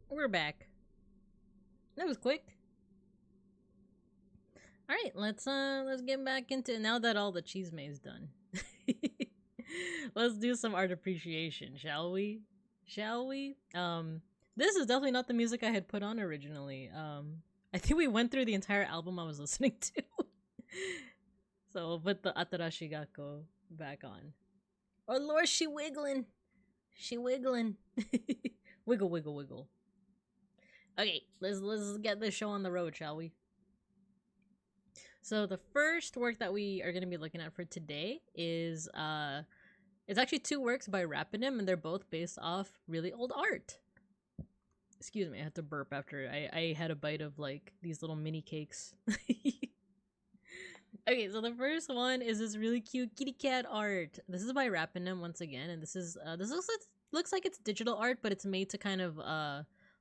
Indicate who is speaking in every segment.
Speaker 1: We're back. That was quick. Alright, let's get back into it now that all the chisme is done. Let's do some art appreciation, shall we? Shall we? This is definitely not the music I had put on originally. I think we went through the entire album I was listening to. So we'll put the Atarashi Gakko back on. Oh lord, she wiggling. She wiggling. Wiggle, wiggle, wiggle. Okay, let's get this show on the road, shall we? So the first work that we are going to be looking at for today is it's actually two works by Rapidim, and they're both based off really old art. Excuse me, I had to burp after I had a bite of like these little mini cakes. Okay, so the first one is this really cute kitty cat art. This is by Rapidim once again, and this looks like it's digital art, but it's made to kind of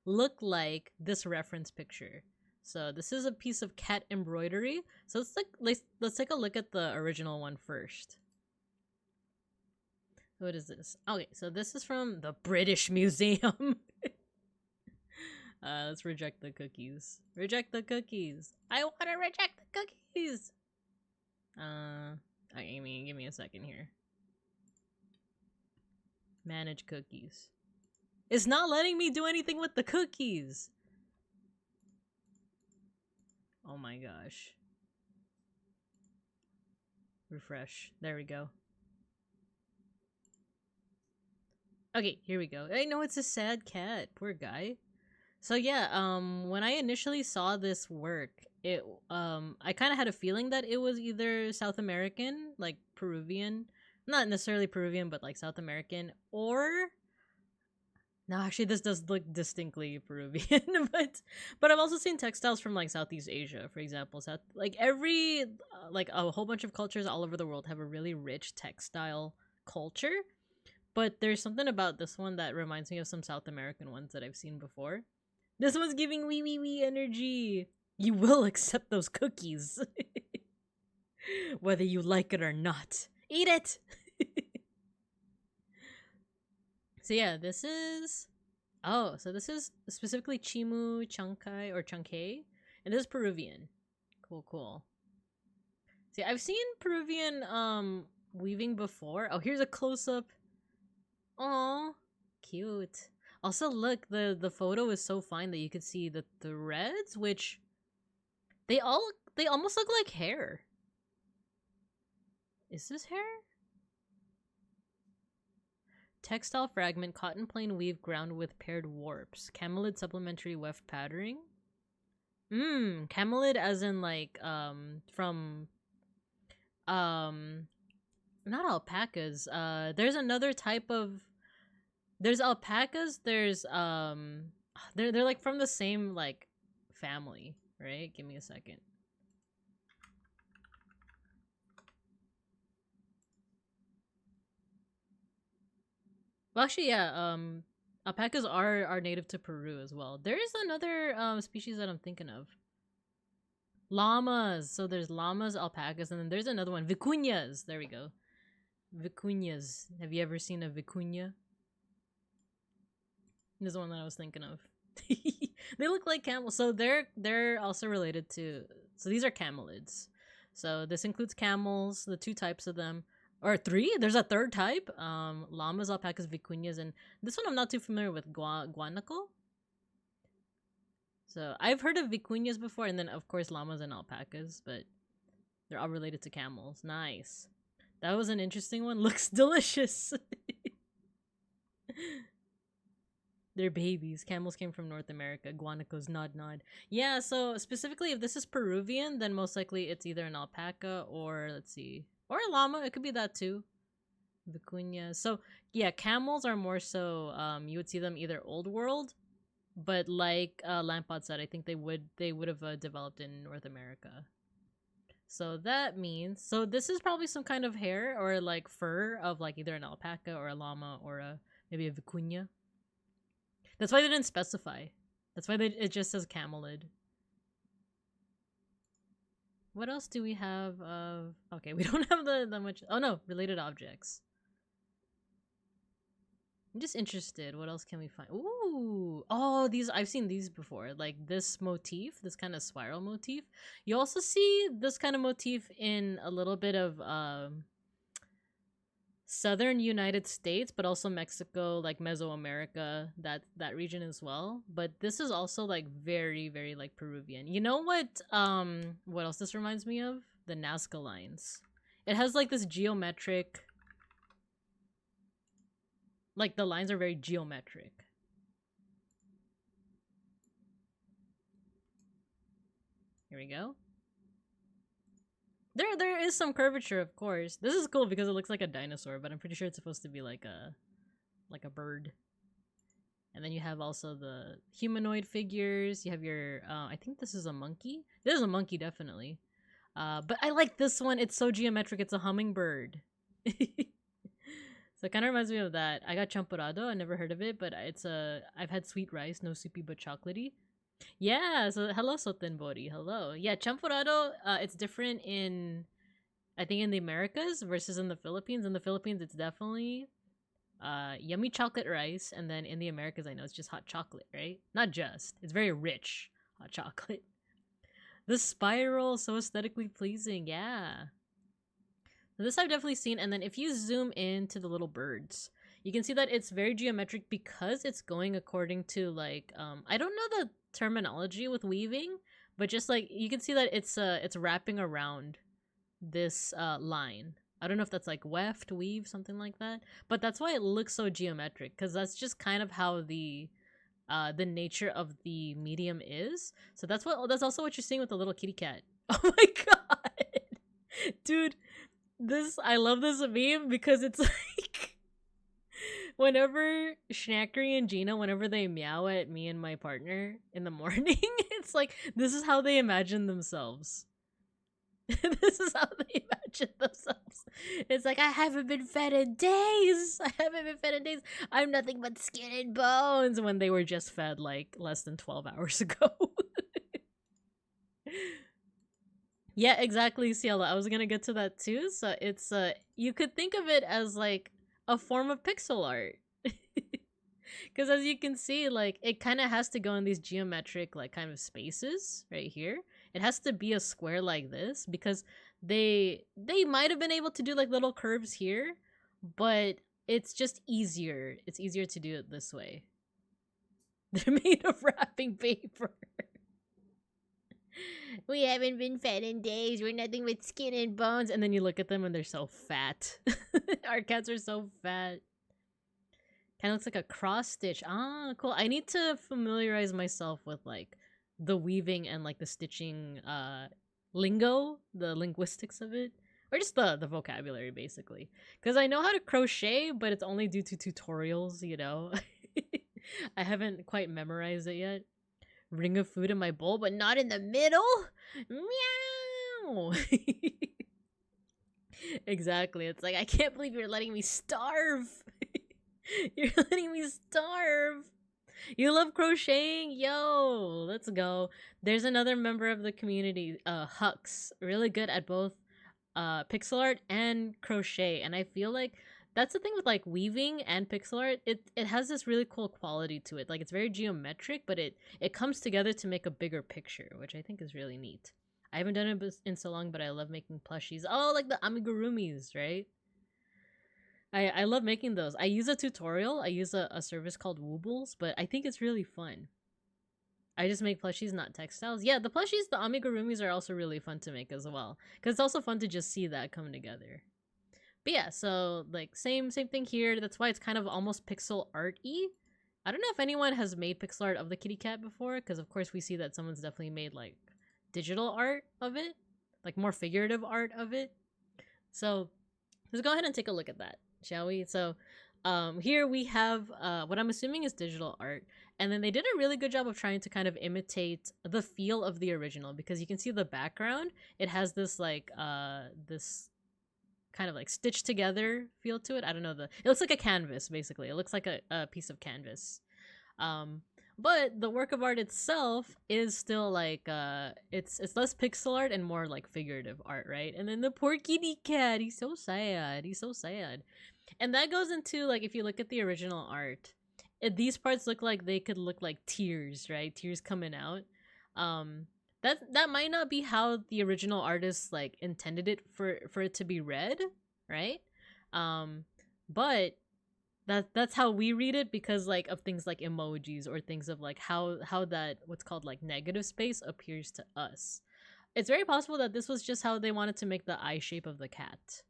Speaker 1: look like this reference picture. So this is a piece of cat embroidery. So let's take a look at the original one first. What is this? Okay, so this is from the British Museum. Let's reject the cookies. Reject the cookies. I want to reject the cookies. Okay, give me a second here. Manage cookies. It's not letting me do anything with the cookies. Oh my gosh. Refresh. There we go. Okay, here we go. I know it's a sad cat. Poor guy. So yeah, when I initially saw this work, I kind of had a feeling that it was either South American, like Peruvian, not necessarily Peruvian, but like South American, or No, actually, this does look distinctly Peruvian, but I've also seen textiles from like Southeast Asia, for example. Like a whole bunch of cultures all over the world have a really rich textile culture. But there's something about this one that reminds me of some South American ones that I've seen before. This one's giving wee energy. You will accept those cookies, whether you like it or not. Eat it. So yeah, this is this is specifically Chimu Chankai or Chankay, and this is Peruvian. Cool. See, I've seen Peruvian weaving before. Oh, here's a close up. Aw, cute. Also, look, the photo is so fine that you can see the threads, which they almost look like hair. Is this hair? Textile fragment, cotton plain weave ground with paired warps. Camelid supplementary weft patterning. Camelid as in like from not alpacas. There's another type of there's alpacas, there's they're like from the same like family, right? Give me a second. Well, actually, yeah. Alpacas are native to Peru as well. There is another species that I'm thinking of. Llamas. So there's llamas, alpacas, and then there's another one. Vicuñas. There we go. Vicuñas. Have you ever seen a vicuña? This is the one that I was thinking of. They look like camels. So they're also related to. So these are camelids. So this includes camels, the two types of them. Or three? There's a third type. Llamas, alpacas, vicuñas, and this one I'm not too familiar with. Guanaco. So I've heard of vicuñas before, and then of course llamas and alpacas, but they're all related to camels. Nice. That was an interesting one. Looks delicious. They're babies. Camels came from North America. Guanacos, nod. Yeah, so specifically if this is Peruvian, then most likely it's either an alpaca or, let's see, or a llama. It could be that too. Vicuña. So yeah, camels are more so you would see them either old world, but like Lampod said, I think they would have developed in North America. So that means this is probably some kind of hair or like fur of like either an alpaca or a llama or maybe a vicuña. That's why they didn't specify. That's why it just says camelid. What else do we have of... Okay, we don't have that much... Oh no, related objects. I'm just interested. What else can we find? Ooh! Oh, these... I've seen these before. Like this motif, this kind of spiral motif. You also see this kind of motif in a little bit of southern United States, but also Mexico, like Mesoamerica, that region as well. But this is also like very, very like Peruvian. You know what else this reminds me of? The Nazca lines. It has like this geometric, like the lines are very geometric. Here we go. There is some curvature, of course. This is cool because it looks like a dinosaur, but I'm pretty sure it's supposed to be like a bird. And then you have also the humanoid figures. You have your I think this is a monkey. This is a monkey, definitely. But I like this one. It's so geometric. It's a hummingbird. So it kind of reminds me of that. I got champurrado. I never heard of it, but I've had sweet rice, no soupy but chocolatey. Yeah, so hello Sotenbori, hello. Yeah, champurrado, it's different I think in the Americas versus in the Philippines. In the Philippines, it's definitely yummy chocolate rice, and then in the Americas, I know it's just hot chocolate, right? Not just. It's very rich hot chocolate. The spiral, so aesthetically pleasing, yeah. So this I've definitely seen, and then if you zoom into the little birds, you can see that it's very geometric because it's going according to like I don't know the terminology with weaving, but just like you can see that it's wrapping around this line. I don't know if that's like weft, weave, something like that, but that's why it looks so geometric, because that's just kind of how the nature of the medium is. So that's also what you're seeing with the little kitty cat. Oh my god, dude, I love this meme because it's like Whenever Schnackery and Gina, whenever they meow at me and my partner in the morning, it's like this is how they imagine themselves. This is how they imagine themselves. It's like, I haven't been fed in days. I haven't been fed in days. I'm nothing but skin and bones, when they were just fed like less than 12 hours ago. Yeah, exactly, Ciela. I was gonna get to that too. So it's you could think of it as like a form of pixel art. Because as you can see, like, it kind of has to go in these geometric like kind of spaces right here. It has to be a square like this because they might have been able to do like little curves here, but it's just easier. It's easier to do it this way. They're made of wrapping paper. We haven't been fed in days. We're nothing but skin and bones. And then you look at them and they're so fat. Our cats are so fat. Kind of looks like a cross stitch. Ah, cool. I need to familiarize myself with like the weaving and like the stitching lingo, the linguistics of it. Or just the vocabulary, basically. Because I know how to crochet, but it's only due to tutorials, you know? I haven't quite memorized it yet. Ring of food in my bowl, but not in the middle? Meow! Exactly. It's like, I can't believe you're letting me starve. You're letting me starve. You love crocheting? Yo, let's go. There's another member of the community, Hux, really good at both pixel art and crochet. And I feel like that's the thing with like weaving and pixel art. It has this really cool quality to it. Like, it's very geometric, but it comes together to make a bigger picture, which I think is really neat. I haven't done it in so long, but I love making plushies. Oh, like the amigurumis, right? I love making those. I use a tutorial. I use a service called Woobles, but I think it's really fun. I just make plushies, not textiles. Yeah, the plushies, the amigurumis are also really fun to make as well. Because it's also fun to just see that come together. But yeah, so like same thing here. That's why it's kind of almost pixel art-y. I don't know if anyone has made pixel art of the kitty cat before, because of course we see that someone's definitely made like digital art of it. Like more figurative art of it. So let's go ahead and take a look at that, shall we? So here we have what I'm assuming is digital art, and then they did a really good job of trying to kind of imitate the feel of the original, because you can see the background, it has this like this kind of like stitched together feel to it. I don't know, it looks like a canvas, basically. It looks like a piece of canvas. But the work of art itself is still like it's less pixel art and more like figurative art, right? And then the poor kitty cat, he's so sad. He's so sad. And that goes into like, if you look at the original art, these parts look like they could look like tears, right? Tears coming out. That might not be how the original artist like intended it for it to be read, right? But that's how we read it, because like of things like emojis or things of like how that what's called like negative space appears to us. It's very possible that this was just how they wanted to make the eye shape of the cat.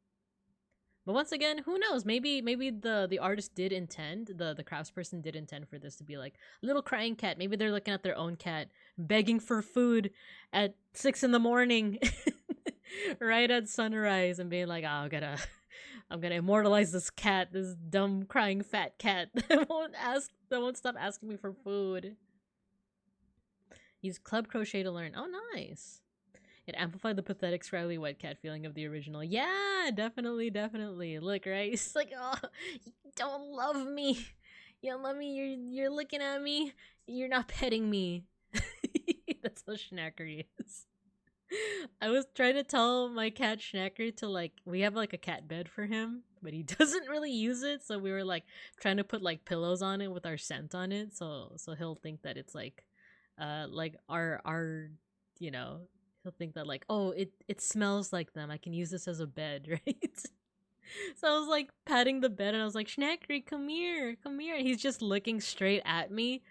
Speaker 1: But once again, who knows? Maybe the artist did intend, the craftsperson did intend for this to be like a little crying cat. Maybe they're looking at their own cat begging for food at 6 in the morning, right at sunrise, and being like, "Oh, I'm gonna immortalize this cat, this dumb crying fat cat that won't stop asking me for food." Use club crochet to learn. Oh, nice. It amplified the pathetic, scraggly wet cat feeling of the original. Yeah, definitely. Look, right? It's like, oh, you don't love me. You don't love me. You're looking at me. You're not petting me. That's how Schnacker is. I was trying to tell my cat Schnacker to like, we have like a cat bed for him, but he doesn't really use it. So we were like trying to put like pillows on it with our scent on it. So he'll think that it's like our, you know, he'll think that like, oh, it smells like them. I can use this as a bed, right? So I was like patting the bed and I was like, Schnacker, come here. And he's just looking straight at me.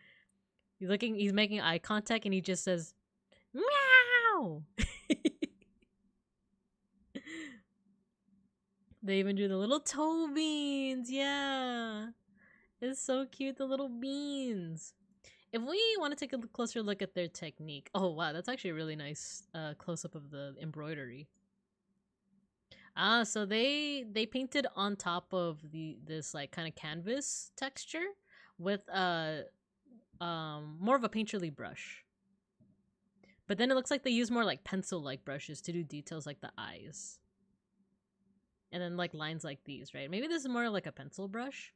Speaker 1: He's making eye contact, and he just says, meow. They even do the little toe beans. Yeah. It's so cute, the little beans. If we want to take a closer look at their technique. Oh, wow. That's actually a really nice close-up of the embroidery. Ah, so they painted on top of this like kind of canvas texture with more of a painterly brush. But then it looks like they use more like pencil-like brushes to do details like the eyes. And then like lines like these, right? Maybe this is more like a pencil brush.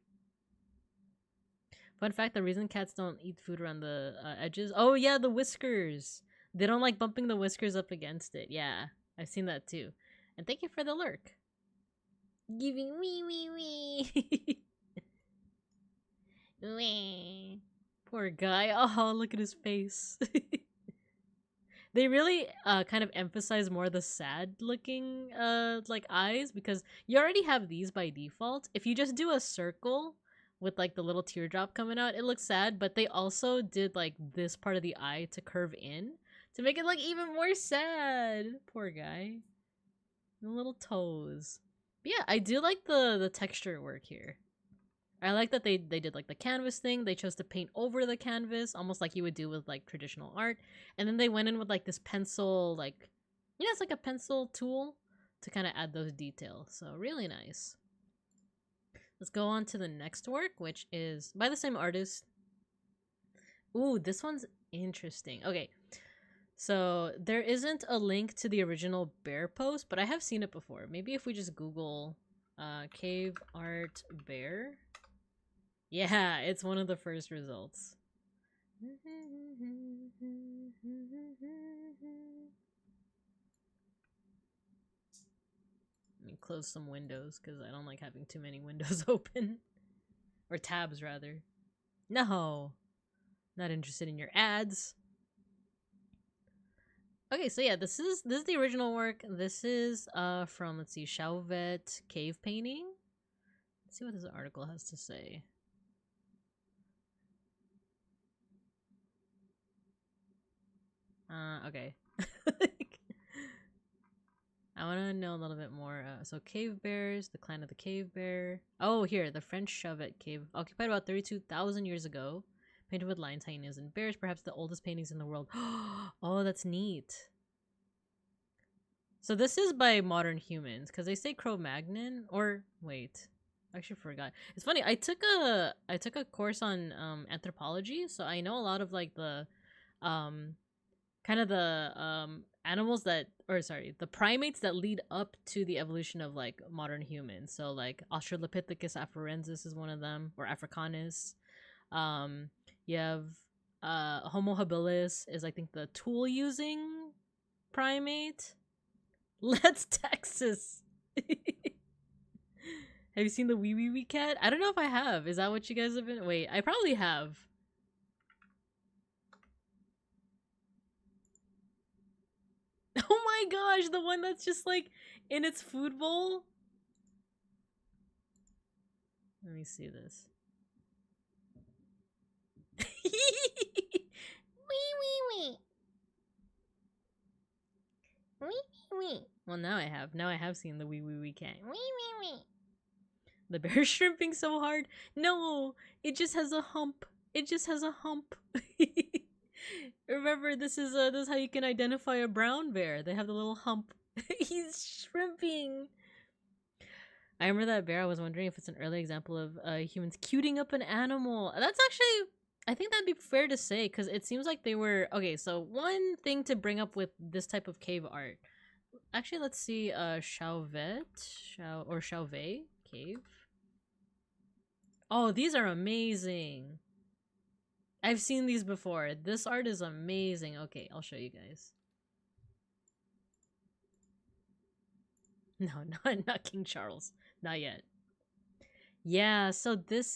Speaker 1: Fun fact, the reason cats don't eat food around the edges. Oh yeah, the whiskers. They don't like bumping the whiskers up against it. Yeah, I've seen that too. And thank you for the lurk. Giving wee. Wee. Poor guy. Oh, look at his face. They really kind of emphasize more the sad looking like eyes, because you already have these by default. If you just do a circle with like the little teardrop coming out, it looks sad, but they also did like this part of the eye to curve in to make it look even more sad. Poor guy. The little toes. But yeah, I do like the texture work here. I like that they did like the canvas thing. They chose to paint over the canvas, almost like you would do with like traditional art. And then they went in with like this pencil, like, you know, it's like a pencil tool to kind of add those details. So really nice. Let's go on to the next work, which is by the same artist. Ooh, this one's interesting. Okay, so there isn't a link to the original bear post, but I have seen it before. Maybe if we just Google cave art bear. Yeah, it's one of the first results. Let me close some windows because I don't like having too many windows open. Or tabs, rather. No! Not interested in your ads. Okay, so yeah, this is the original work. This is from, let's see, Chauvet Cave Painting. Let's see what this article has to say. Okay. I want to know a little bit more. So cave bears, the clan of the cave bear. Oh, here, the French Chauvet cave, occupied about 32,000 years ago. Painted with lions, hyenas, and bears, perhaps the oldest paintings in the world. Oh, that's neat. So this is by modern humans, because they say Cro-Magnon, or wait, I actually forgot. It's funny, I took a course on anthropology, so I know a lot of like the kind of the animals that, or sorry, the primates that lead up to the evolution of like modern humans. So like Australopithecus afarensis is one of them, or Africanus. You have Homo habilis is, I think, the tool using primate. Let's Texas. Have you seen the wee wee wee cat? I don't know if I have. Is that what you guys have been? Wait, I probably have. Oh my gosh, the one that's just like in its food bowl. Let me see this. Wee wee wee. Wee wee wee. Well, now I have. Now I have seen the wee wee wee cat. Wee wee wee. The bear shrimping so hard. No, it just has a hump. It just has a hump. Remember, this is how you can identify a brown bear. They have the little hump. He's shrimping. I remember that bear. I was wondering if it's an early example of humans cuting up an animal. That's actually, I think that'd be fair to say, because it seems like they were... Okay, so one thing to bring up with this type of cave art. Actually, let's see, Chauvet cave. Oh, these are amazing. I've seen these before. This art is amazing. Okay, I'll show you guys. No, not King Charles. Not yet. Yeah, so this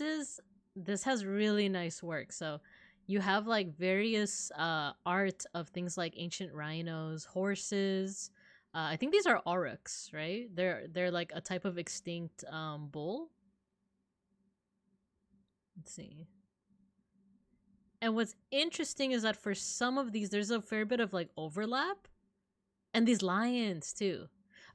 Speaker 1: has really nice work. So you have like various art of things like ancient rhinos, horses. I think these are aurochs, right? They're like a type of extinct bull. Let's see. And what's interesting is that for some of these, there's a fair bit of like overlap, and these lions too.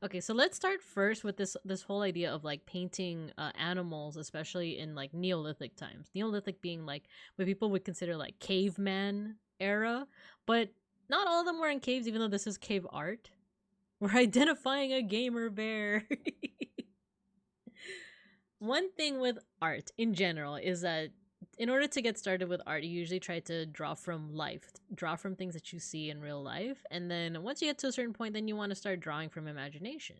Speaker 1: Okay, so let's start first with this whole idea of like painting animals, especially in like Neolithic times. Neolithic being like what people would consider like caveman era, but not all of them were in caves, even though this is cave art. We're identifying a gamer bear. One thing with art in general is that in order to get started with art, you usually try to draw from life, draw from things that you see in real life. And then once you get to a certain point, then you want to start drawing from imagination.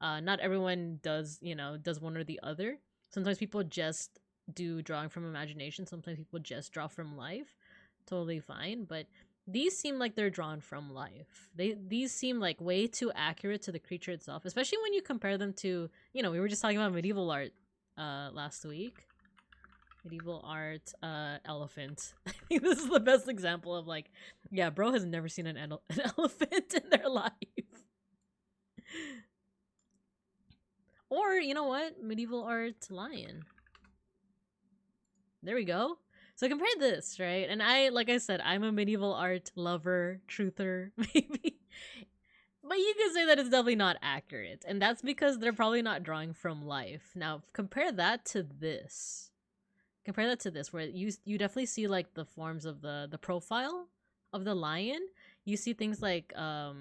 Speaker 1: Not everyone does, does one or the other. Sometimes people just do drawing from imagination. Sometimes people just draw from life. Totally fine. But these seem like they're drawn from life. These seem like way too accurate to the creature itself, especially when you compare them to, we were just talking about medieval art last week. Medieval art, elephant. I think this is the best example of like, yeah, bro has never seen an elephant in their life. Or, you know what? Medieval art lion. There we go. So compare this, right? And like I said, I'm a medieval art lover, truther, maybe. But you could say that it's definitely not accurate. And that's because they're probably not drawing from life. Now, compare that to this. Compare that to this, where you definitely see like the forms of the profile of the lion. You see things like I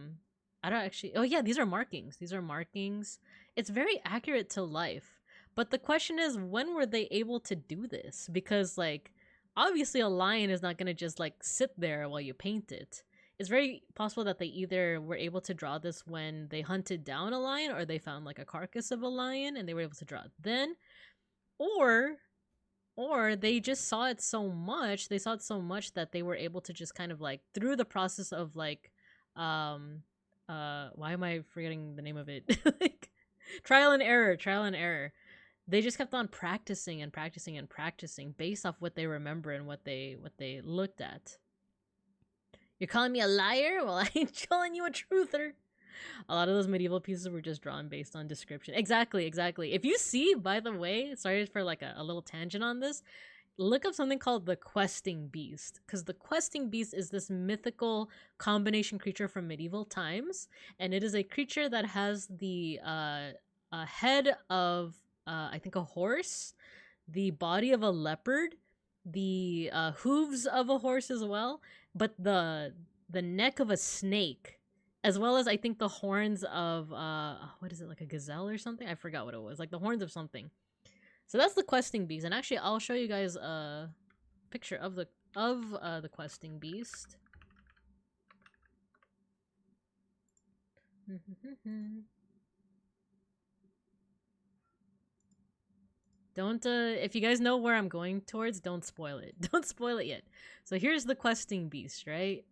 Speaker 1: don't actually. Oh yeah, these are markings. These are markings. It's very accurate to life. But the question is, when were they able to do this? Because like obviously a lion is not gonna just like sit there while you paint it. It's very possible that they either were able to draw this when they hunted down a lion, or they found like a carcass of a lion and they were able to draw it then, or they just saw it so much, that they were able to just kind of like through the process of like why am I forgetting the name of it? Like trial and error. They just kept on practicing and practicing and practicing based off what they remember and what they looked at. You're calling me a liar? Well, I ain't calling you a truther. A lot of those medieval pieces were just drawn based on description. Exactly. If you see, by the way, sorry for like a little tangent on this, look up something called the questing beast, because the questing beast is this mythical combination creature from medieval times, and it is a creature that has the head of I think a horse, the body of a leopard, the hooves of a horse as well, but the neck of a snake, as well as I think the horns of what is it, like a gazelle or something? I forgot what it was, like the horns of something. So that's the questing beast, and actually I'll show you guys a picture of the questing beast. Don't if you guys know where I'm going towards, don't spoil it. Don't spoil it yet. So here's the questing beast, right?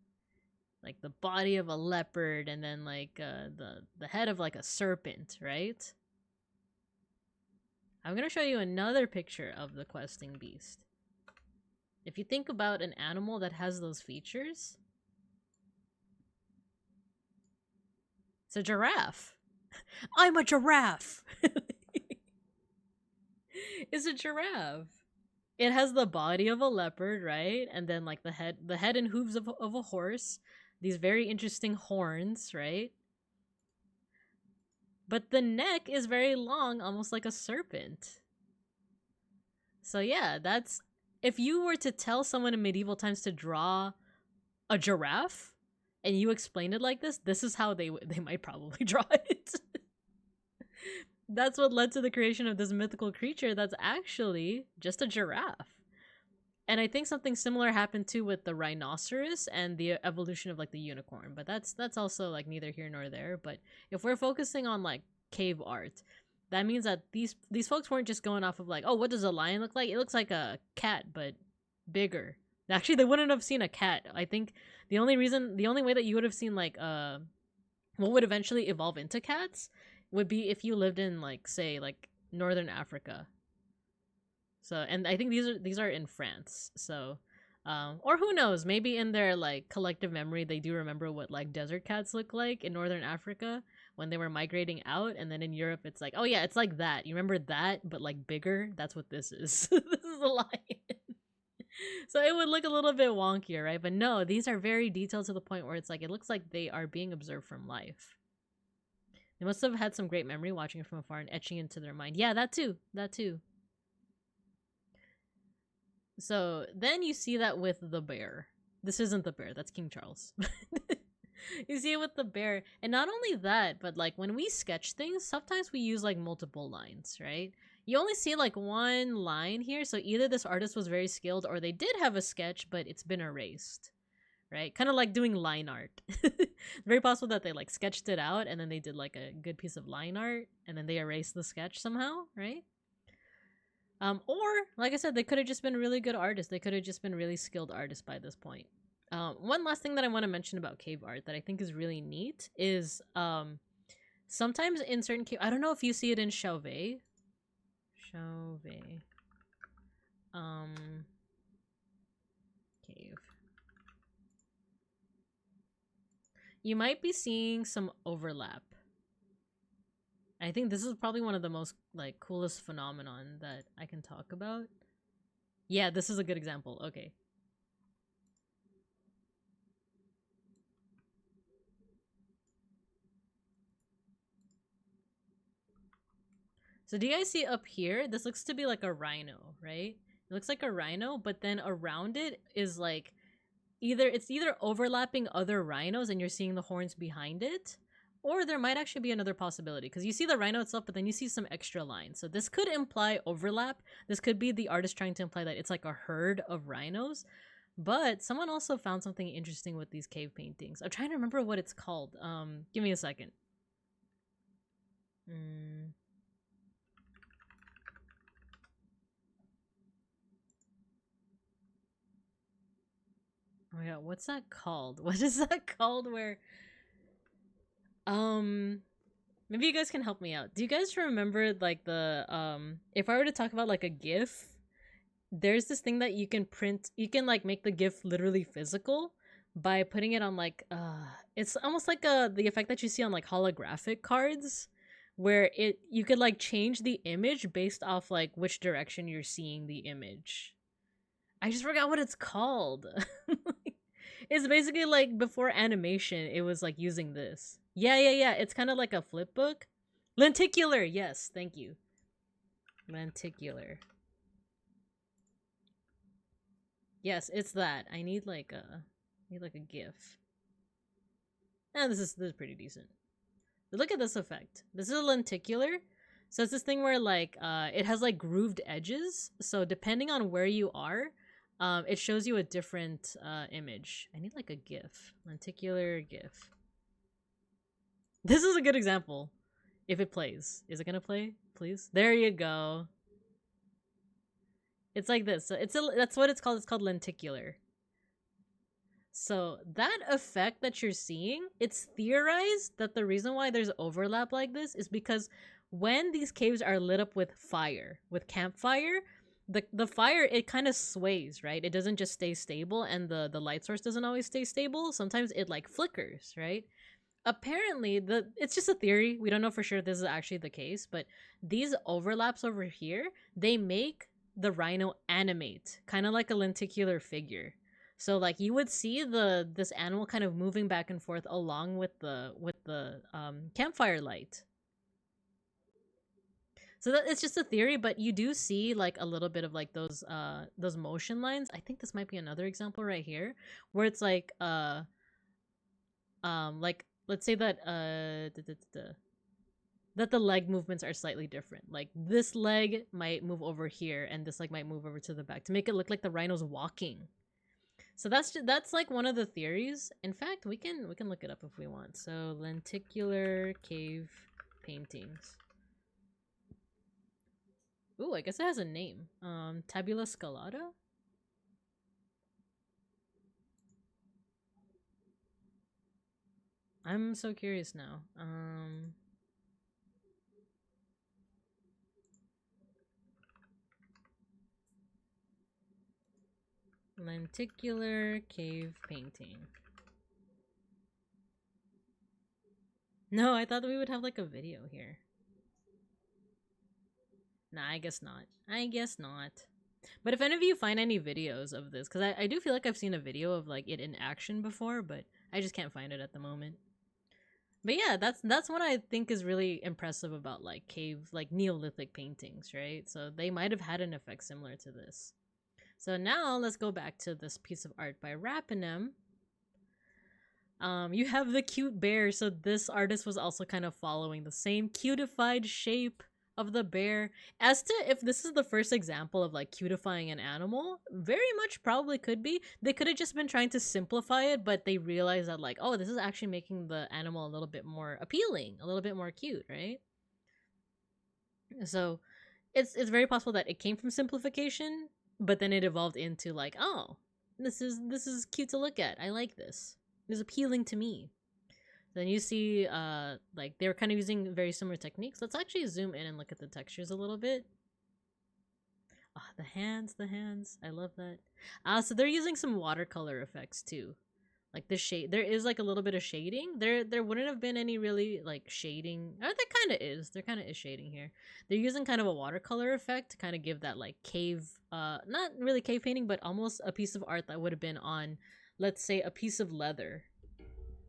Speaker 1: Like the body of a leopard, and then like the head of like a serpent, right? I'm gonna show you another picture of the questing beast. If you think about an animal that has those features, it's a giraffe. I'm a giraffe. It's a giraffe. It has the body of a leopard, right? And then like the head and hooves of a horse. These very interesting horns, right? But the neck is very long, almost like a serpent. So yeah, that's... If you were to tell someone in medieval times to draw a giraffe, and you explained it like this is how they might probably draw it. That's what led to the creation of this mythical creature that's actually just a giraffe. And I think something similar happened too with the rhinoceros and the evolution of like the unicorn, but that's also like neither here nor there. But if we're focusing on like cave art, that means that these folks weren't just going off of like, oh, what does a lion look like? It looks like a cat, but bigger. Actually, they wouldn't have seen a cat. I think the only way that you would have seen like what would eventually evolve into cats would be if you lived in like, say, like northern Africa. So, and I think these are in France. So, or who knows, maybe in their like collective memory they do remember what like desert cats look like in northern Africa when they were migrating out, and then in Europe it's like, oh yeah, it's like that. You remember that, but like bigger? That's what this is. This is a lion. So it would look a little bit wonkier, right? But no, these are very detailed to the point where it's like, it looks like they are being observed from life. They must have had some great memory watching it from afar and etching into their mind. Yeah, that too. So then you see that with the bear. This isn't the bear, that's King Charles. You see it with the bear. And not only that, but like when we sketch things, sometimes we use like multiple lines, right? You only see like one line here, so either this artist was very skilled or they did have a sketch, but it's been erased, right? Kind of like doing line art. Very possible that they like sketched it out and then they did like a good piece of line art and then they erased the sketch somehow, right? Or like I said, they could have just been really good artists. They could have just been really skilled artists by this point. One last thing that I want to mention about cave art that I think is really neat is sometimes in certain cave, I don't know if you see it in Chauvet. Cave. You might be seeing some overlap. I think this is probably one of the most like coolest phenomenon that I can talk about. Yeah, this is a good example. Okay. So do you guys see up here? This looks to be like a rhino, right? It looks like a rhino, but then around it is like it's either overlapping other rhinos and you're seeing the horns behind it, or there might actually be another possibility because you see the rhino itself, but then you see some extra lines. So this could imply overlap. This could be the artist trying to imply that it's like a herd of rhinos. But someone also found something interesting with these cave paintings. I'm trying to remember what it's called. Give me a second. Oh my god, what's that called? What is that called where maybe you guys can help me out. Do you guys remember like the if I were to talk about like a GIF, there's this thing that you can print, you can like make the GIF literally physical by putting it on like it's almost like the effect that you see on like holographic cards where you could like change the image based off like which direction you're seeing the image. I just forgot what it's called. It's basically like before animation, it was like using this. Yeah. It's kind of like a flip book. Lenticular. Yes, thank you. Lenticular. Yes, it's that. I need like a GIF. This is pretty decent. But look at this effect. This is a lenticular. So it's this thing where like it has like grooved edges. So depending on where you are, it shows you a different image. I need like a GIF. Lenticular GIF. This is a good example. If it plays. Is it gonna play? Please? There you go. It's like this. So that's what it's called. It's called lenticular. So that effect that you're seeing, it's theorized that the reason why there's overlap like this is because when these caves are lit up with fire, with campfire, the fire, it kind of sways, right? It doesn't just stay stable, and the light source doesn't always stay stable. Sometimes it like flickers, right? Apparently, it's just a theory. We don't know for sure if this is actually the case, but these overlaps over here, they make the rhino animate, kind of like a lenticular figure. So like you would see this animal kind of moving back and forth along with the campfire light. So that it's just a theory, but you do see like a little bit of like those motion lines. I think this might be another example right here where it's like like let's say that that the leg movements are slightly different. Like this leg might move over here and this leg might move over to the back to make it look like the rhino's walking. So that's like one of the theories. In fact, we can look it up if we want. So lenticular cave paintings. Ooh, I guess it has a name. Tabula scalata? I'm so curious now. Lenticular cave painting. No, I thought that we would have like a video here. Nah, I guess not. I guess not. But if any of you find any videos of this, because I do feel like I've seen a video of like it in action before, but I just can't find it at the moment. But yeah, that's what I think is really impressive about like cave, like Neolithic paintings, right? So they might have had an effect similar to this. So now let's go back to this piece of art by Rapinem. You have the cute bear, so this artist was also kind of following the same cutified shape of the bear. As to if this is the first example of like cutifying an animal, very much probably could be. They could have just been trying to simplify it, but they realized that like, oh, this is actually making the animal a little bit more appealing, a little bit more cute, right? So it's very possible that it came from simplification, but then it evolved into like, oh, this is cute to look at. I like this. It's appealing to me. Then you see, like they were kind of using very similar techniques. Let's actually zoom in and look at the textures a little bit. Ah, the hands. I love that. So they're using some watercolor effects too. Like the shade, there is like a little bit of shading. There wouldn't have been any really like shading. There kind of is. There kind of is shading here. They're using kind of a watercolor effect to kind of give that like cave, not really cave painting, but almost a piece of art that would have been on, let's say, a piece of leather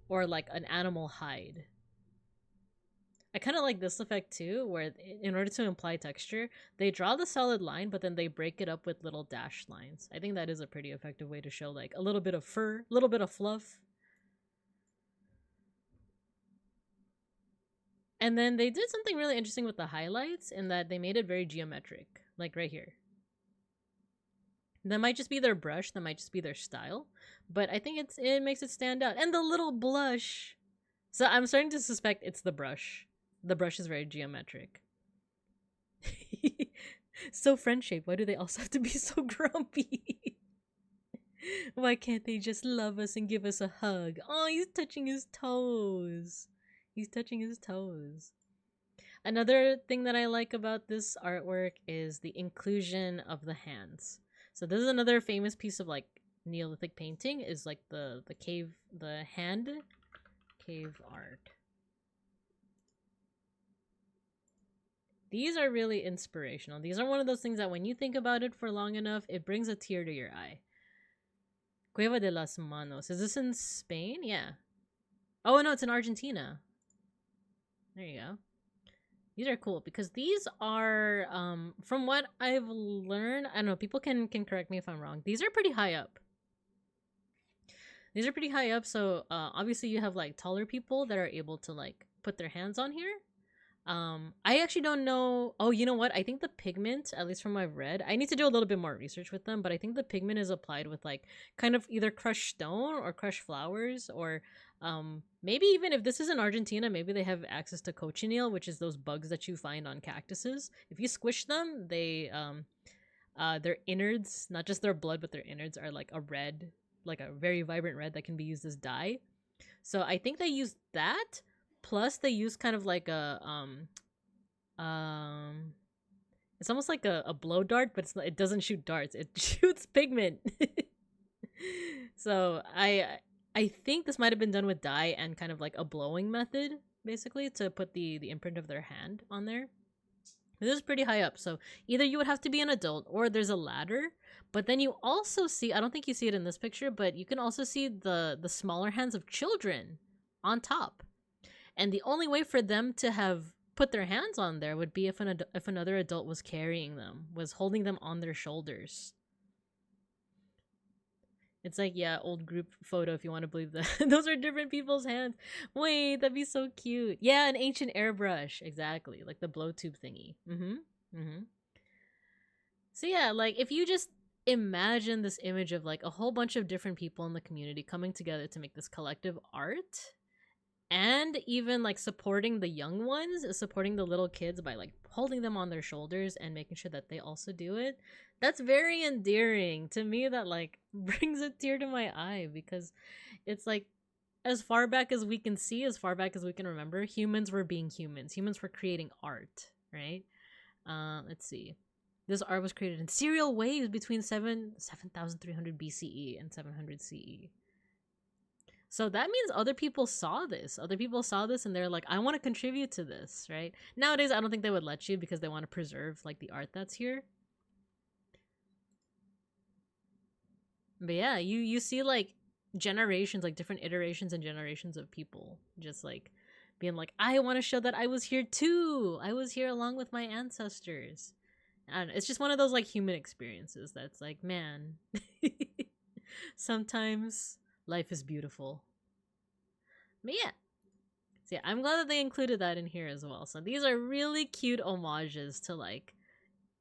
Speaker 1: or like an animal hide. I kind of like this effect too, where in order to imply texture, they draw the solid line, but then they break it up with little dashed lines. I think that is a pretty effective way to show like a little bit of fur, a little bit of fluff. And then they did something really interesting with the highlights in that they made it very geometric, like right here. That might just be their brush, that might just be their style, but I think it makes it stand out. And the little blush. So I'm starting to suspect it's the brush. The brush is very geometric. So friend-shaped. Why do they also have to be so grumpy? Why can't they just love us and give us a hug? Oh, he's touching his toes. He's touching his toes. Another thing that I like about this artwork is the inclusion of the hands. So this is another famous piece of like Neolithic painting, is like the hand cave art. These are really inspirational. These are one of those things that when you think about it for long enough, it brings a tear to your eye. Cueva de las Manos. Is this in Spain? Yeah. Oh no, it's in Argentina. There you go. These are cool because these are, from what I've learned, I don't know, people can correct me if I'm wrong. These are pretty high up. These are pretty high up, so obviously you have like taller people that are able to like put their hands on here. I actually don't know. Oh, you know what? I think the pigment, at least from what I've read, I need to do a little bit more research with them, but I think the pigment is applied with like kind of either crushed stone or crushed flowers, or maybe even if this is in Argentina, maybe they have access to cochineal, which is those bugs that you find on cactuses. If you squish them, they their innards, not just their blood, but their innards are like a red, like a very vibrant red that can be used as dye. So I think they use that. Plus, they use kind of like a it's almost like a blow dart, but it doesn't shoot darts. It shoots pigment. So I think this might have been done with dye and kind of like a blowing method, basically, to put the imprint of their hand on there. This is pretty high up, so either you would have to be an adult or there's a ladder. But then you also see, I don't think you see it in this picture, but you can also see the smaller hands of children on top. And the only way for them to have put their hands on there would be if another adult was carrying them, was holding them on their shoulders. It's like, yeah, old group photo if you want to believe that. Those are different people's hands. Wait, that'd be so cute. Yeah, an ancient airbrush. Exactly. Like the blow tube thingy. So yeah, like if you just imagine this image of like a whole bunch of different people in the community coming together to make this collective art, and even like supporting the young ones, supporting the little kids by like holding them on their shoulders and making sure that they also do it, that's very endearing to me. That like brings a tear to my eye, because it's like, as far back as we can see, as far back as we can remember, humans were being humans. Humans were creating art, right? Let's see. This art was created in serial waves between 7,300 BCE and 700 CE. So that means other people saw this. Other people saw this and they're like, I want to contribute to this, right? Nowadays, I don't think they would let you because they want to preserve like the art that's here. But yeah, you see like generations, like different iterations and generations of people just like being like, I want to show that I was here too. I was here along with my ancestors. And it's just one of those like human experiences that's like, man, sometimes life is beautiful. But yeah. So yeah, I'm glad that they included that in here as well. So these are really cute homages to like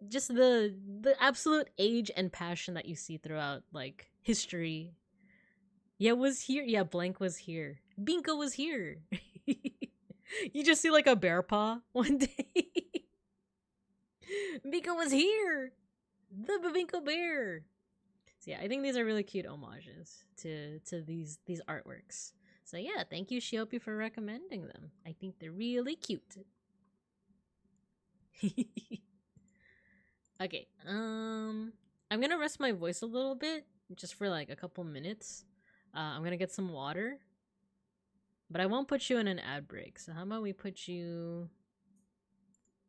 Speaker 1: just the absolute age and passion that you see throughout like history. Yeah, was here. Yeah, blank was here. Binko was here. You just see like a bear paw one day. Binko was here. The Babinko bear. So yeah, I think these are really cute homages to these artworks. So yeah, thank you Shiopi for recommending them. I think they're really cute. Okay, I'm gonna rest my voice a little bit, just for like a couple minutes. I'm gonna get some water, but I won't put you in an ad break. So how about we put you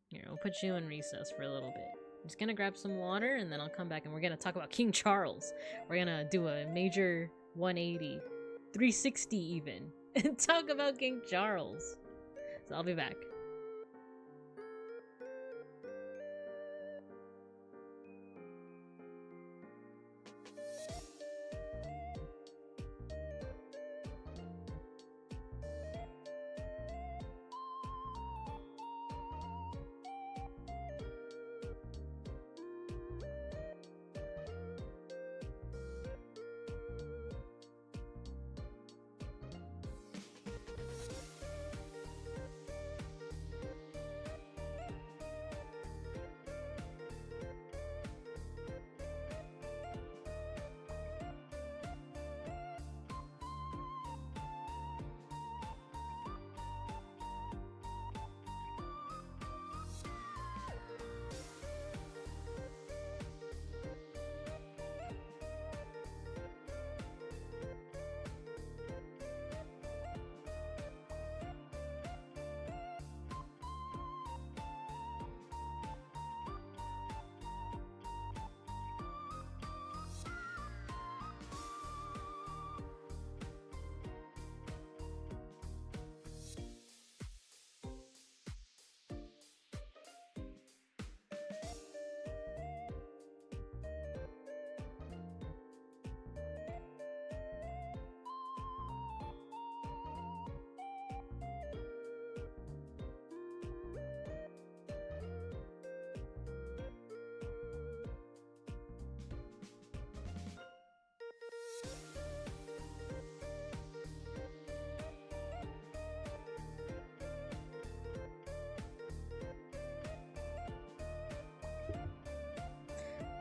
Speaker 1: here? We'll put you in recess for a little bit. I'm just gonna grab some water and then I'll come back and we're gonna talk about King Charles. We're gonna do a major 180, 360 even, and talk about King Charles. So I'll be back.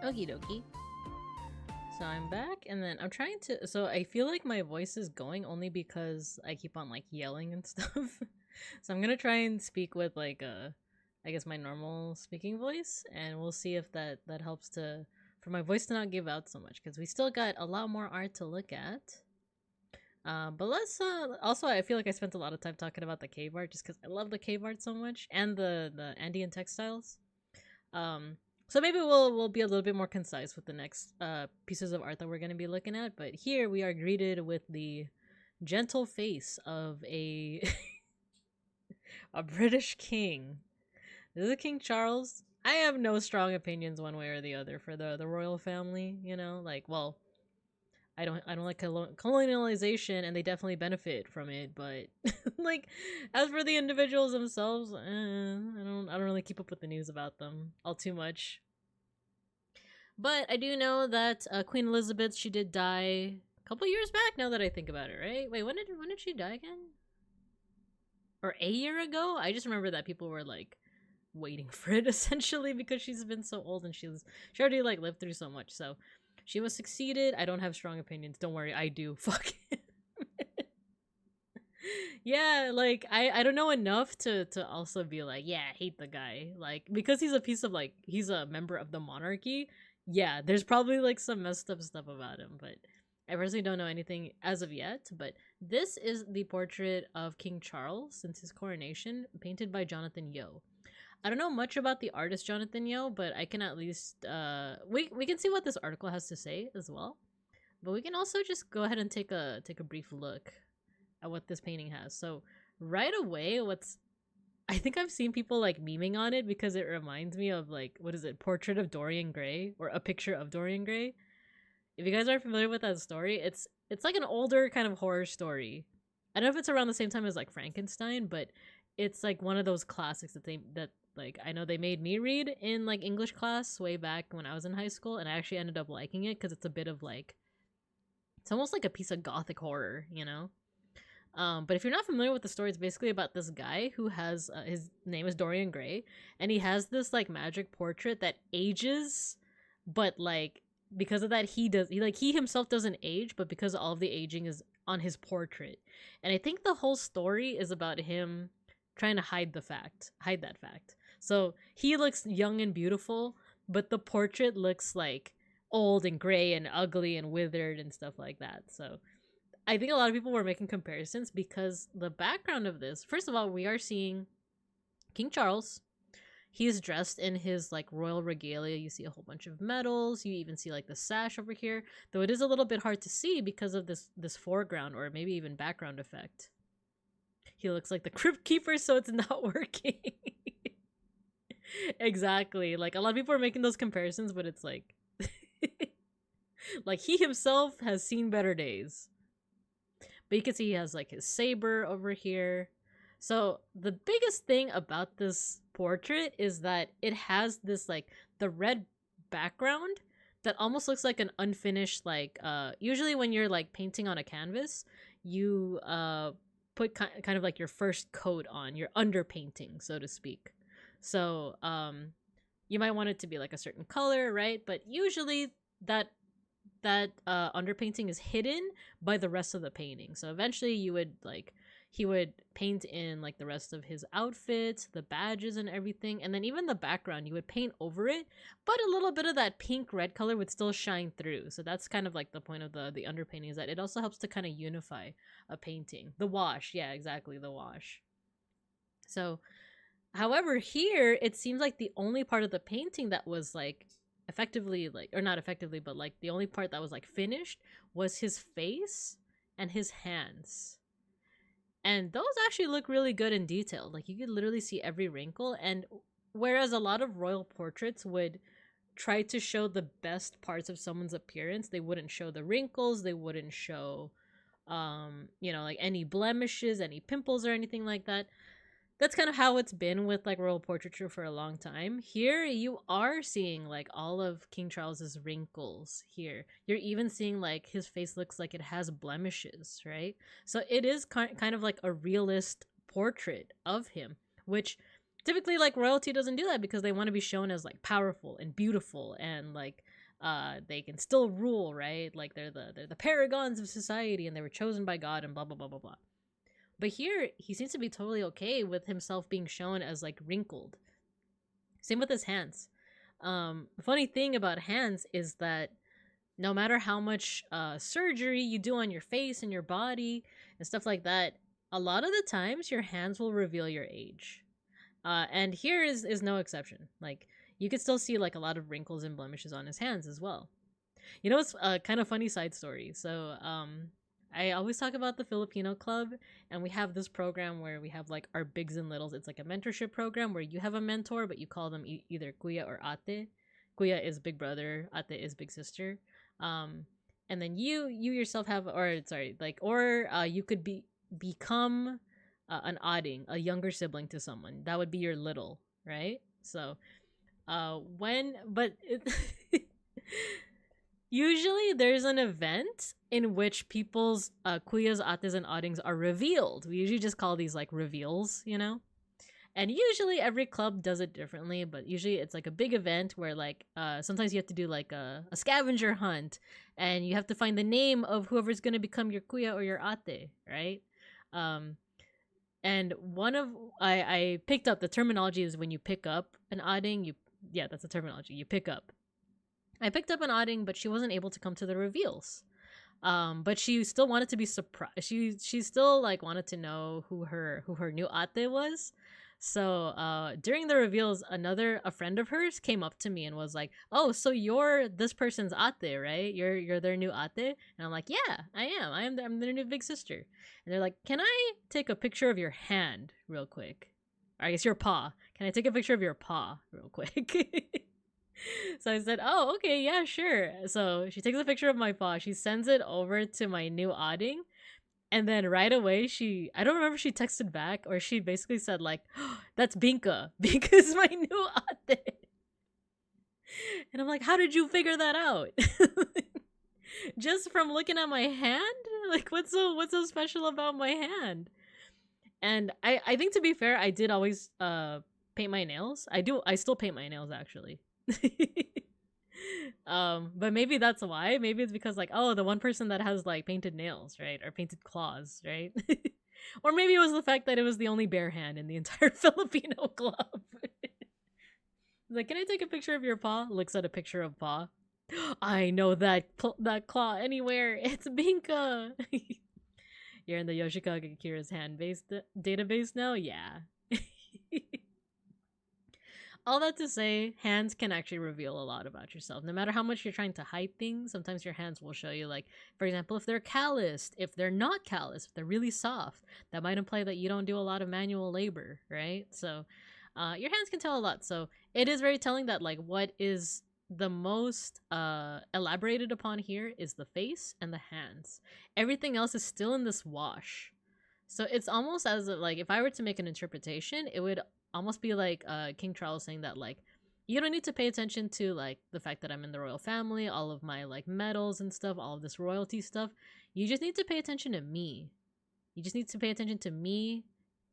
Speaker 1: Okie dokie. So I'm back, and then I'm trying to. So I feel like my voice is going only because I keep on like yelling and stuff. So I'm gonna try and speak with like I guess my normal speaking voice, and we'll see if that helps to for my voice to not give out so much because we still got a lot more art to look at. But let's also I feel like I spent a lot of time talking about the cave art just because I love the cave art so much and the Andean textiles. So maybe we'll be a little bit more concise with the next pieces of art that we're going to be looking at. But here we are greeted with the gentle face of a a British king. This is King Charles. I have no strong opinions one way or the other for the royal family. You know, like well, I don't like colonialization, and they definitely benefit from it. But like, as for the individuals themselves, I don't really keep up with the news about them all too much. But I do know that Queen Elizabeth, she did die a couple years back. Now that I think about it, right? Wait, when did she die again? Or a year ago? I just remember that people were like waiting for it essentially because she's been so old and she already like lived through so much. So she was succeeded. I don't have strong opinions. Don't worry, I do. Fuck it. Yeah, like I don't know enough to also be like, yeah, I hate the guy. Like because he's a piece of like he's a member of the monarchy. Yeah, there's probably like some messed up stuff about him, but I personally don't know anything as of yet. But this is the portrait of King Charles since his coronation, painted by Jonathan Yeo. I don't know much about the artist Jonathan Yeo, but I can at least we can see what this article has to say as well. But we can also just go ahead and take a brief look at what this painting has. So right away, I think I've seen people like memeing on it because it reminds me of like what is it, Portrait of Dorian Gray or A Picture of Dorian Gray. If you guys are familiar with that story, it's like an older kind of horror story I don't know if it's around the same time as like Frankenstein, but it's like one of those classics that like I know they made me read in like English class way back when I was in high school, and I actually ended up liking it because it's a bit of like, it's almost like a piece of gothic horror, you know. But if you're not familiar with the story, it's basically about this guy who has his name is Dorian Gray, and he has this like magic portrait that ages, but like because of that he himself doesn't age, but because all of the aging is on his portrait. And I think the whole story is about him trying to hide that fact. So he looks young and beautiful, but the portrait looks like old and gray and ugly and withered and stuff like that. So I think a lot of people were making comparisons because the background of this, first of all, we are seeing King Charles. He's dressed in his like royal regalia. You see a whole bunch of medals. You even see like the sash over here, though it is a little bit hard to see because of this foreground or maybe even background effect. He looks like the crypt keeper, so it's not working. Exactly. Like a lot of people are making those comparisons, but it's like like he himself has seen better days. But you can see he has like his saber over here. So the biggest thing about this portrait is that it has this like the red background that almost looks like an unfinished like usually when you're like painting on a canvas, you put kind of like your first coat on, your underpainting, so to speak. So you might want it to be like a certain color, right? But usually that underpainting is hidden by the rest of the painting. So eventually he would paint in like the rest of his outfits, the badges and everything, and then even the background you would paint over it, but a little bit of that pink red color would still shine through. So that's kind of like the point of the underpainting, is that it also helps to kind of unify a painting. The wash, yeah, exactly, the wash. So however, here it seems like the only part of the painting that was like effectively like, or not effectively, but like the only part that was like finished was his face and his hands. And those actually look really good and detailed. Like you could literally see every wrinkle. And whereas a lot of royal portraits would try to show the best parts of someone's appearance, they wouldn't show the wrinkles, they wouldn't show like any blemishes, any pimples or anything like that. That's kind of how it's been with like royal portraiture for a long time. Here you are seeing like all of King Charles's wrinkles here. You're even seeing like his face looks like it has blemishes, right? So it is kind of like a realist portrait of him, which typically like royalty doesn't do that because they want to be shown as like powerful and beautiful and like they can still rule, right? Like they're the paragons of society and they were chosen by God and blah blah blah blah blah. But here, he seems to be totally okay with himself being shown as, like, wrinkled. Same with his hands. The funny thing about hands is that no matter how much surgery you do on your face and your body and stuff like that, a lot of the times your hands will reveal your age. And here is no exception. Like, you could still see, like, a lot of wrinkles and blemishes on his hands as well. You know, it's a kind of funny side story. So, I always talk about the Filipino Club, and we have this program where we have like our bigs and littles. It's like a mentorship program where you have a mentor, but you call them either kuya or ate. Kuya is big brother, ate is big sister. And then you yourself have, you could become an adding, a younger sibling to someone. That would be your little, right? So, usually there's an event in which people's kuyas, ates, and addings are revealed. We usually just call these like reveals, you know? And usually every club does it differently, but usually it's like a big event where like sometimes you have to do like a scavenger hunt and you have to find the name of whoever's going to become your kuya or your ate, right? And I picked up the terminology is when you pick up an adding, that's the terminology, you pick up. I picked up an adding, but she wasn't able to come to the reveals. But she still wanted to be surprised. She still like wanted to know who her new ate was. So during the reveals, a friend of hers came up to me and was like, "Oh, so you're this person's ate, right? You're their new ate?" And I'm like, "Yeah, I am. I'm their new big sister." And they're like, "Can I take a picture of your hand real quick? Or I guess your paw. Can I take a picture of your paw real quick?" So I said, "Oh, okay, yeah, sure." So she takes a picture of my paw. She sends it over to my new adding. And then right away, I don't remember if she texted back or she basically said like, oh, that's Binka. Binka's my new ate. And I'm like, how did you figure that out? Just from looking at my hand? Like, what's so special about my hand? And I think, to be fair, I did always paint my nails. I still paint my nails, actually. But maybe that's why. Maybe it's because, like, oh, the one person that has like painted nails, right? Or painted claws, right? Or maybe it was the fact that it was the only bare hand in the entire Filipino club. Like, can I take a picture of your paw? Looks at a picture of paw. I know that claw anywhere. It's Binka. You're in the Yoshikage Kira's hand-based database now? Yeah. All that to say, hands can actually reveal a lot about yourself. No matter how much you're trying to hide things, sometimes your hands will show you, like, for example, if they're calloused, if they're not calloused, if they're really soft, that might imply that you don't do a lot of manual labor, right? So your hands can tell a lot. So it is very telling that, like, what is the most elaborated upon here is the face and the hands. Everything else is still in this wash. So it's almost as if, like, if I were to make an interpretation, it would almost be like King Charles saying that, like, you don't need to pay attention to, like, the fact that I'm in the royal family, all of my, like, medals and stuff, all of this royalty stuff. You just need to pay attention to me. You just need to pay attention to me,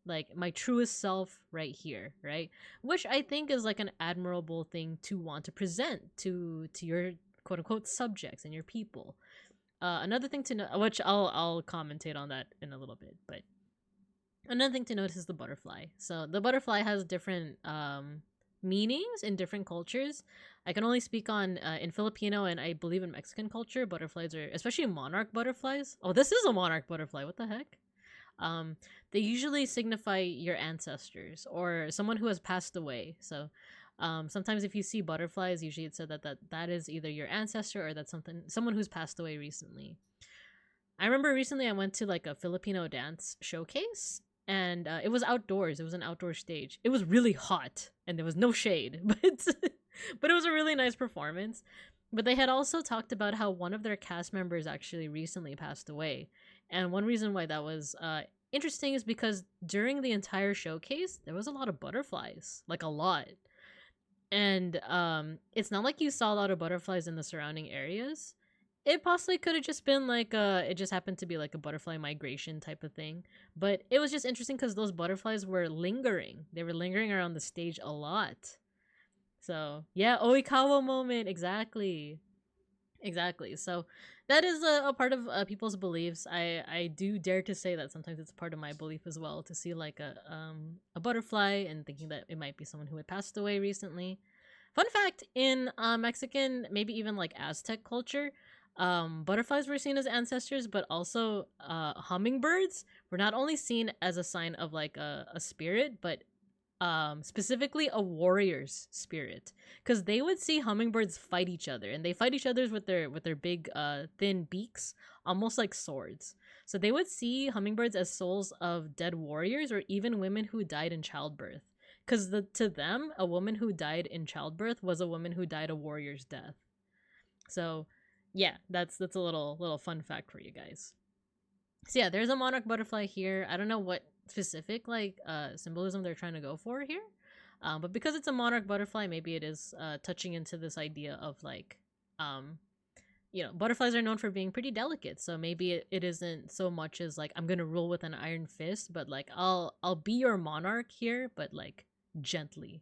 Speaker 1: like, my truest self right here, right? Which I think is, like, an admirable thing to want to present to your quote-unquote subjects and your people. Another thing to know, which I'll commentate on that in a little bit, but another thing to notice is the butterfly. So the butterfly has different meanings in different cultures. I can only speak on in Filipino and I believe in Mexican culture, butterflies are, especially monarch butterflies. Oh, this is a monarch butterfly. What the heck? They usually signify your ancestors or someone who has passed away. So sometimes if you see butterflies, usually it said that is either your ancestor or that's someone who's passed away recently. I remember recently I went to like a Filipino dance showcase and it was outdoors. It was an outdoor stage. It was really hot and there was no shade, but but it was a really nice performance. But they had also talked about how one of their cast members actually recently passed away. And one reason why that was interesting is because during the entire showcase, there was a lot of butterflies, like a lot. And it's not like you saw a lot of butterflies in the surrounding areas. It possibly could have just been like it just happened to be like a butterfly migration type of thing. But it was just interesting because those butterflies were lingering. They were lingering around the stage a lot. So yeah, Oikawa moment, exactly. Exactly. So that is a part of people's beliefs. I do dare to say that sometimes it's part of my belief as well to see like a butterfly and thinking that it might be someone who had passed away recently. Fun fact, in Mexican, maybe even like Aztec culture, butterflies were seen as ancestors, but also hummingbirds were not only seen as a sign of like a spirit, but specifically a warrior's spirit, because they would see hummingbirds fight each other, and they fight each other with their big thin beaks, almost like swords. So they would see hummingbirds as souls of dead warriors or even women who died in childbirth, because to them a woman who died in childbirth was a woman who died a warrior's death. So yeah, that's a little fun fact for you guys. So yeah, there's a monarch butterfly here. I don't know what specific like symbolism they're trying to go for here, but because it's a monarch butterfly, maybe it is touching into this idea of like butterflies are known for being pretty delicate, so maybe it isn't so much as like I'm gonna rule with an iron fist, but like I'll be your monarch here, but like gently.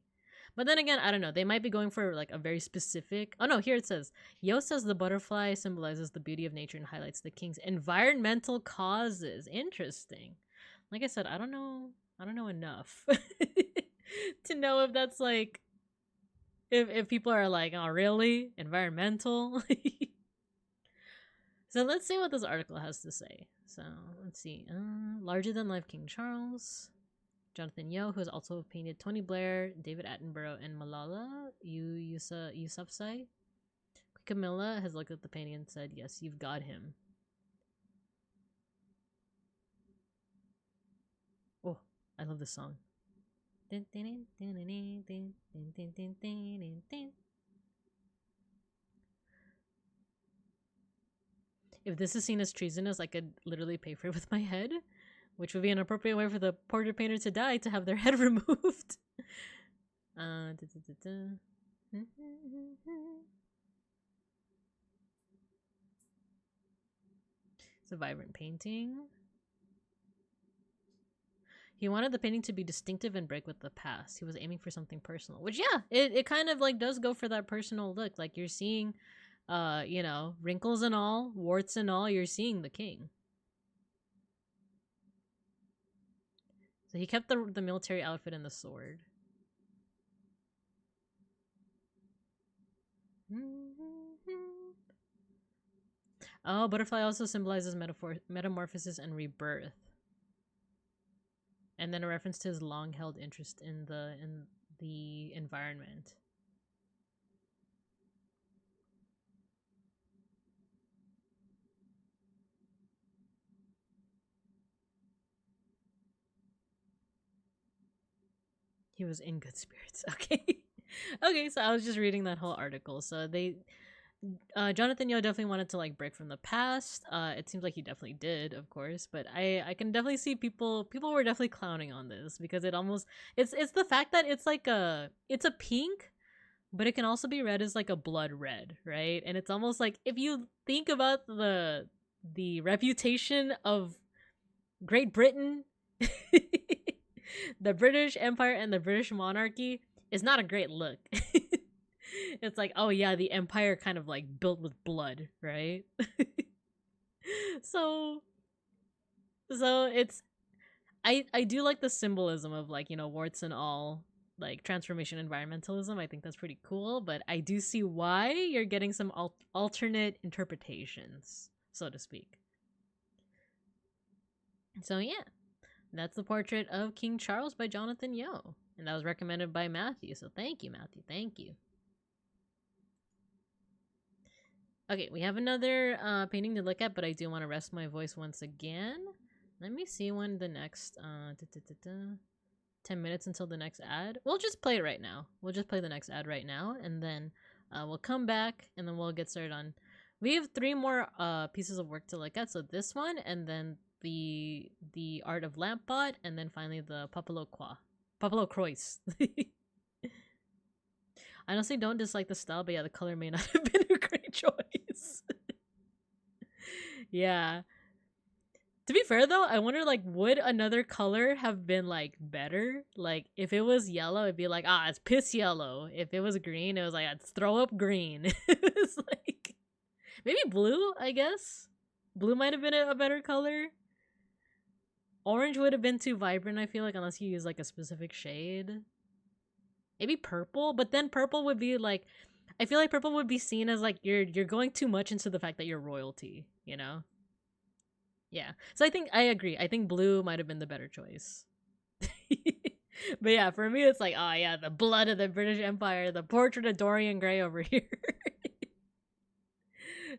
Speaker 1: But then again, I don't know. They might be going for like a very specific. Oh no, here it says Yo says the butterfly symbolizes the beauty of nature and highlights the king's environmental causes. Interesting. Like I said, I don't know enough to know if that's like if people are like, oh really? Environmental? So let's see what this article has to say. So let's see. Larger than life King Charles. Jonathan Yeo, who has also painted Tony Blair, David Attenborough, and Malala Yousafzai. Camilla has looked at the painting and said, yes, you've got him. Oh, I love this song. If this is seen as treasonous, I could literally pay for it with my head, which would be an appropriate way for the portrait painter to die, to have their head removed. It's a vibrant painting. He wanted the painting to be distinctive and break with the past. He was aiming for something personal, which, yeah, it kind of like does go for that personal look. Like you're seeing, you know, wrinkles and all, warts and all, you're seeing the king. So he kept the military outfit and the sword. Oh, butterfly also symbolizes metamorphosis and rebirth. And then a reference to his long-held interest in the environment. He was in good spirits. Okay. Okay, so I was just reading that whole article. So Jonathan Yeo definitely wanted to like break from the past. It seems like he definitely did, of course, but I can definitely see people were definitely clowning on this, because it's the fact that it's a pink, but it can also be read as like a blood red, right? And it's almost like, if you think about the reputation of Great Britain, the British Empire and the British monarchy, is not a great look. It's like, oh yeah, the empire kind of like built with blood, right? so it's I do like the symbolism of, like, you know, warts and all, like transformation environmentalism. I think that's pretty cool, but I do see why you're getting some alternate interpretations, so to speak. So yeah, that's the portrait of King Charles by Jonathan Yeo, and that was recommended by Matthew. So thank you, Matthew. Thank you. Okay, we have another painting to look at, but I do want to rest my voice once again. Let me see when the next 10 minutes until the next ad. We'll just play it right now. We'll just play the next ad right now, and then we'll come back, and then we'll get started on. We have 3 more pieces of work to look at. So this one, and then the art of Lampbot, and then finally the Papalo Croix. I honestly don't dislike the style, but yeah, the color may not have been a great choice. Yeah. To be fair though, I wonder, like, would another color have been like better? Like, if it was yellow, it'd be like, it's piss yellow. If it was green, it was like, let's throw up green. It's like, maybe blue, I guess. Blue might have been a better color. Orange would have been too vibrant, I feel like, unless you use like a specific shade. Maybe purple, but then purple would be like, I feel like purple would be seen as like you're going too much into the fact that you're royalty, you know? Yeah. So I agree. I think blue might have been the better choice. But yeah, for me it's like, oh yeah, the blood of the British Empire, the portrait of Dorian Gray over here.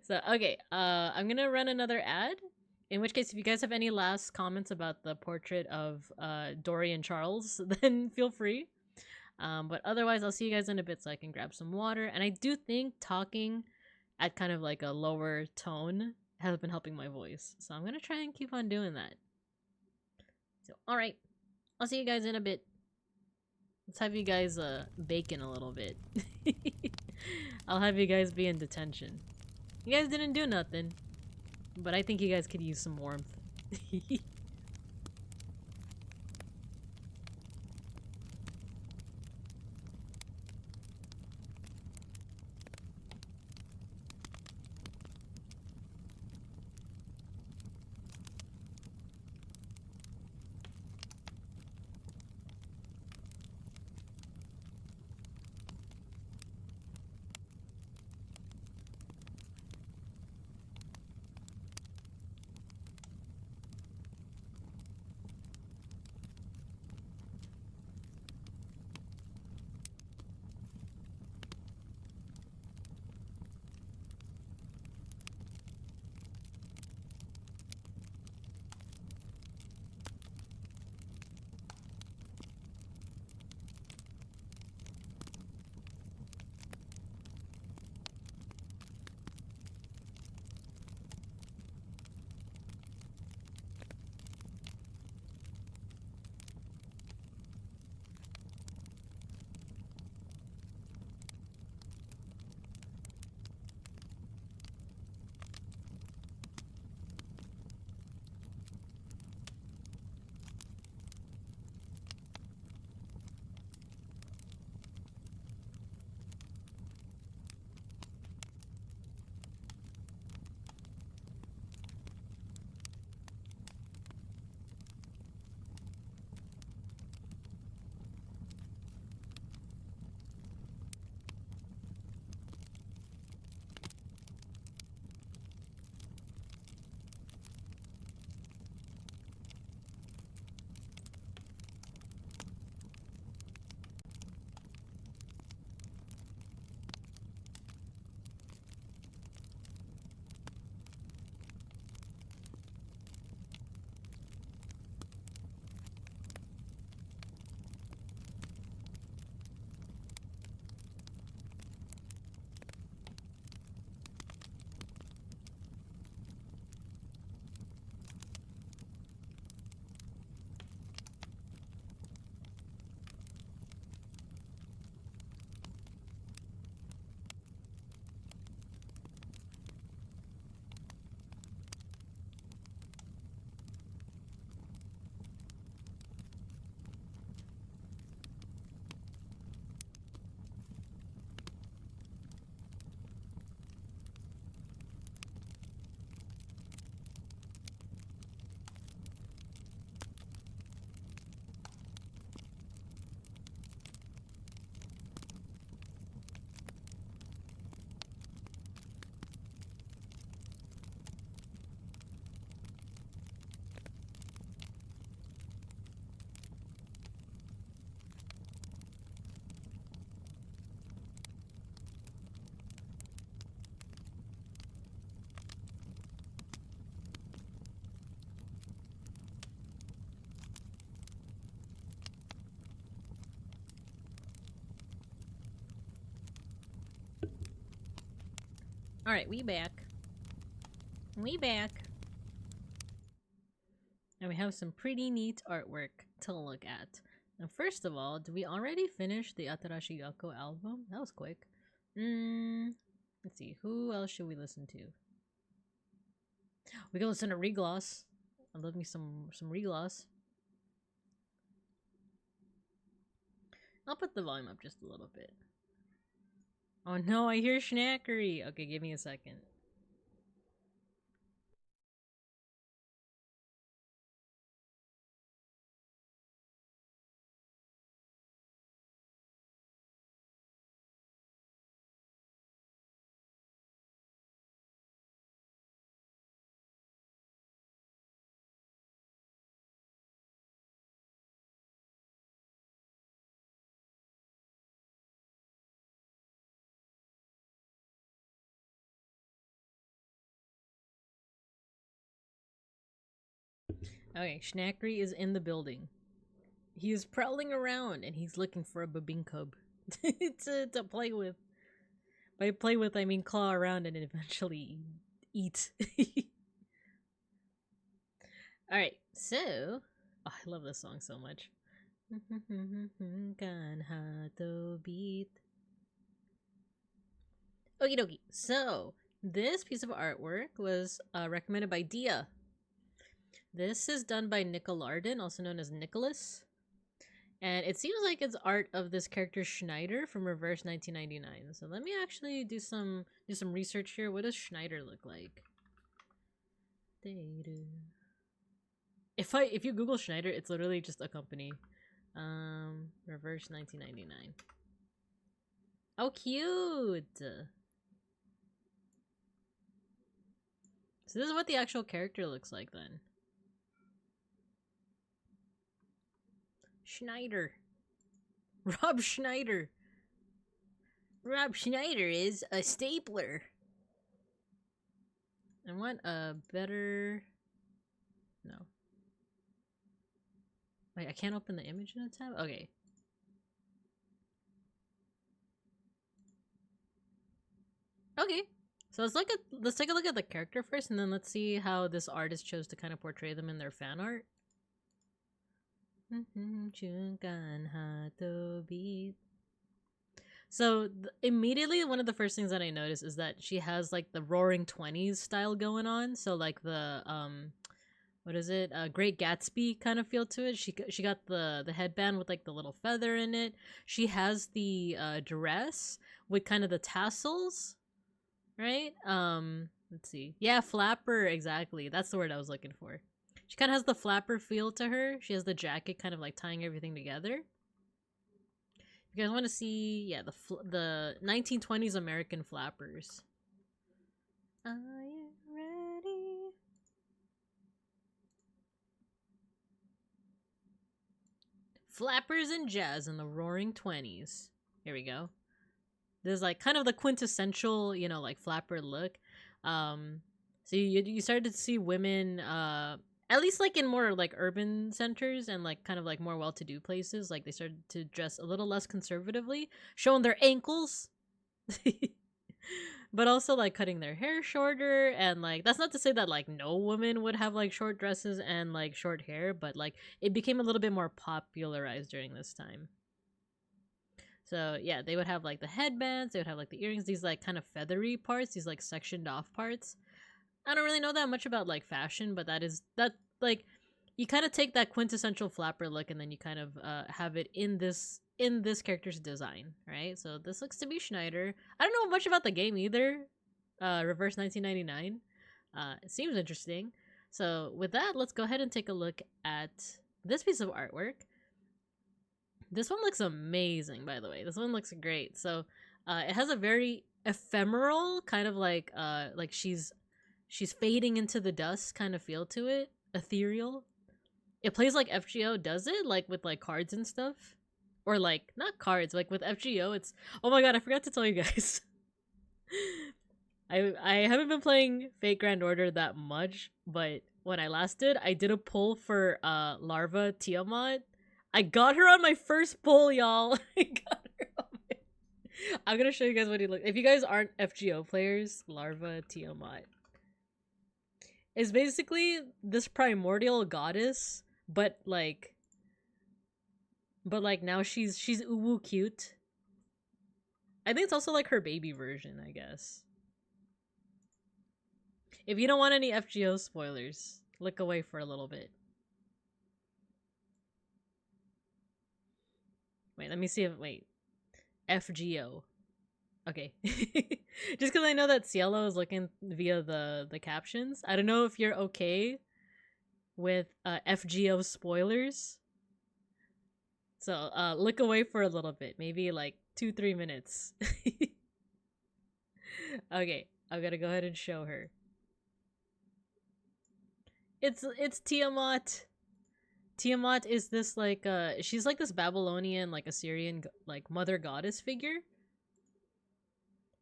Speaker 1: So okay, I'm gonna run another ad. In which case, if you guys have any last comments about the portrait of Dorian Charles, then feel free. But otherwise, I'll see you guys in a bit so I can grab some water. And I do think talking at kind of like a lower tone has been helping my voice. So I'm going to try and keep on doing that. So, alright. I'll see you guys in a bit. Let's have you guys bacon a little bit. I'll have you guys be in detention. You guys didn't do nothing. But I think you guys could use some warmth. Alright, we back. We back. And we have some pretty neat artwork to look at. And first of all, did we already finish the Atarashi Yako album? That was quick. Let's see, who else should we listen to? We can listen to Regloss. I love me some Regloss. I'll put the volume up just a little bit. Oh no, I hear Schnackery! Okay, give me a second. Okay, Schnackery is in the building. He is prowling around and he's looking for a Babinkub to play with. By play with, I mean claw around and eventually eat. Alright, so... Oh, I love this song so much. Okie dokie. So, this piece of artwork was recommended by Dia. This is done by Nickelarden, also known as Nicholas. And it seems like it's art of this character Schneider from Reverse 1999. So let me actually do some research here. What does Schneider look like? If you Google Schneider, it's literally just a company. Reverse 1999. Oh, cute! So this is what the actual character looks like then. Schneider. Rob Schneider. Rob Schneider is a stapler. I want a better... No. Wait, I can't open the image in a tab? Okay. Okay. So let's take a look at the character first, and then let's see how this artist chose to kind of portray them in their fan art. So immediately one of the first things that I noticed is that she has like the Roaring 20s style going on. So like the what is it? Great Gatsby kind of feel to it. She got the headband with like the little feather in it. She has the dress with kind of the tassels, right? Let's see. Yeah, flapper, exactly. That's the word I was looking for. She kind of has the flapper feel to her. She has the jacket kind of like tying everything together. If you guys want to see, yeah, the 1920s American flappers. Are you ready? Flappers and jazz in the Roaring 20s. Here we go. There's like kind of the quintessential, you know, like flapper look. So you started to see women, at least like in more like urban centers and like kind of like more well-to-do places, like they started to dress a little less conservatively, showing their ankles, but also like cutting their hair shorter. And like that's not to say that like no woman would have like short dresses and like short hair, but like it became a little bit more popularized during this time. So yeah, they would have like the headbands, they would have like the earrings, these like kind of feathery parts, these like sectioned off parts. I don't really know that much about like fashion, but that like you kind of take that quintessential flapper look and then you kind of have it in this character's design, right? So this looks to be Schneider. I don't know much about the game either. Reverse 1999. It seems interesting. So with that, let's go ahead and take a look at this piece of artwork. This one looks amazing, by the way. This one looks great. So it has a very ephemeral kind of like she's fading into the dust kind of feel to it. Ethereal. It plays like FGO does it, like with like cards and stuff. Or like, not cards, like with FGO it's... Oh my god, I forgot to tell you guys. I haven't been playing Fate Grand Order that much, but when I last did, I did a pull for Larva Tiamat. I got her on my first pull, y'all. I got her on my... I'm gonna show you guys what he looks. If you guys aren't FGO players, Larva Tiamat is basically this primordial goddess, but now she's uwu cute. I think it's also like her baby version, I guess. If you don't want any FGO spoilers, look away for a little bit. Wait, let me see if FGO. Okay. Just because I know that Cielo is looking via the captions. I don't know if you're okay with FGO spoilers. So look away for a little bit. Maybe like 2-3 minutes. Okay, I'm gonna go ahead and show her. It's Tiamat. Tiamat is this like she's like this Babylonian, like Assyrian, like mother goddess figure.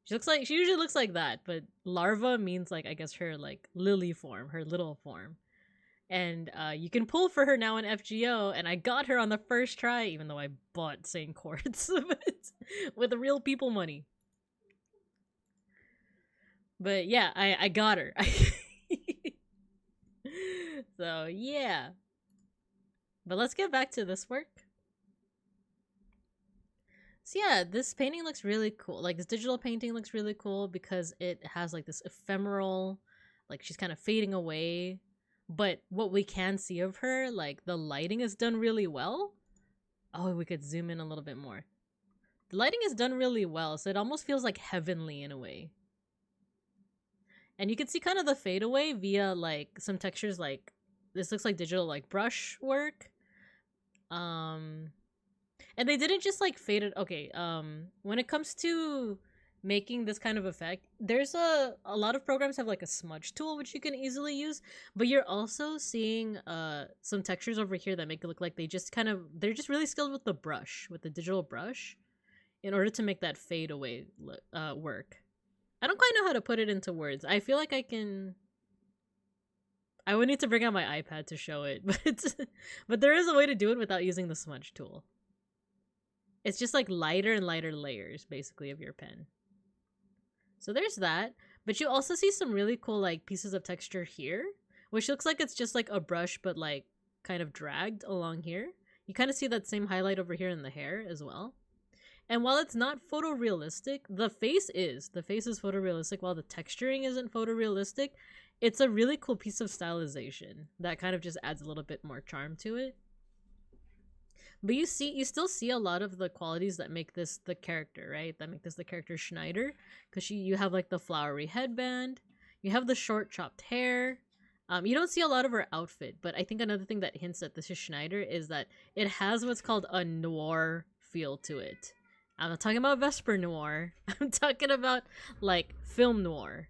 Speaker 1: She usually looks like that, but larva means like I guess her like lily form, her little form. And you can pull for her now in FGO, and I got her on the first try, even though I bought Saint Quartz with real people money. But yeah, I got her. So yeah. But let's get back to this work. So yeah, this painting looks really cool. Like this digital painting looks really cool because it has like this ephemeral, like she's kind of fading away. But what we can see of her, like the lighting is done really well. Oh, we could zoom in a little bit more. The lighting is done really well, so it almost feels like heavenly in a way. And you can see kind of the fade away via like some textures, like this looks like digital like brush work. And they didn't just like fade it. Okay, when it comes to making this kind of effect, there's a lot of programs have like a smudge tool which you can easily use, but you're also seeing some textures over here that make it look like they're just really skilled with the brush, with the digital brush, in order to make that fade away work. I don't quite know how to put it into words. I feel like I would need to bring out my iPad to show it, but there is a way to do it without using the smudge tool. It's just like lighter and lighter layers, basically, of your pen. So there's that. But you also see some really cool like pieces of texture here, which looks like it's just like a brush, but like kind of dragged along here. You kind of see that same highlight over here in the hair as well. And while it's not photorealistic, the face is photorealistic while the texturing isn't photorealistic. It's a really cool piece of stylization that kind of just adds a little bit more charm to it. But you still see a lot of the qualities that make this the character, right? That make this the character Schneider, because you have like the flowery headband, you have the short chopped hair. You don't see a lot of her outfit, but I think another thing that hints that this is Schneider is that it has what's called a noir feel to it. I'm not talking about Vesper noir. I'm talking about like film noir.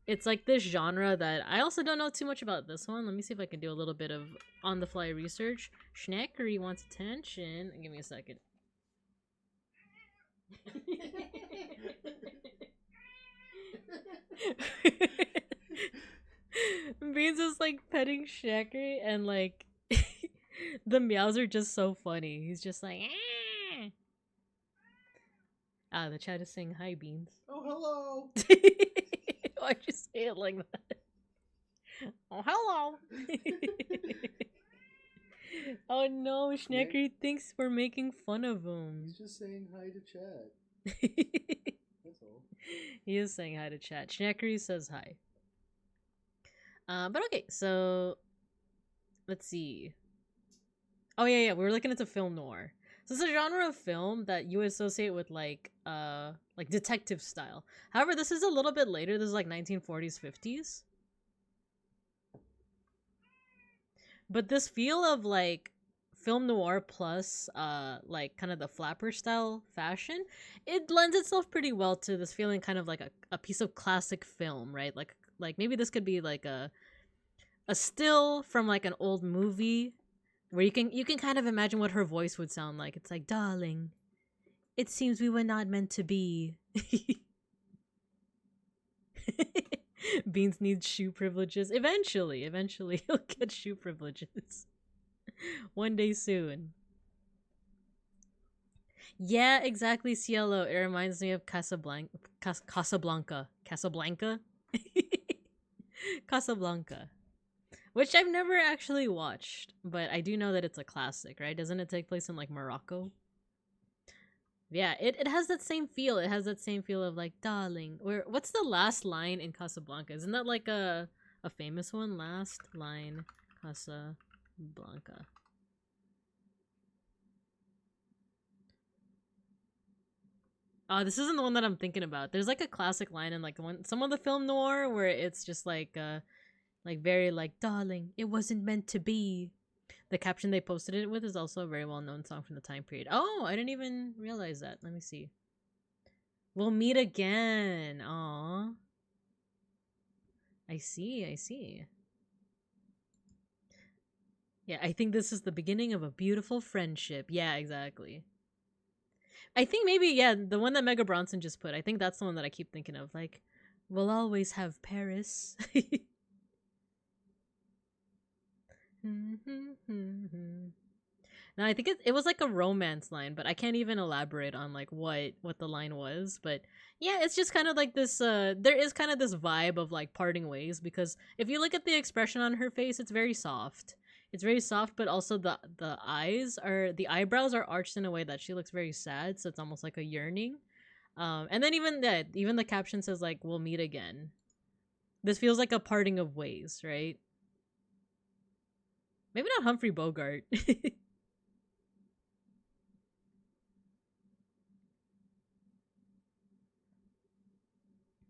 Speaker 1: It's like this genre that I also don't know too much about this one. Let me see if I can do a little bit of on-the-fly research. Schneckery wants attention. Give me a second. Beans is like petting Schneckery, and like the meows are just so funny. He's just like, the chat is saying hi, Beans.
Speaker 2: Oh, hello.
Speaker 1: Why'd you say it like that? Oh, hello. Oh no, Schneckery thinks we're making fun of him.
Speaker 2: He's just saying hi to chat. That's all.
Speaker 1: He is saying hi to chat. Schneckery says hi. But okay, so let's see. Oh yeah, we were looking into film noir. So it's a genre of film that you associate with like detective style. However, this is a little bit later. This is like 1940s, 50s. But this feel of like film noir plus like kind of the flapper style fashion, it lends itself pretty well to this feeling kind of like a piece of classic film, right? Like maybe this could be like a still from like an old movie where you can kind of imagine what her voice would sound like. It's like, darling, it seems we were not meant to be. Beans needs shoe privileges. Eventually he'll get shoe privileges. One day soon. Yeah, exactly, Cielo. It reminds me of Casablanca. Casablanca. Casablanca? Casablanca. Which I've never actually watched, but I do know that it's a classic, right? Doesn't it take place in like Morocco? Yeah, it has that same feel. It has that same feel of like, darling. Or what's the last line in Casablanca? Isn't that like a famous one? Last line, Casablanca. Oh, this isn't the one that I'm thinking about. There's like a classic line in like some of the film noir where it's just like very like, darling, it wasn't meant to be. The caption they posted it with is also a very well known song from the time period. Oh, I didn't even realize that. Let me see. We'll meet again. Aw. I see, I see. Yeah, I think this is the beginning of a beautiful friendship. Yeah, exactly. I think maybe, yeah, the one that Mega Bronson just put, I think that's the one that I keep thinking of. Like, we'll always have Paris. No, I think it was like a romance line, but I can't even elaborate on like what the line was. But yeah, it's just kind of like this. There is kind of this vibe of like parting ways because if you look at the expression on her face, it's very soft. It's very soft, but also the eyebrows are arched in a way that she looks very sad. So it's almost like a yearning. And then even the caption says like "We'll meet again." This feels like a parting of ways, right? Maybe not Humphrey Bogart.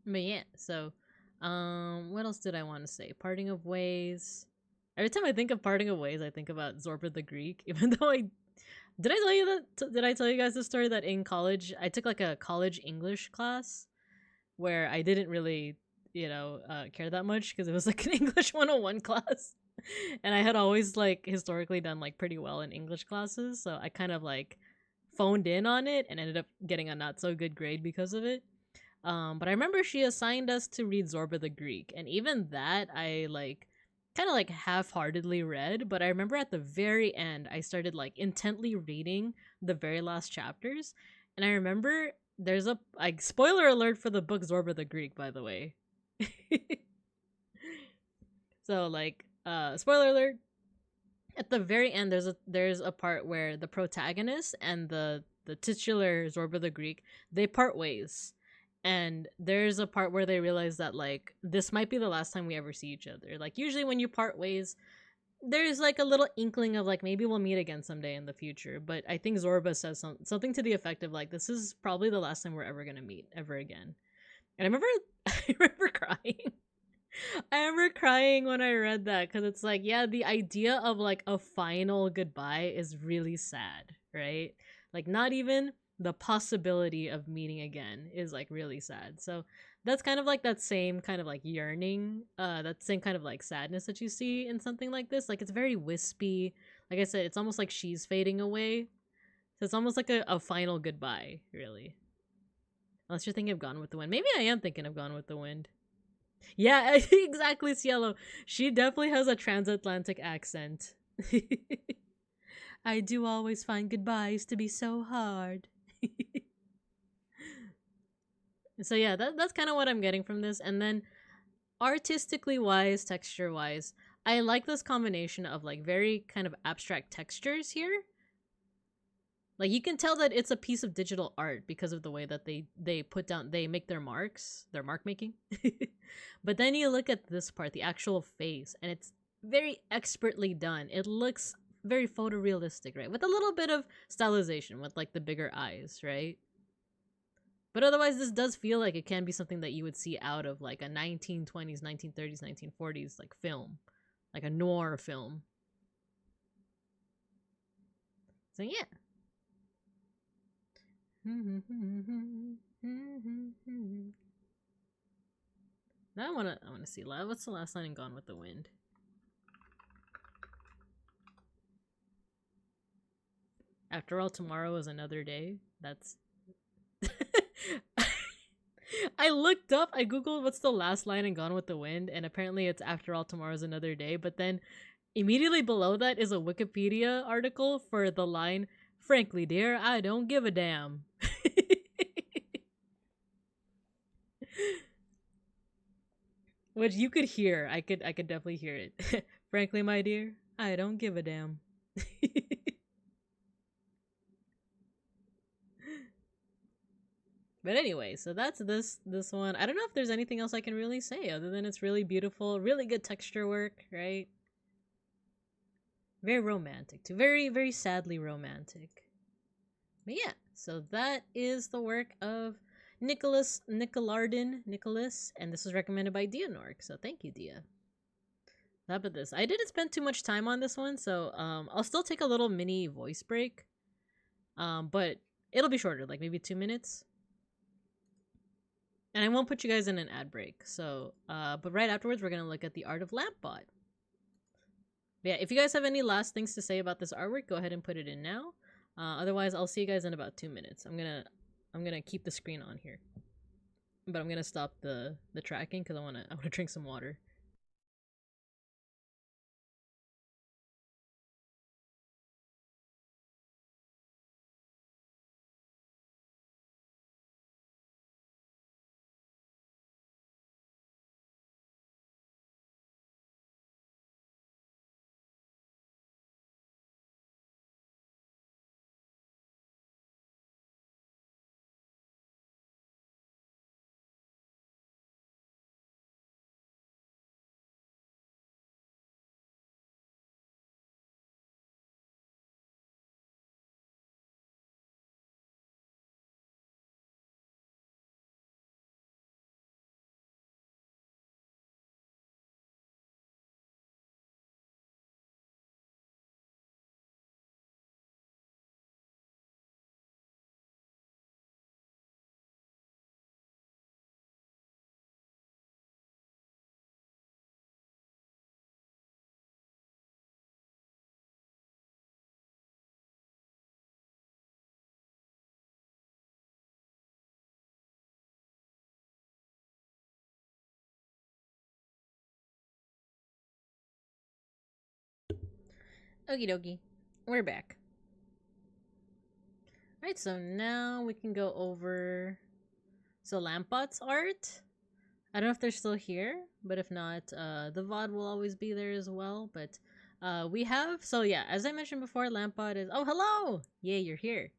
Speaker 1: But yeah, so what else did I want to say? Parting of ways. Every time I think of parting of ways, I think about Zorba the Greek. Even though I tell you that did I tell you guys the story that in college I took like a college English class where I didn't really, care that much because it was like an English 101 class. And I had always like historically done like pretty well in English classes, so I kind of like phoned in on it and ended up getting a not so good grade because of it. But I remember she assigned us to read Zorba the Greek, and even that I like kind of like half-heartedly read, but I remember at the very end I started like intently reading the very last chapters, and I remember there's a like spoiler alert for the book Zorba the Greek, by the way. So like spoiler alert, at the very end there's a part where the protagonist and the titular Zorba the Greek, they part ways, and there's a part where they realize that like this might be the last time we ever see each other. Like usually when you part ways, there's like a little inkling of like maybe we'll meet again someday in the future, but I think Zorba says something to the effect of like this is probably the last time we're ever gonna meet ever again. And I remember I remember crying. I remember crying when I read that because it's like, yeah, the idea of like a final goodbye is really sad, right? Like, not even the possibility of meeting again is like really sad. So that's kind of like that same kind of like yearning, that same kind of like sadness that you see in something like this. Like, it's very wispy. Like I said, it's almost like she's fading away. So it's almost like a final goodbye, really. Unless you're thinking of Gone with the Wind. Maybe I am thinking of Gone with the Wind. Yeah, exactly, Cielo. She definitely has a transatlantic accent. I do always find goodbyes to be so hard. So yeah, that's kind of what I'm getting from this. And then artistically wise, texture wise, I like this combination of like very kind of abstract textures here. Like you can tell that it's a piece of digital art because of the way that they make their marks, their mark making. But then you look at this part, the actual face, and it's very expertly done. It looks very photorealistic, right? With a little bit of stylization with like the bigger eyes, right? But otherwise this does feel like it can be something that you would see out of like a 1920s, 1930s, 1940s like film, like a noir film. So yeah. Now I wanna see what's the last line in Gone with the Wind. After all, tomorrow is another day. That's I looked up, I googled what's the last line in Gone with the Wind, and apparently it's after all, tomorrow's another day. But then immediately below that is a Wikipedia article for the line Frankly, dear, I don't give a damn. Which you could hear. I could definitely hear it. Frankly, my dear, I don't give a damn. But anyway, so that's this one. I don't know if there's anything else I can really say other than it's really beautiful, really good texture work, right? Very romantic too. Very, very sadly romantic. But yeah, so that is the work of Nicholas, and this was recommended by Dia Nork, so thank you, Dia. How about this? I didn't spend too much time on this one, so I'll still take a little mini voice break. But it'll be shorter, like maybe 2 minutes. And I won't put you guys in an ad break. So, but right afterwards, we're gonna look at the art of Lampbot. Yeah, if you guys have any last things to say about this artwork, go ahead and put it in now. Otherwise, I'll see you guys in about 2 minutes. I'm gonna keep the screen on here, but I'm gonna stop the tracking because I wanna drink some water. Okie dokie, we're back. Alright, so now we can go over Lampbot's art. I don't know if they're still here, but if not, the VOD will always be there as well. But we have, so yeah, as I mentioned before, Lampbot is, oh, hello! Yay, you're here.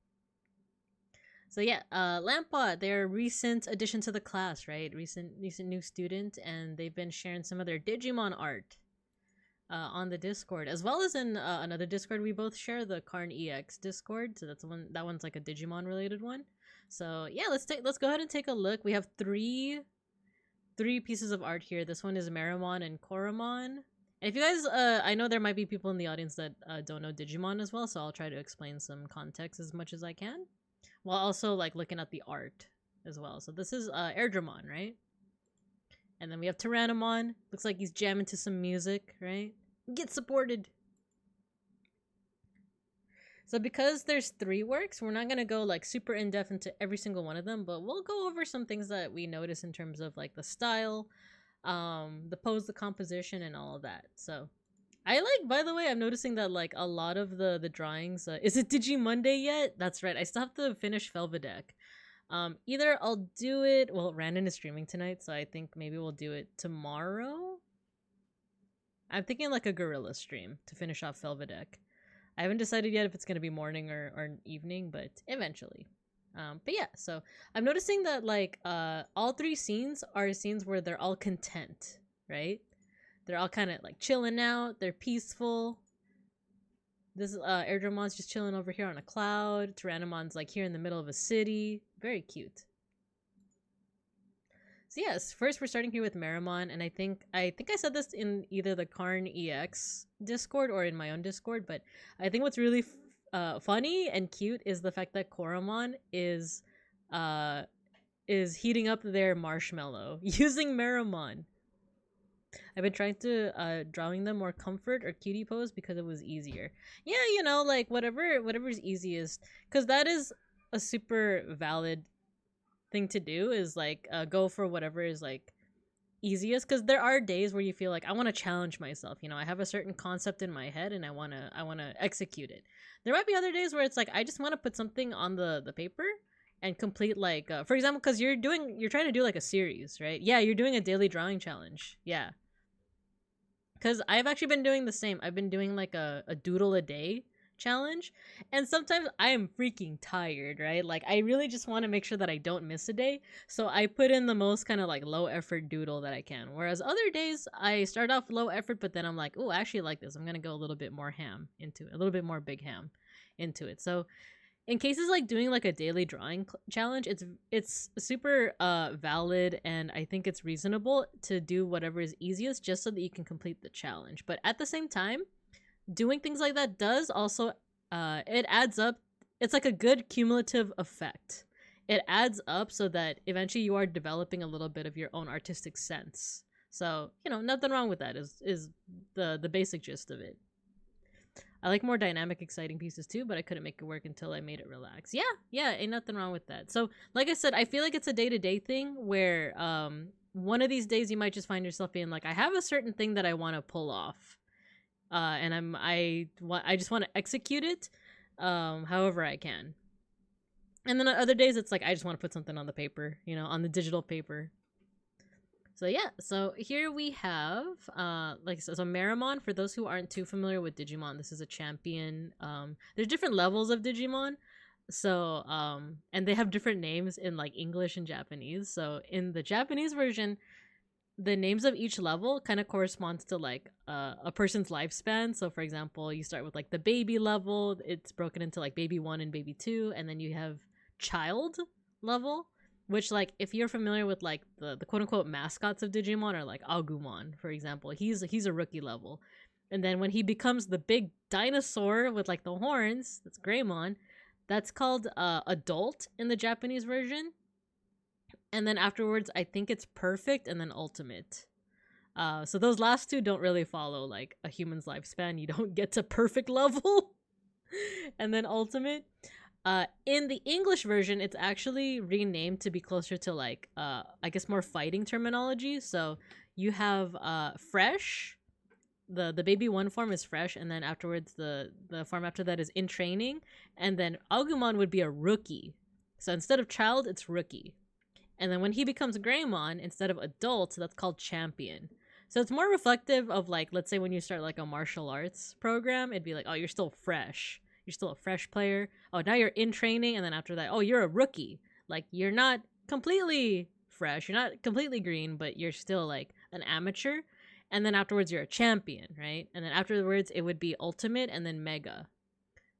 Speaker 1: So yeah, Lampbot, they're a recent addition to the class, right? Recent new student, and they've been sharing some of their Digimon art on the Discord, as well as in another Discord we both share, the Karn EX Discord. So that's that one's like a Digimon related one. So yeah, let's go ahead and take a look. We have three pieces of art here. This one is Meramon and Koromon. And if you guys, I know there might be people in the audience that don't know Digimon as well, so I'll try to explain some context as much as I can, while also like looking at the art as well. So this is Airdramon, right? And then we have Tyrannomon. Looks like he's jamming to some music, right? Get supported. So because there's 3 works, we're not gonna go like super in-depth into every single one of them, but we'll go over some things that we notice in terms of like the style, the pose, the composition, and all of that. So I like, by the way, I'm noticing that like a lot of the drawings, is it Digimonday yet? That's right, I still have to finish Velvedek. Either I'll do it, well, Randon is streaming tonight, so I think maybe we'll do it tomorrow. I'm thinking like a gorilla stream to finish off Velvedek. I haven't decided yet if it's going to be morning or evening, but eventually. But yeah, so I'm noticing that like all 3 scenes are scenes where they're all content, right? They're all kind of like chilling out, they're peaceful. This Airdramon's just chilling over here on a cloud. Tyrannomon's like here in the middle of a city. Very cute. So yes, first we're starting here with Meramon, and I think I said this in either the Karn EX Discord or in my own Discord, but I think what's really funny and cute is the fact that Koromon is heating up their marshmallow using Meramon. I've been trying to drawing them more comfort or cutie pose because it was easier. Yeah, you know, like whatever's easiest, because that is a super valid thing to do, is like go for whatever is like easiest, because there are days where you feel like I want to challenge myself. You know, I have a certain concept in my head and I want to execute it. There might be other days where it's like I just want to put something on the paper and complete, like for example, because you're trying to do like a series, right? Yeah, you're doing a daily drawing challenge. Yeah, because I've actually been doing the same. I've been doing like a doodle a day challenge, and sometimes I am freaking tired, right? Like I really just want to make sure that I don't miss a day, so I put in the most kind of like low effort doodle that I can. Whereas other days I start off low effort, but then I'm like, oh, I actually like this, I'm gonna go a little bit more ham into it, a little bit more big ham into it. So in cases like doing like a daily drawing challenge, it's super valid, and I think it's reasonable to do whatever is easiest just so that you can complete the challenge. But at the same time, doing things like that does also it adds up. It's like a good cumulative effect. It adds up so that eventually you are developing a little bit of your own artistic sense. So, you know, nothing wrong with that is the basic gist of it. I like more dynamic, exciting pieces too, but I couldn't make it work until I made it relax. Yeah, ain't nothing wrong with that. So, like I said, I feel like it's a day-to-day thing where one of these days you might just find yourself being like, I have a certain thing that I want to pull off. And I just want to execute it however I can. And then on other days it's like I just want to put something on the paper, you know, on the digital paper. So yeah, so here we have like so Meramon. For those who aren't too familiar with Digimon, this is a champion. There's different levels of Digimon. So and they have different names in like English and Japanese. So in the Japanese version, the names of each level kind of corresponds to like a person's lifespan. So for example, you start with like the baby level, it's broken into like baby 1 and baby 2, and then you have child level, which, like, if you're familiar with like the quote-unquote mascots of Digimon, or like Agumon, for example, he's a rookie level. And then when he becomes the big dinosaur with like the horns, that's Greymon, that's called adult in the Japanese version. And then afterwards, I think it's perfect and then ultimate. So those last two don't really follow like a human's lifespan. You don't get to perfect level and then ultimate. In the English version, it's actually renamed to be closer to like I guess more fighting terminology. So you have fresh. The baby 1 form is fresh, and then afterwards the form after that is in training, and then Agumon would be a rookie. So instead of child, it's rookie. And then when he becomes Greymon, instead of adult, that's called champion. So it's more reflective of like, let's say when you start like a martial arts program, it'd be like, oh, you're still fresh. You're still a fresh player. Oh, now you're in training. And then after that, oh, you're a rookie. Like, you're not completely fresh. You're not completely green, but you're still like an amateur. And then afterwards, you're a champion, right? And then afterwards, it would be ultimate and then mega.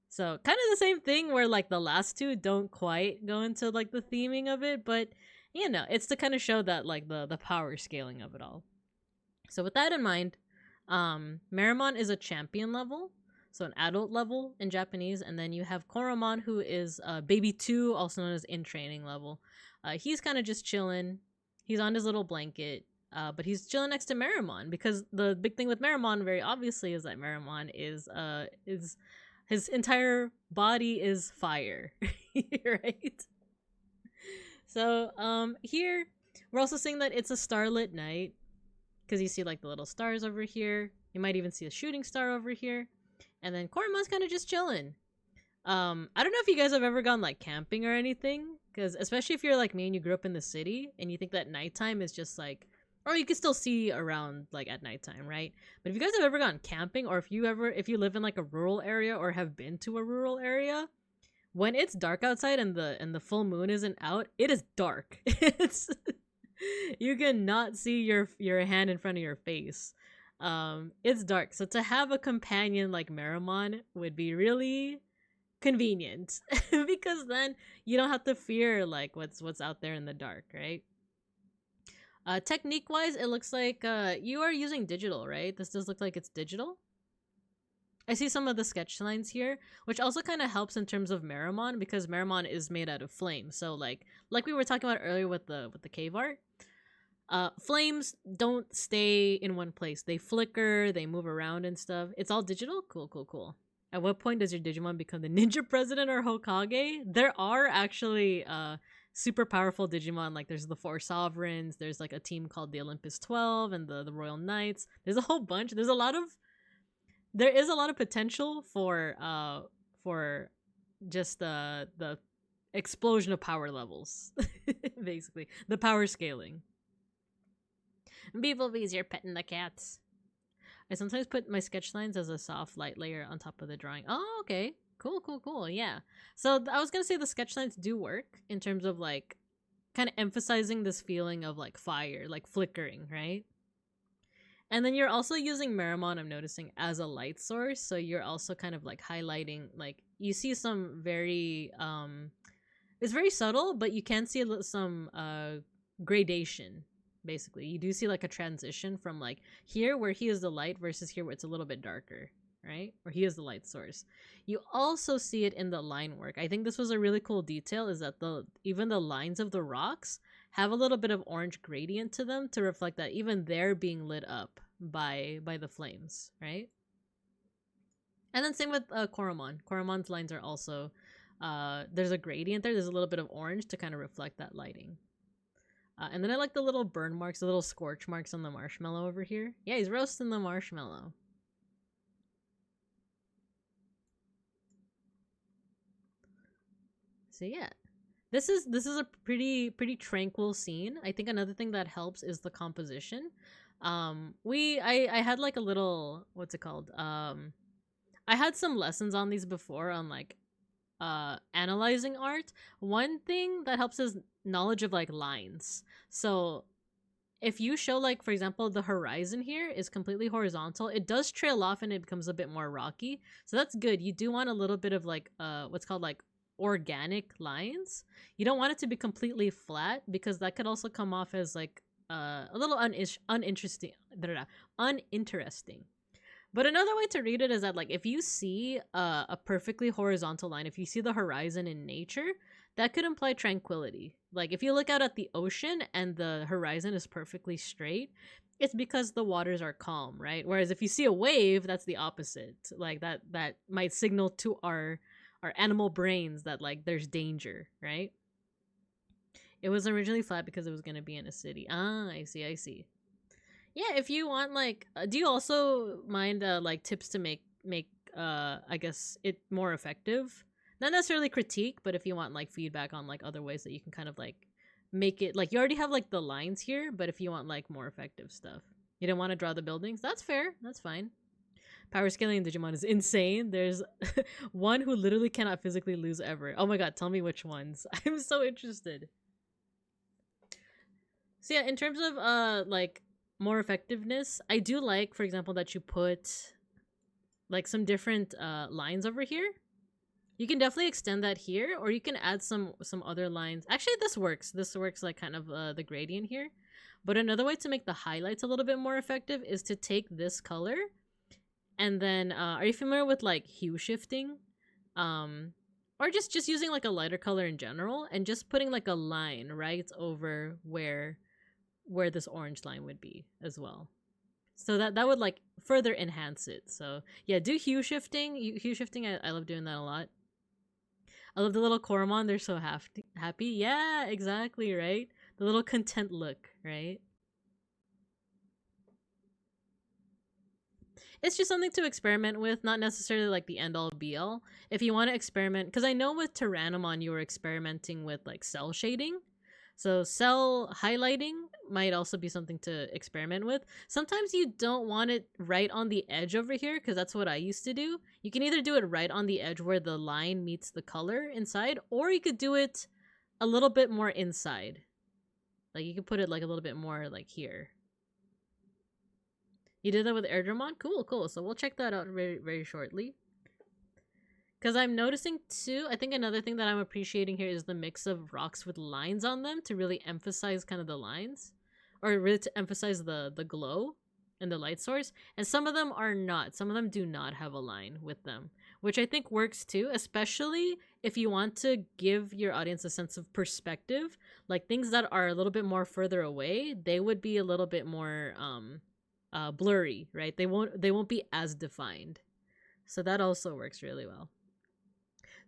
Speaker 1: So kind of the same thing where like the last two don't quite go into like the theming of it, but you know, it's to kind of show that like the power scaling of it all. So with that in mind, Meramon is a champion level, so an adult level in Japanese, and then you have Koromon, who is baby 2, also known as in training level. He's kind of just chilling. He's on his little blanket, but he's chilling next to Meramon, because the big thing with Meramon, very obviously, is that Meramon is his entire body is fire, right? So here we're also seeing that it's a starlit night, because you see like the little stars over here. You might even see a shooting star over here. And then Koromon's kind of just chilling. I don't know if you guys have ever gone like camping or anything, because especially if you're like me and you grew up in the city and you think that nighttime is just like, or you can still see around like at nighttime, right? But if you guys have ever gone camping, or if you live in like a rural area or have been to a rural area, when it's dark outside and the full moon isn't out, it is dark. It's you cannot see your hand in front of your face. It's dark. So to have a companion like Meramon would be really convenient, because then you don't have to fear like what's out there in the dark, right? Technique wise, it looks like you are using digital, right? This does look like it's digital. I see some of the sketch lines here, which also kind of helps in terms of Meramon, because Meramon is made out of flame. So like we were talking about earlier with the cave art, flames don't stay in one place. They flicker, they move around and stuff. It's all digital. Cool. At what point does your Digimon become the ninja president or Hokage? There are actually super powerful Digimon. Like there's the four sovereigns, there's like a team called the Olympus 12 and the Royal Knights. There's a whole bunch. There is a lot of potential for just the explosion of power levels. Basically. The power scaling. Beeplebees, you're petting the cats. I sometimes put my sketch lines as a soft light layer on top of the drawing. Oh, okay. Cool. Yeah. So I was gonna say the sketch lines do work in terms of like kind of emphasizing this feeling of like fire, like flickering, right? And then you're also using Meramon, I'm noticing, as a light source. So you're also kind of like highlighting, like you see some very it's very subtle, but you can see some gradation. Basically, you do see like a transition from like here where he is the light versus here where it's a little bit darker, right? Where he is the light source. You also see it in the line work. I think this was a really cool detail, is that even the lines of the rocks have a little bit of orange gradient to them to reflect that even they're being lit up by the flames, right? And then same with Koromon. Koromon's lines are also there's a gradient there. There's a little bit of orange to kind of reflect that lighting. And then I like the little burn marks, the little scorch marks on the marshmallow over here. Yeah, he's roasting the marshmallow. So yeah, this is a pretty tranquil scene. I think another thing that helps is the composition. I had like a little, what's it called? I had some lessons on these before on like analyzing art. One thing that helps is knowledge of like lines. So if you show like, for example, the horizon here is completely horizontal, it does trail off and it becomes a bit more rocky. So that's good. You do want a little bit of like what's called like organic lines. You don't want it to be completely flat, because that could also come off as like a little uninteresting. But another way to read it is that like if you see a perfectly horizontal line, if you see the horizon in nature, that could imply tranquility. Like if you look out at the ocean and the horizon is perfectly straight, it's because the waters are calm, right? Whereas if you see a wave, that's the opposite. Like that might signal to our animal brains that like there's danger, right? It was originally flat because it was going to be in a city. Ah, I see. Yeah, if you want like do you also mind like tips to make I guess it more effective? Not necessarily critique, but if you want like feedback on like other ways that you can kind of like make it, like you already have like the lines here, but if you want like more effective stuff. You don't want to draw the buildings? That's fair. That's fine. Power scaling in Digimon is insane. There's one who literally cannot physically lose ever. Oh my god, tell me which ones. I'm so interested. So yeah, in terms of like more effectiveness, I do like, for example, that you put like some different lines over here. You can definitely extend that here, or you can add some other lines. Actually, this works. This works like kind of the gradient here. But another way to make the highlights a little bit more effective is to take this color, and then are you familiar with like hue shifting? Or just using like a lighter color in general, and just putting like a line right over where this orange line would be as well. So that would like further enhance it. So yeah, do hue shifting. Hue shifting, I love doing that a lot. I love the little Koromon. They're so happy. Yeah, exactly, right? The little content look, right? It's just something to experiment with, not necessarily like the end all be all. If you want to experiment, because I know with Tyrannomon you were experimenting with like cell shading. So cell highlighting might also be something to experiment with. Sometimes you don't want it right on the edge over here, because that's what I used to do. You can either do it right on the edge where the line meets the color inside, or you could do it a little bit more inside. Like you could put it like a little bit more like here. You did that with Airdramon? Cool. So we'll check that out very, very shortly. Because I'm noticing too, I think another thing that I'm appreciating here is the mix of rocks with lines on them to really emphasize kind of the lines. Or really to emphasize the glow and the light source. And some of them are not. Some of them do not have a line with them. Which I think works too, especially if you want to give your audience a sense of perspective. Like things that are a little bit more further away, they would be a little bit more blurry, right? They won't be as defined. So that also works really well.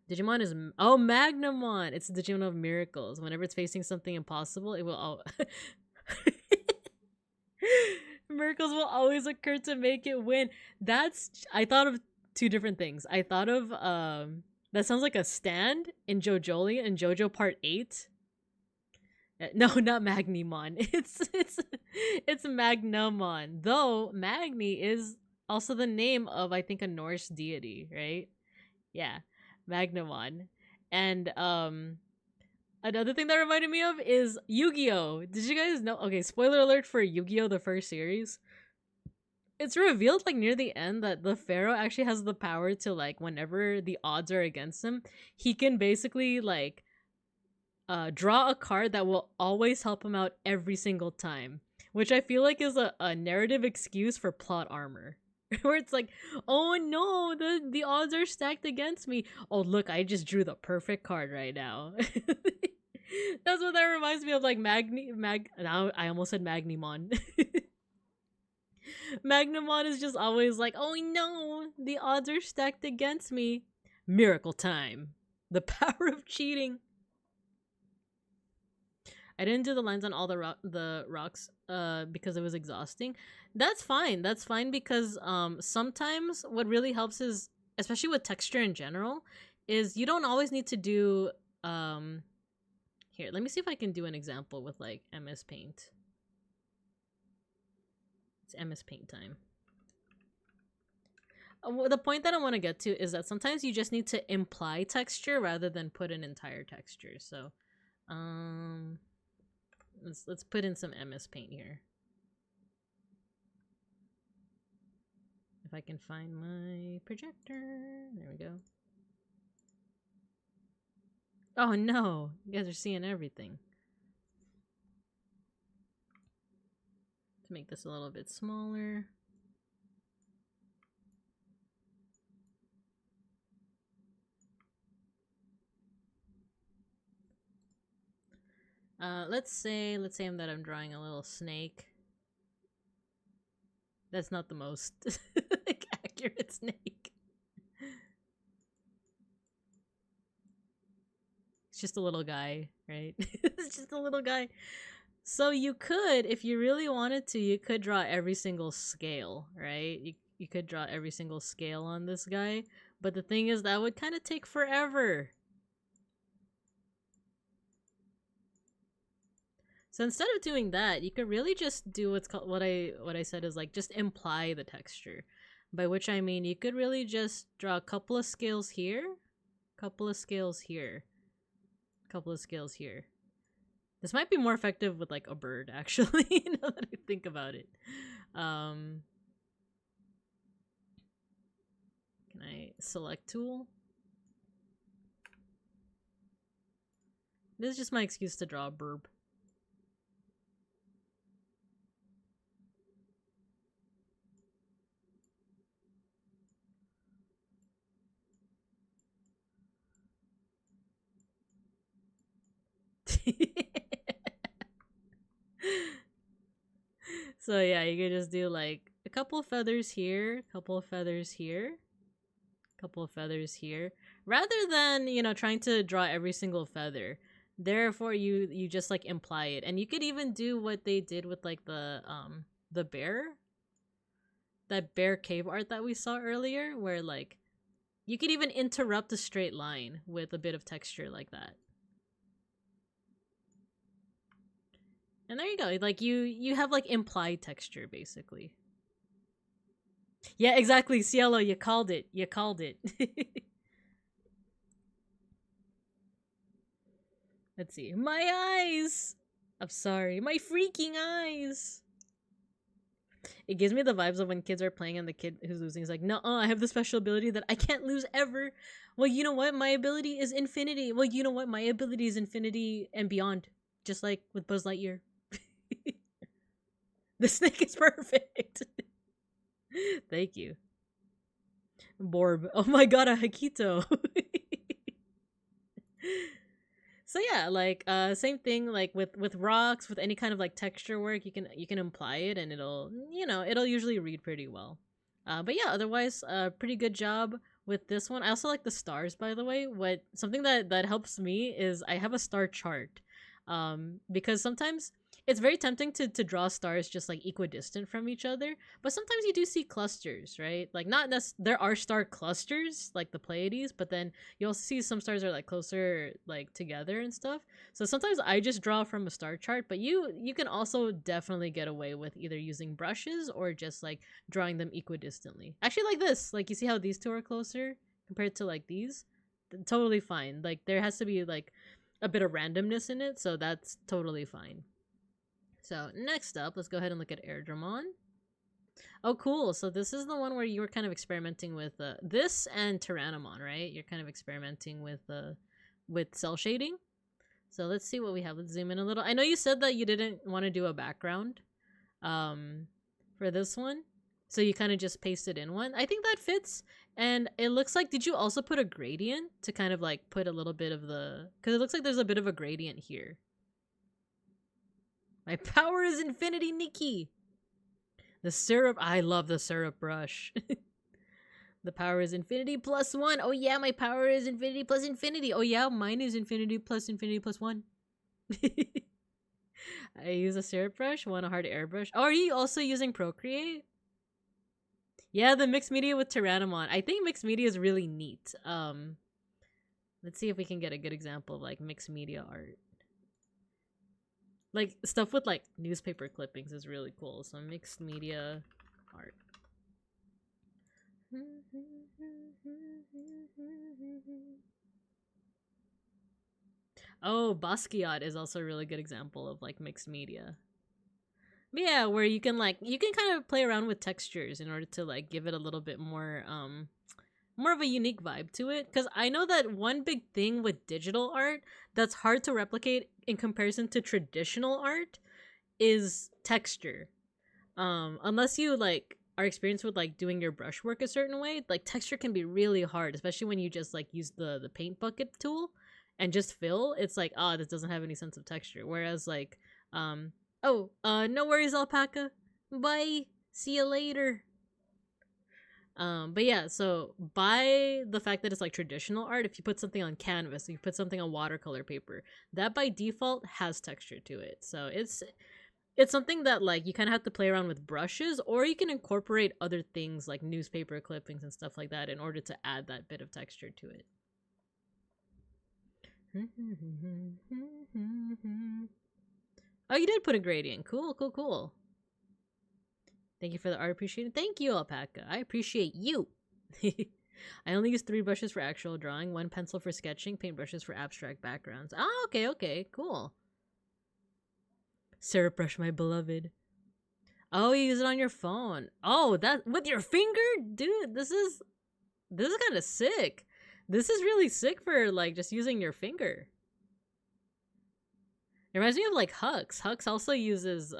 Speaker 1: Digimon is oh Magnamon. It's the Digimon of miracles. Whenever it's facing something impossible, it will miracles will always occur to make it win. I thought of two different things. I thought of that sounds like a stand in JoJo in JoJo Part 8. No, not Magnimon. It's Magnamon. Though Magni is also the name of I think a Norse deity, right? Yeah, Magnamon. And another thing that reminded me of is Yu-Gi-Oh! Did you guys know? Okay, spoiler alert for Yu-Gi-Oh! The first series. It's revealed like near the end that the pharaoh actually has the power to like whenever the odds are against him, he can basically like draw a card that will always help him out every single time, which I feel like is a narrative excuse for plot armor. Where it's like, oh no, the odds are stacked against me. Oh look, I just drew the perfect card right now. That's what that reminds me of, like now I almost said Magnimon. Magnamon is just always like, oh no, the odds are stacked against me. Miracle time. The power of cheating. I didn't do the lines on all the rocks because it was exhausting. That's fine. That's fine because sometimes what really helps is, especially with texture in general, is you don't always need to do here, let me see if I can do an example with like MS Paint. It's MS Paint time. The point that I want to get to is that sometimes you just need to imply texture rather than put an entire texture. So let's put in some MS Paint here. If I can find my projector. There we go. Oh no, you guys are seeing everything. To make this a little bit smaller. Let's say that I'm drawing a little snake. That's not the most like, accurate snake. It's just a little guy, right? It's just a little guy. So you could, if you really wanted to, you could draw every single scale, right? You could draw every single scale on this guy. But the thing is, that would kind of take forever. So instead of doing that, you could really just do what's called, what I said is like just imply the texture. By which I mean you could really just draw a couple of scales here, couple of scales here, couple of scales here. This might be more effective with like a bird, actually, now that I think about it. Can I select tool? This is just my excuse to draw a burb. So yeah, you could just do like a couple of feathers here, a couple of feathers here, a couple of feathers here, rather than, you know, trying to draw every single feather. Therefore, you just like imply it, and you could even do what they did with like the bear, that bear cave art that we saw earlier, where like you could even interrupt a straight line with a bit of texture like that. And there you go. Like you have like implied texture basically. Yeah, exactly. Cielo, you called it. You called it. Let's see. My eyes. I'm sorry. My freaking eyes. It gives me the vibes of when kids are playing and the kid who's losing is like, no, I have the special ability that I can't lose ever. Well, you know what? My ability is infinity. Well, you know what? My ability is infinity and beyond. Just like with Buzz Lightyear. The snake is perfect. Thank you. Borb. Oh my god, a Hakito. So yeah, like same thing like with rocks, with any kind of like texture work, you can imply it and it'll, you know, it'll usually read pretty well. But yeah, otherwise pretty good job. with this one, I also like the stars, by the way. Something that helps me is I have a star chart. Because sometimes it's very tempting to draw stars just like equidistant from each other, but sometimes you do see clusters, right? Like there are star clusters like the Pleiades, but then you also see some stars are like closer like together and stuff. So sometimes I just draw from a star chart, but you can also definitely get away with either using brushes or just like drawing them equidistantly. Actually, like this, like you see how these two are closer compared to like these? Totally fine. Like there has to be like a bit of randomness in it, so that's totally fine. So next up, let's go ahead and look at Airdramon. Oh, cool. So this is the one where you were kind of experimenting with this and Tyrannomon, right? You're kind of experimenting with cell shading. So let's see what we have. Let's zoom in a little. I know you said that you didn't want to do a background for this one, so you kind of just pasted in one. I think that fits. And it looks like, did you also put a gradient to kind of like put a little bit of the, because it looks like there's a bit of a gradient here. My power is infinity, Nikki. The syrup, I love the syrup brush. The power is infinity plus 1. Oh yeah, my power is infinity plus infinity. Oh yeah, mine is infinity plus 1. I use a syrup brush, one a hard airbrush. Oh, are you also using Procreate? Yeah, the mixed media with Tyrannomon. I think mixed media is really neat. Let's see if we can get a good example of like mixed media art. Like stuff with like newspaper clippings is really cool. So mixed media art. Oh, Basquiat is also a really good example of like mixed media. But yeah, where you can kind of play around with textures in order to like give it a little bit more of a unique vibe to it. Because I know that one big thing with digital art that's hard to replicate in comparison to traditional art is texture. Unless you like are experienced with like doing your brushwork a certain way, like texture can be really hard, especially when you just like use the paint bucket tool and just fill. It's like, ah, this doesn't have any sense of texture. Whereas like, no worries, alpaca. Bye. See you later. But yeah, so by the fact that it's like traditional art, if you put something on canvas, if you put something on watercolor paper, that by default has texture to it. So it's something that like you kind of have to play around with brushes, or you can incorporate other things like newspaper clippings and stuff like that in order to add that bit of texture to it. Oh, you did put a gradient. Cool. Thank you for the art appreciation. Thank you, alpaca. I appreciate you. I only use 3 brushes for actual drawing, 1 pencil for sketching, paintbrushes for abstract backgrounds. Oh, okay, cool. Syrup brush, my beloved. Oh, you use it on your phone. Oh, that with your finger? Dude, this is kind of sick. This is really sick for like just using your finger. It reminds me of like Hux. Hux also uses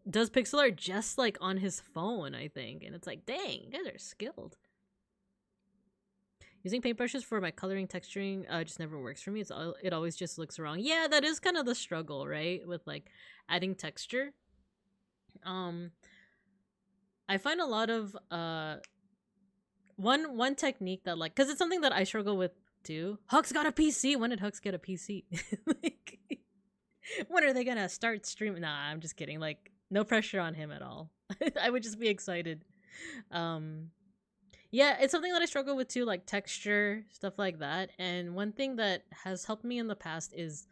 Speaker 1: does pixel art just like on his phone, I think. And it's like, dang, you guys are skilled. Using paintbrushes for my coloring, texturing just never works for me. It always just looks wrong. Yeah, that is kind of the struggle, right? With like adding texture. I find a lot of one technique that like, because it's something that I struggle with too. Hux got a PC. When did Hux get a PC? Like, when are they gonna start streaming? Nah, I'm just kidding. Like, no pressure on him at all. I would just be excited. Yeah, it's something that I struggle with too, like texture, stuff like that. And one thing that has helped me in the past is,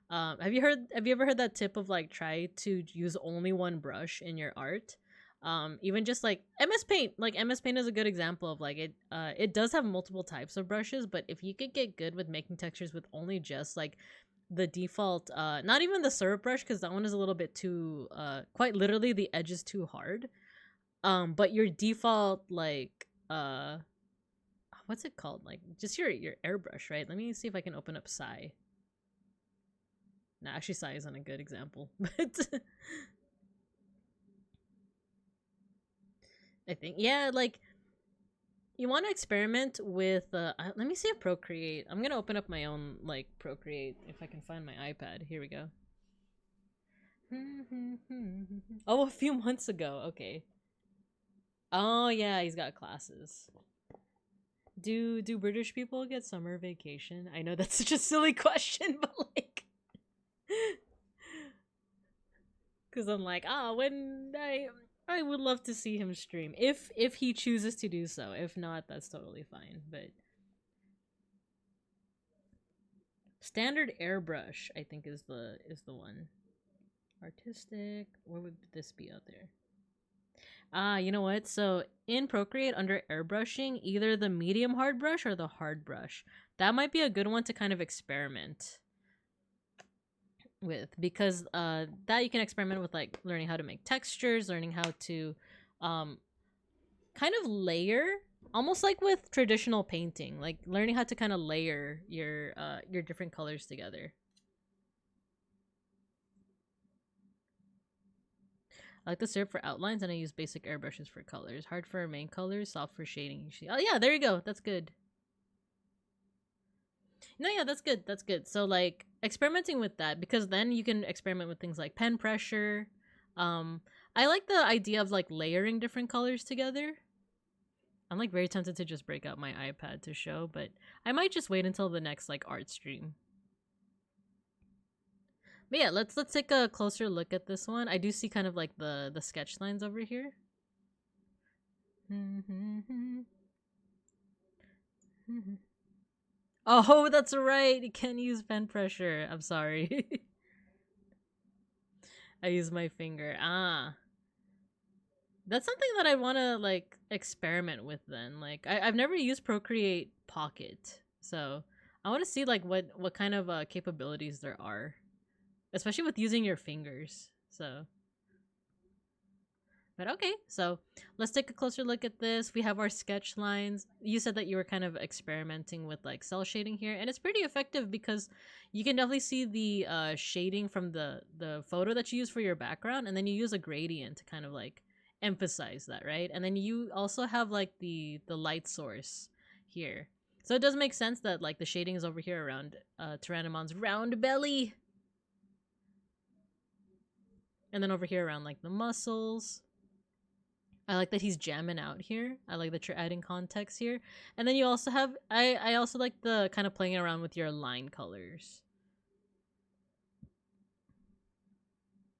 Speaker 1: have you ever heard that tip of like try to use only one brush in your art? Even just like MS Paint. Like MS Paint is a good example of like it does have multiple types of brushes, but if you could get good with making textures with only just like the default, not even the syrup brush, because that one is a little bit too quite literally the edge is too hard. But your default like what's it called, like just your airbrush, right? Let me see if I can open up Sai. Nah, actually Sai isn't a good example. But I think, yeah, like you want to experiment with let me see if Procreate, I'm gonna open up my own like Procreate if I can find my iPad. Here we go. Oh, a few months ago. Okay. Oh yeah, he's got classes. Do British people get summer vacation? I know that's such a silly question, but like, because I'm like, when I would love to see him stream if he chooses to do so. If not, that's totally fine. But standard airbrush, I think, is the one. Artistic. Where would this be out there? You know what? So in Procreate under airbrushing, either the medium hard brush or the hard brush. That might be a good one to kind of experiment with, because that you can experiment with, like learning how to make textures, learning how to kind of layer, almost like with traditional painting, like learning how to kind of layer your different colors together. I like the syrup for outlines, and I use basic airbrushes for colors. Hard for main colors, soft for shading usually. Oh yeah, there you go. That's good. No, yeah, that's good. That's good. So like experimenting with that, because then you can experiment with things like pen pressure. I like the idea of like layering different colors together. I'm like very tempted to just break out my iPad to show, but I might just wait until the next like art stream. But yeah, let's take a closer look at this one. I do see kind of like the sketch lines over here. Oh, that's right. You can't use pen pressure. I'm sorry. I use my finger. That's something that I want to like experiment with then. Like I've never used Procreate Pocket. So I want to see like what kind of capabilities there are, especially with using your fingers. So, but okay, so let's take a closer look at this. We have our sketch lines. You said that you were kind of experimenting with like cell shading here, and it's pretty effective because you can definitely see the shading from the photo that you use for your background, and then you use a gradient to kind of like emphasize that, right? And then you also have like the light source here. So it does make sense that like the shading is over here around Tyrannomon's round belly. And then over here around like the muscles. I like that he's jamming out here. I like that you're adding context here. And then you also have, I also like the kind of playing around with your line colors.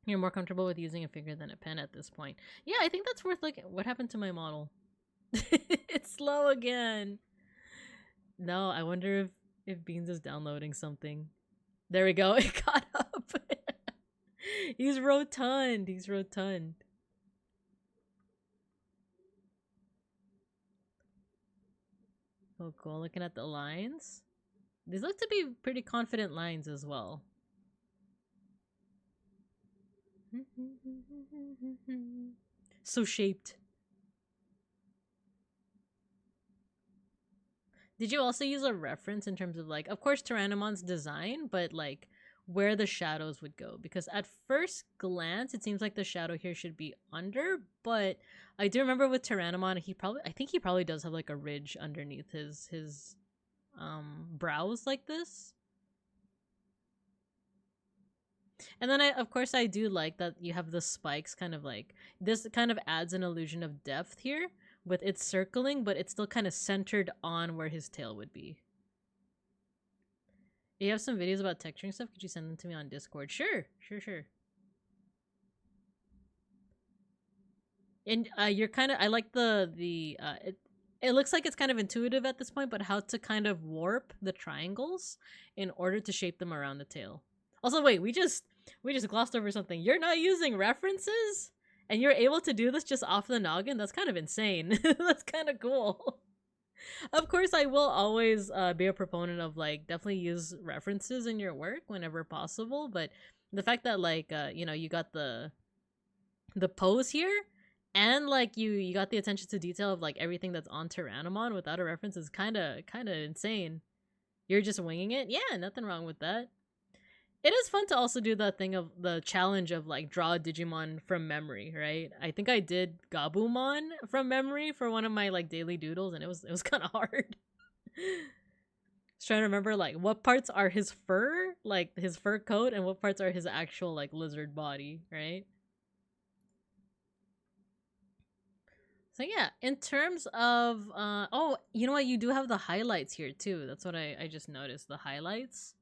Speaker 1: You're more comfortable with using a finger than a pen at this point. Yeah, I think that's worth looking. What happened to my model? It's slow again. No, I wonder if Beans is downloading something. There we go. It caught up. He's rotund. He's rotund. Oh, cool. Looking at the lines. These look to be pretty confident lines as well. So shaped. Did you also use a reference in terms of like, of course, Tyrannomon's design, but like where the shadows would go? Because at first glance, it seems like the shadow here should be under, but I do remember with Tyrannomon, I think he probably does have like a ridge underneath his brows like this. And then of course I do like that you have the spikes kind of like, this kind of adds an illusion of depth here with its circling, but it's still kind of centered on where his tail would be. You have some videos about texturing stuff? Could you send them to me on Discord? Sure. And you're kind of, I like it looks like it's kind of intuitive at this point, but how to kind of warp the triangles in order to shape them around the tail. Also, wait, we just glossed over something. You're not using references? And you're able to do this just off the noggin? That's kind of insane. That's kind of cool. Of course, I will always be a proponent of like definitely use references in your work whenever possible. But the fact that like you got the pose here, and like you got the attention to detail of like everything that's on Tyrannomon without a reference is kind of insane. You're just winging it. Yeah, nothing wrong with that. It is fun to also do that thing of the challenge of like draw a Digimon from memory, right? I think I did Gabumon from memory for one of my like daily doodles, and it was kind of hard. I was trying to remember like what parts are his fur, like his fur coat, and what parts are his actual like lizard body, right? So yeah, in terms of oh, you know what? You do have the highlights here too. That's what I just noticed. The highlights.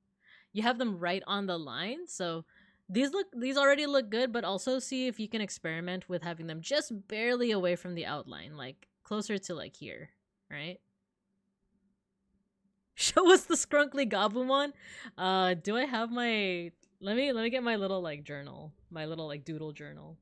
Speaker 1: You have them right on the line. So these already look good, but also see if you can experiment with having them just barely away from the outline, like closer to like here, right? Show us the scrunkly Gabumon. Do I have my let me get my little like journal. My little like doodle journal.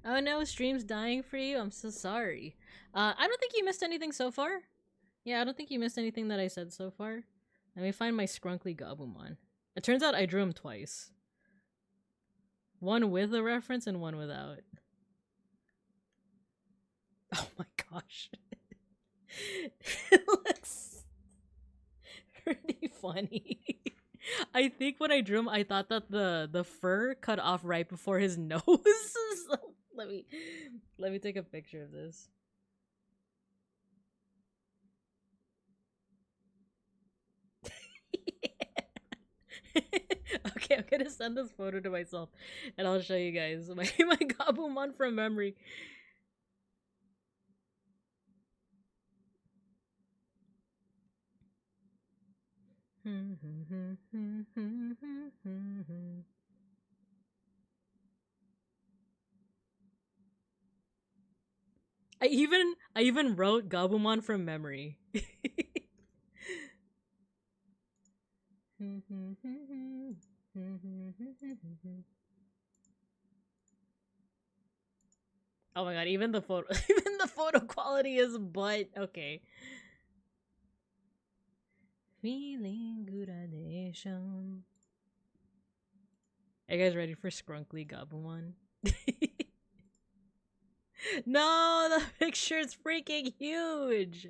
Speaker 1: Oh no, stream's dying for you. I'm so sorry. I don't think you missed anything so far. Yeah, I don't think you missed anything that I said so far. Let me find my scrunkly Gabumon. It turns out I drew him twice. One with a reference and one without. Oh my gosh. It looks pretty funny. I think when I drew him, I thought that the fur cut off right before his nose. So let me take a picture of this. Okay, I'm gonna send this photo to myself, and I'll show you guys my Gabumon from memory. I even wrote Gabumon from memory. Oh my god, even the photo even the photo quality is butt. Okay. Feeling gradation. Are you guys ready for Scrunkly Gabumon? No, the picture's freaking huge.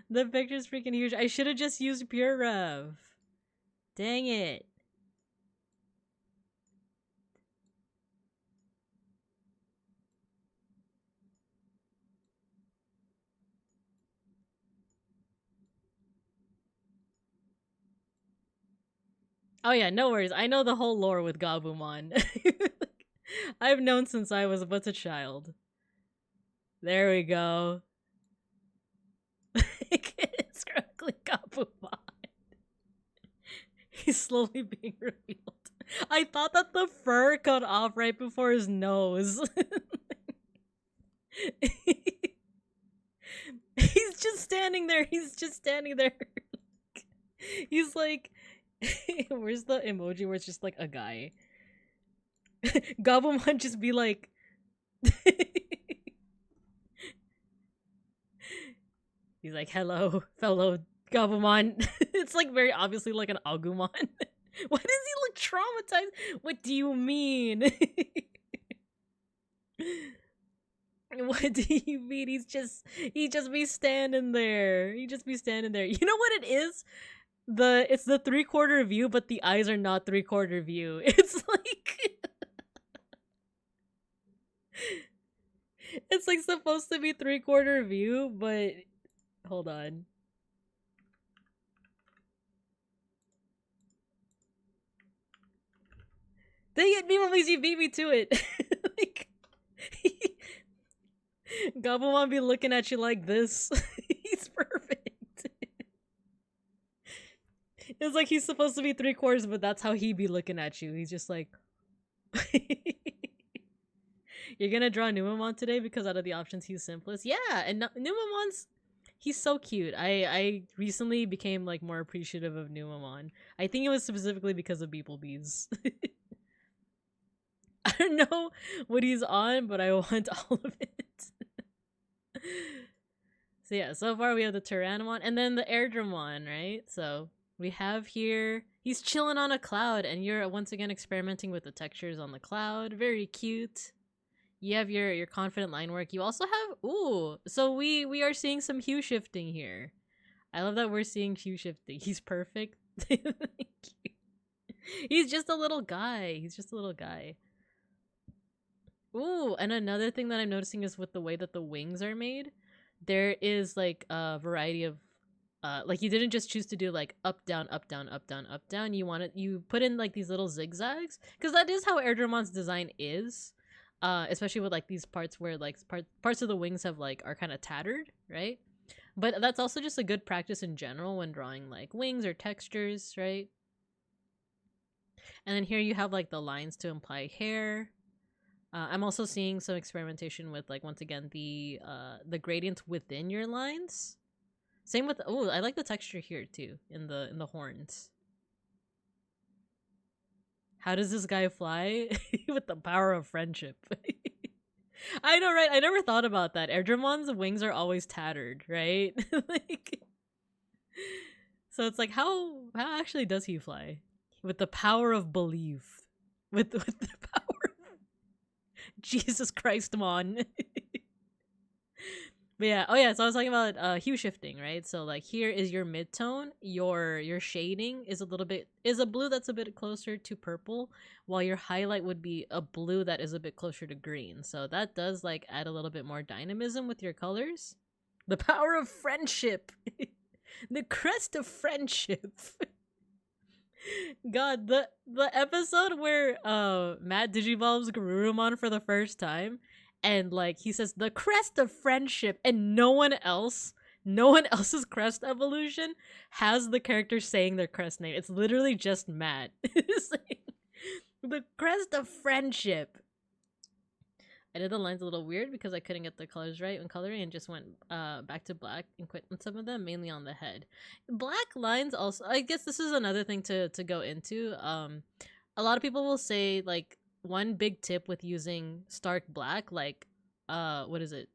Speaker 1: The picture's freaking huge. I should have just used Pure Rev. Dang it. Oh yeah, no worries. I know the whole lore with Gabumon. I've known since I was but a child. There we go. Scrunkly Gabumon. He's slowly being revealed. I thought that the fur cut off right before his nose. He's just standing there. He's just standing there. He's like, where's the emoji where it's just like a guy? Gabumon just be like, he's like, hello, fellow Gabumon. It's like very obviously like an Agumon. Why does he look traumatized? What do you mean? What do you mean? He just be standing there. He just be standing there. You know what it is? It's the 3/4 view, but the eyes are not 3/4 view. It's like it's like supposed to be 3/4 view, but hold on. Dang it, beeplebees, you beat me to it. Like Gabumon be looking at you like this. He's perfect. It's like he's supposed to be 3/4, but that's how he be looking at you. He's just like you're gonna draw Numamon today because out of the options he's simplest. Yeah, and Numamon's he's so cute. I recently became like more appreciative of Numamon. I think it was specifically because of beeplebees. I don't know what he's on, but I want all of it. So yeah, so far we have the Tyrannomon and then the Airdramon, right? So we have here, he's chilling on a cloud and you're once again experimenting with the textures on the cloud. Very cute. You have your confident line work. You also have, ooh, so we are seeing some hue shifting here. I love that we're seeing hue shifting. He's perfect. He's just a little guy. He's just a little guy. Ooh, and another thing that I'm noticing is with the way that the wings are made, there is like a variety of like you didn't just choose to do like up down up down up down up down. You put in like these little zigzags because that is how Airdramon's design is. Especially with like these parts where like parts of the wings have like are kind of tattered, right? But that's also just a good practice in general when drawing like wings or textures, right? And then here you have like the lines to imply hair. I'm also seeing some experimentation with like once again the gradients within your lines. Same with I like the texture here too in the horns. How does this guy fly? With the power of friendship. I know, right? I never thought about that. Airdramon's wings are always tattered, right? Like, so it's like how actually does he fly? With the power of belief. With the power of Jesus Christ, Mon. But yeah, so I was talking about hue shifting, right? So like here is your midtone, your shading is a blue that's a bit closer to purple, while your highlight would be a blue that is a bit closer to green. So that does like add a little bit more dynamism with your colors. The power of friendship. The crest of friendship. God, the episode where Matt digivolves Garurumon for the first time, and like he says the crest of friendship, and no one else's crest evolution has the character saying their crest name. It's literally just Matt saying the crest of friendship. I did the lines a little weird because I couldn't get the colors right when coloring and just went back to black and quit on some of them, mainly on the head. Black lines also, I guess this is another thing to go into. A lot of people will say like one big tip with using stark black, like what is it?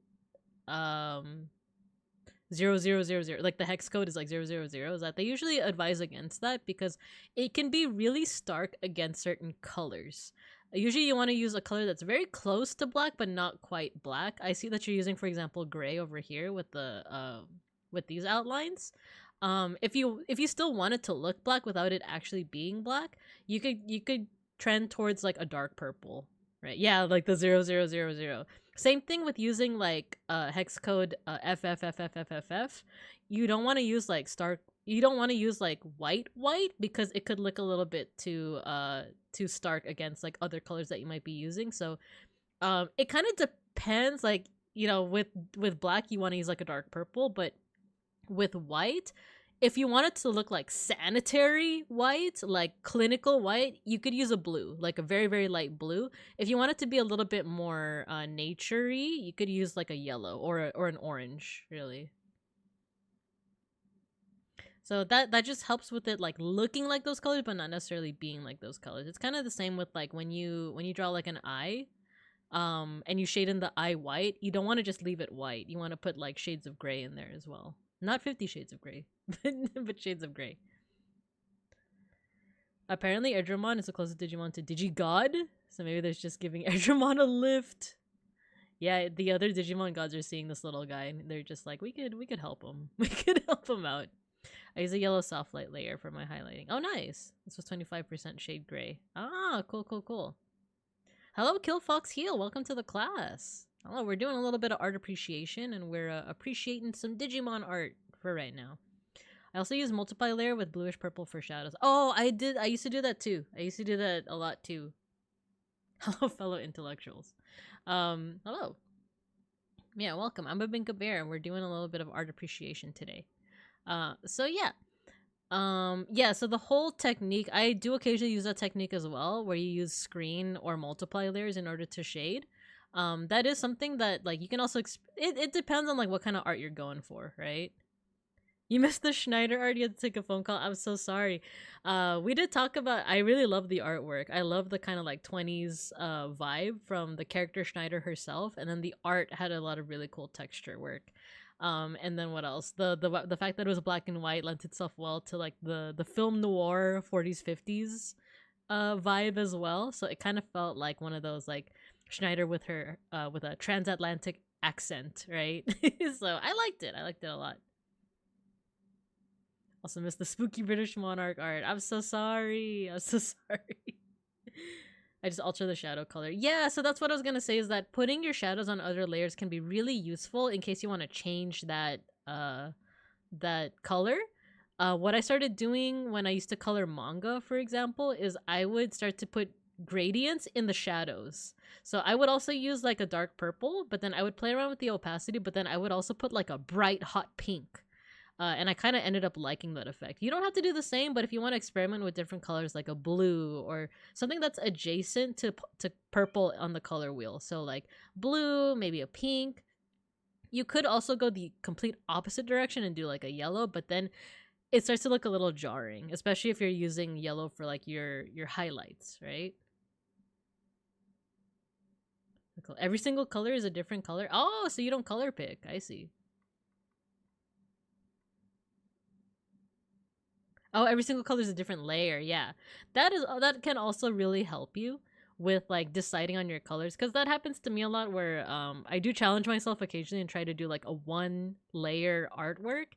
Speaker 1: 0000, like the hex code is like 000, is that they usually advise against that because it can be really stark against certain colors. Usually you want to use a color that's very close to black but not quite black. I see that you're using, for example, gray over here with the with these outlines. If you still want it to look black without it actually being black, you could trend towards like a dark purple, right? Yeah, like the 0000. Same thing with using like hex code FFFFFFF. You don't want to use like you don't want to use like white because it could look a little bit too stark against like other colors that you might be using. So it kind of depends, like, you know, with black you want to use like a dark purple, but with white, if you want it to look like sanitary white, like clinical white, you could use a blue, like a very, very light blue. If you want it to be a little bit more nature-y, you could use like a yellow or an orange, really. So that just helps with it like looking like those colors, but not necessarily being like those colors. It's kind of the same with like when you draw like an eye, and you shade in the eye white, you don't want to just leave it white. You want to put like shades of gray in there as well. Not 50 Shades of Grey, but shades of gray. Apparently, Airdramon is the closest Digimon to Digigod, so maybe there's just giving Airdramon a lift. Yeah, the other Digimon gods are seeing this little guy, and they're just like, we could help him. We could help him out. I use a yellow soft light layer for my highlighting. Oh, nice. This was 25% shade gray. Ah, cool. Hello, Kill Fox Heal. Welcome to the class. Oh, we're doing a little bit of art appreciation, and we're appreciating some Digimon art for right now. I also use multiply layer with bluish purple for shadows. Oh, I used to do that too. I used to do that a lot too. Hello, fellow intellectuals. Hello. Yeah, welcome. I'm Babinka Bear, and we're doing a little bit of art appreciation today. So yeah. So the whole technique, I do occasionally use that technique as well, where you use screen or multiply layers in order to shade. That is something that like you can also it depends on like what kind of art you're going for, right? You missed the Schneider art. You had to take a phone call. I'm so sorry. We did talk about, I really love the artwork. I love the kind of like 20s vibe from the character Schneider herself, and then the art had a lot of really cool texture work. And then what else? The fact that it was black and white lent itself well to like the film noir 40s 50s vibe as well. So it kind of felt like one of those like Schneider with her with a transatlantic accent, right? So I liked it a lot. Also missed the spooky British monarch art. I'm so sorry. I just alter the shadow color. Yeah, so that's what I was gonna say, is that putting your shadows on other layers can be really useful in case you want to change that that color. What I started doing when I used to color manga, for example, is I would start to put gradients in the shadows. So I would also use like a dark purple, but then I would play around with the opacity, but then I would also put like a bright hot pink. And I kind of ended up liking that effect. You don't have to do the same, but if you want to experiment with different colors, like a blue or something that's adjacent to purple on the color wheel, so like blue, maybe a pink. You could also go the complete opposite direction and do like a yellow, but then it starts to look a little jarring, especially if you're using yellow for like your highlights, right? Every single color is a different color. Oh, so you don't color pick. I see. Oh, every single color is a different layer. Yeah. That can also really help you with like deciding on your colors, because that happens to me a lot where I do challenge myself occasionally and try to do like a one layer artwork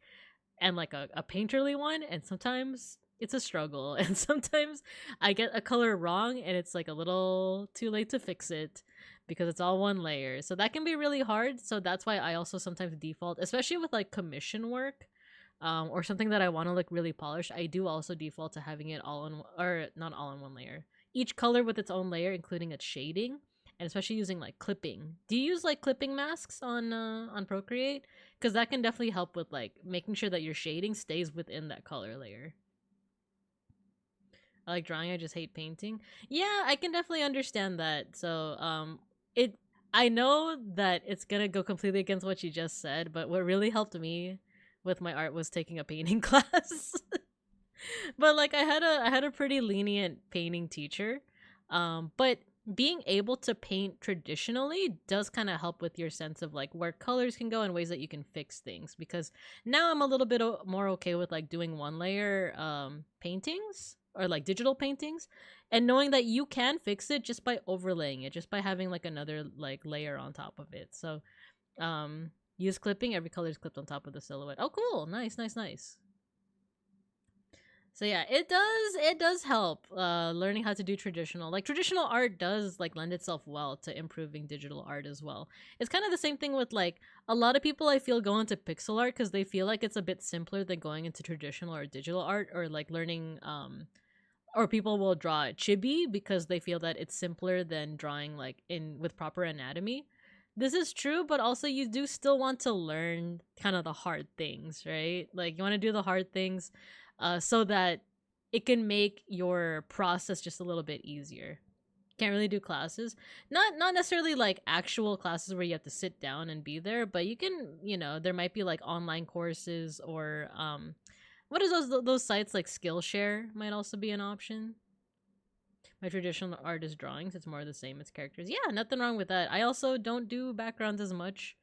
Speaker 1: and like a painterly one, and sometimes it's a struggle and sometimes I get a color wrong and it's like a little too late to fix it because it's all one layer. So that can be really hard. So that's why I also sometimes default, especially with like commission work, or something that I want to look really polished, I do also default to having it all in, or not all in one layer. Each color with its own layer, including its shading, and especially using like clipping. Do you use like clipping masks on Procreate? Because that can definitely help with like making sure that your shading stays within that color layer. I like drawing, I just hate painting. Yeah, I can definitely understand that. So it I know that it's gonna go completely against what you just said, but what really helped me with my art was taking a painting class. But like I had a pretty lenient painting teacher. But being able to paint traditionally does kind of help with your sense of like where colors can go and ways that you can fix things, because now I'm a little bit more okay with like doing one layer paintings or like digital paintings, and knowing that you can fix it just by overlaying it, just by having like another like layer on top of it. So use clipping. Every color is clipped on top of the silhouette. Oh, cool. Nice, nice, nice. So yeah, it does help learning how to do traditional art does like lend itself well to improving digital art as well. It's kind of the same thing with like a lot of people I feel go into pixel art because they feel like it's a bit simpler than going into traditional or digital art, or like learning or people will draw chibi because they feel that it's simpler than drawing like in with proper anatomy. This is true, but also you do still want to learn kind of the hard things, right? Like you want to do the hard things so that it can make your process just a little bit easier. Can't really do classes, not necessarily like actual classes where you have to sit down and be there, but you can, there might be like online courses, or what is those sites like Skillshare might also be an option. My traditional art is drawings. It's more the same as characters. Yeah, nothing wrong with that. I also don't do backgrounds as much.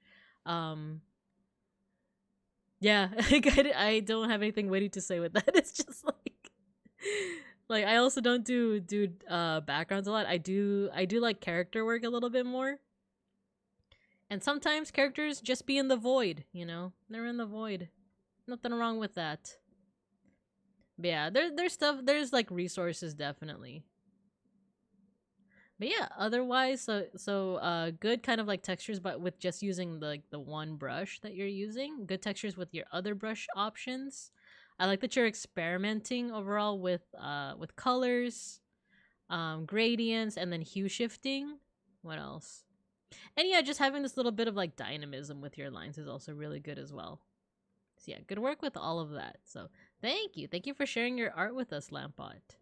Speaker 1: Um, yeah, I don't have anything witty to say with that. It's just like I also don't do backgrounds a lot. I do like character work a little bit more. And sometimes characters just be in the void, They're in the void. Nothing wrong with that. But yeah, there's like resources definitely. But yeah, otherwise, so good kind of like textures, but with just using the one brush that you're using. Good textures with your other brush options. I like that you're experimenting overall with colors, gradients, and then hue shifting. What else? And yeah, just having this little bit of like dynamism with your lines is also really good as well. So yeah, good work with all of that. So thank you for sharing your art with us, Lampot.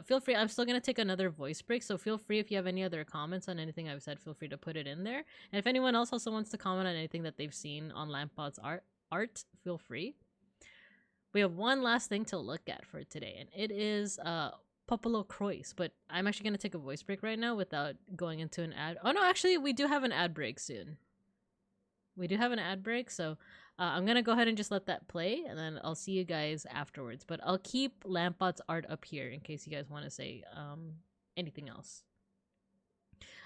Speaker 1: Feel free. I'm still gonna take another voice break, so feel free if you have any other comments on anything I've said. Feel free to put it in there. And if anyone else also wants to comment on anything that they've seen on Lampot's art, feel free. We have one last thing to look at for today, and it is Popolo Croix. But I'm actually gonna take a voice break right now without going into an ad. Oh no, actually, we do have an ad break soon. We do have an ad break, so I'm gonna go ahead and just let that play, and then I'll see you guys afterwards. But I'll keep Lampot's art up here in case you guys want to say anything else.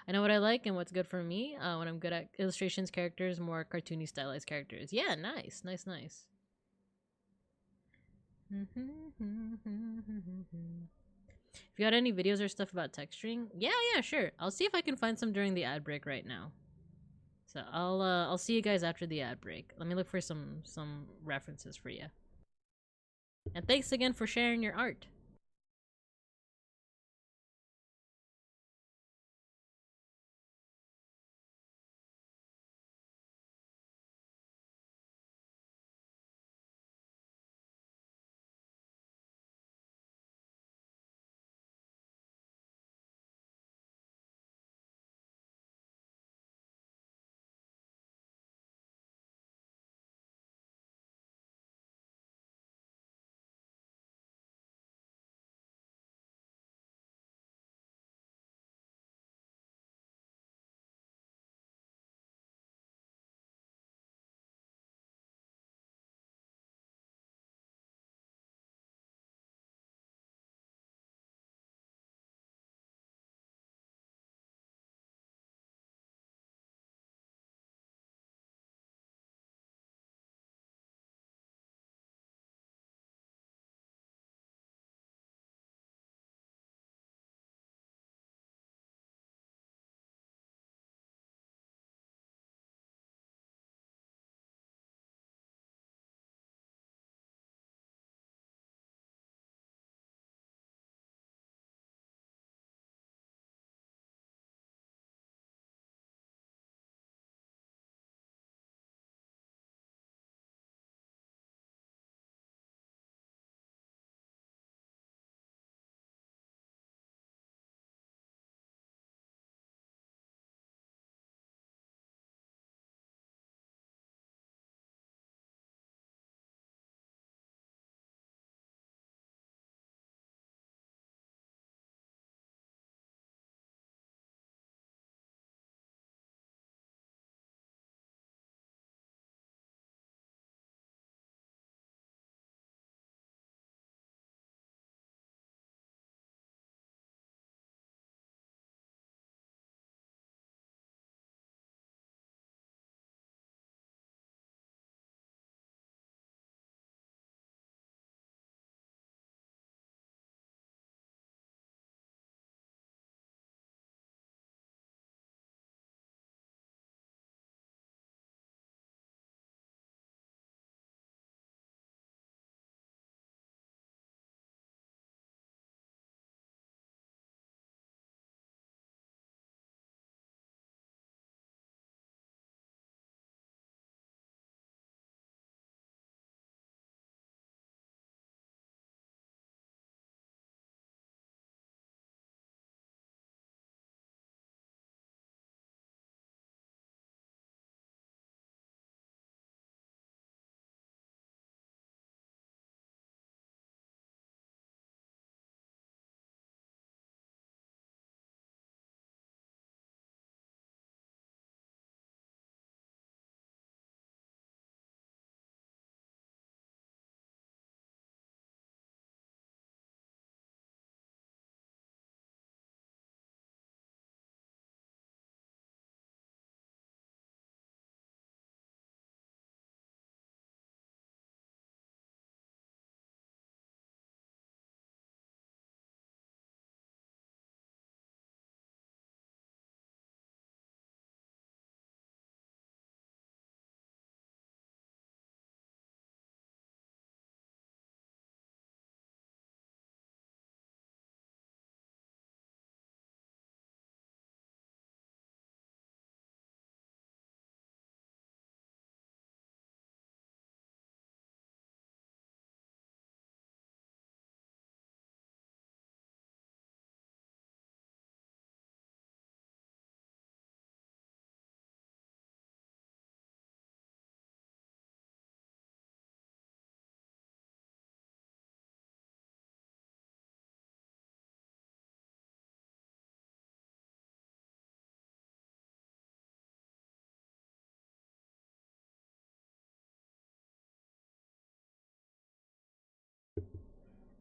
Speaker 1: I know what I like and what's good for me when I'm good at illustrations, characters, more cartoony stylized characters. Yeah, nice, nice, nice. If you got any videos or stuff about texturing, yeah, sure. I'll see if I can find some during the ad break right now. So I'll see you guys after the ad break. Let me look for some references for you. And thanks again for sharing your art.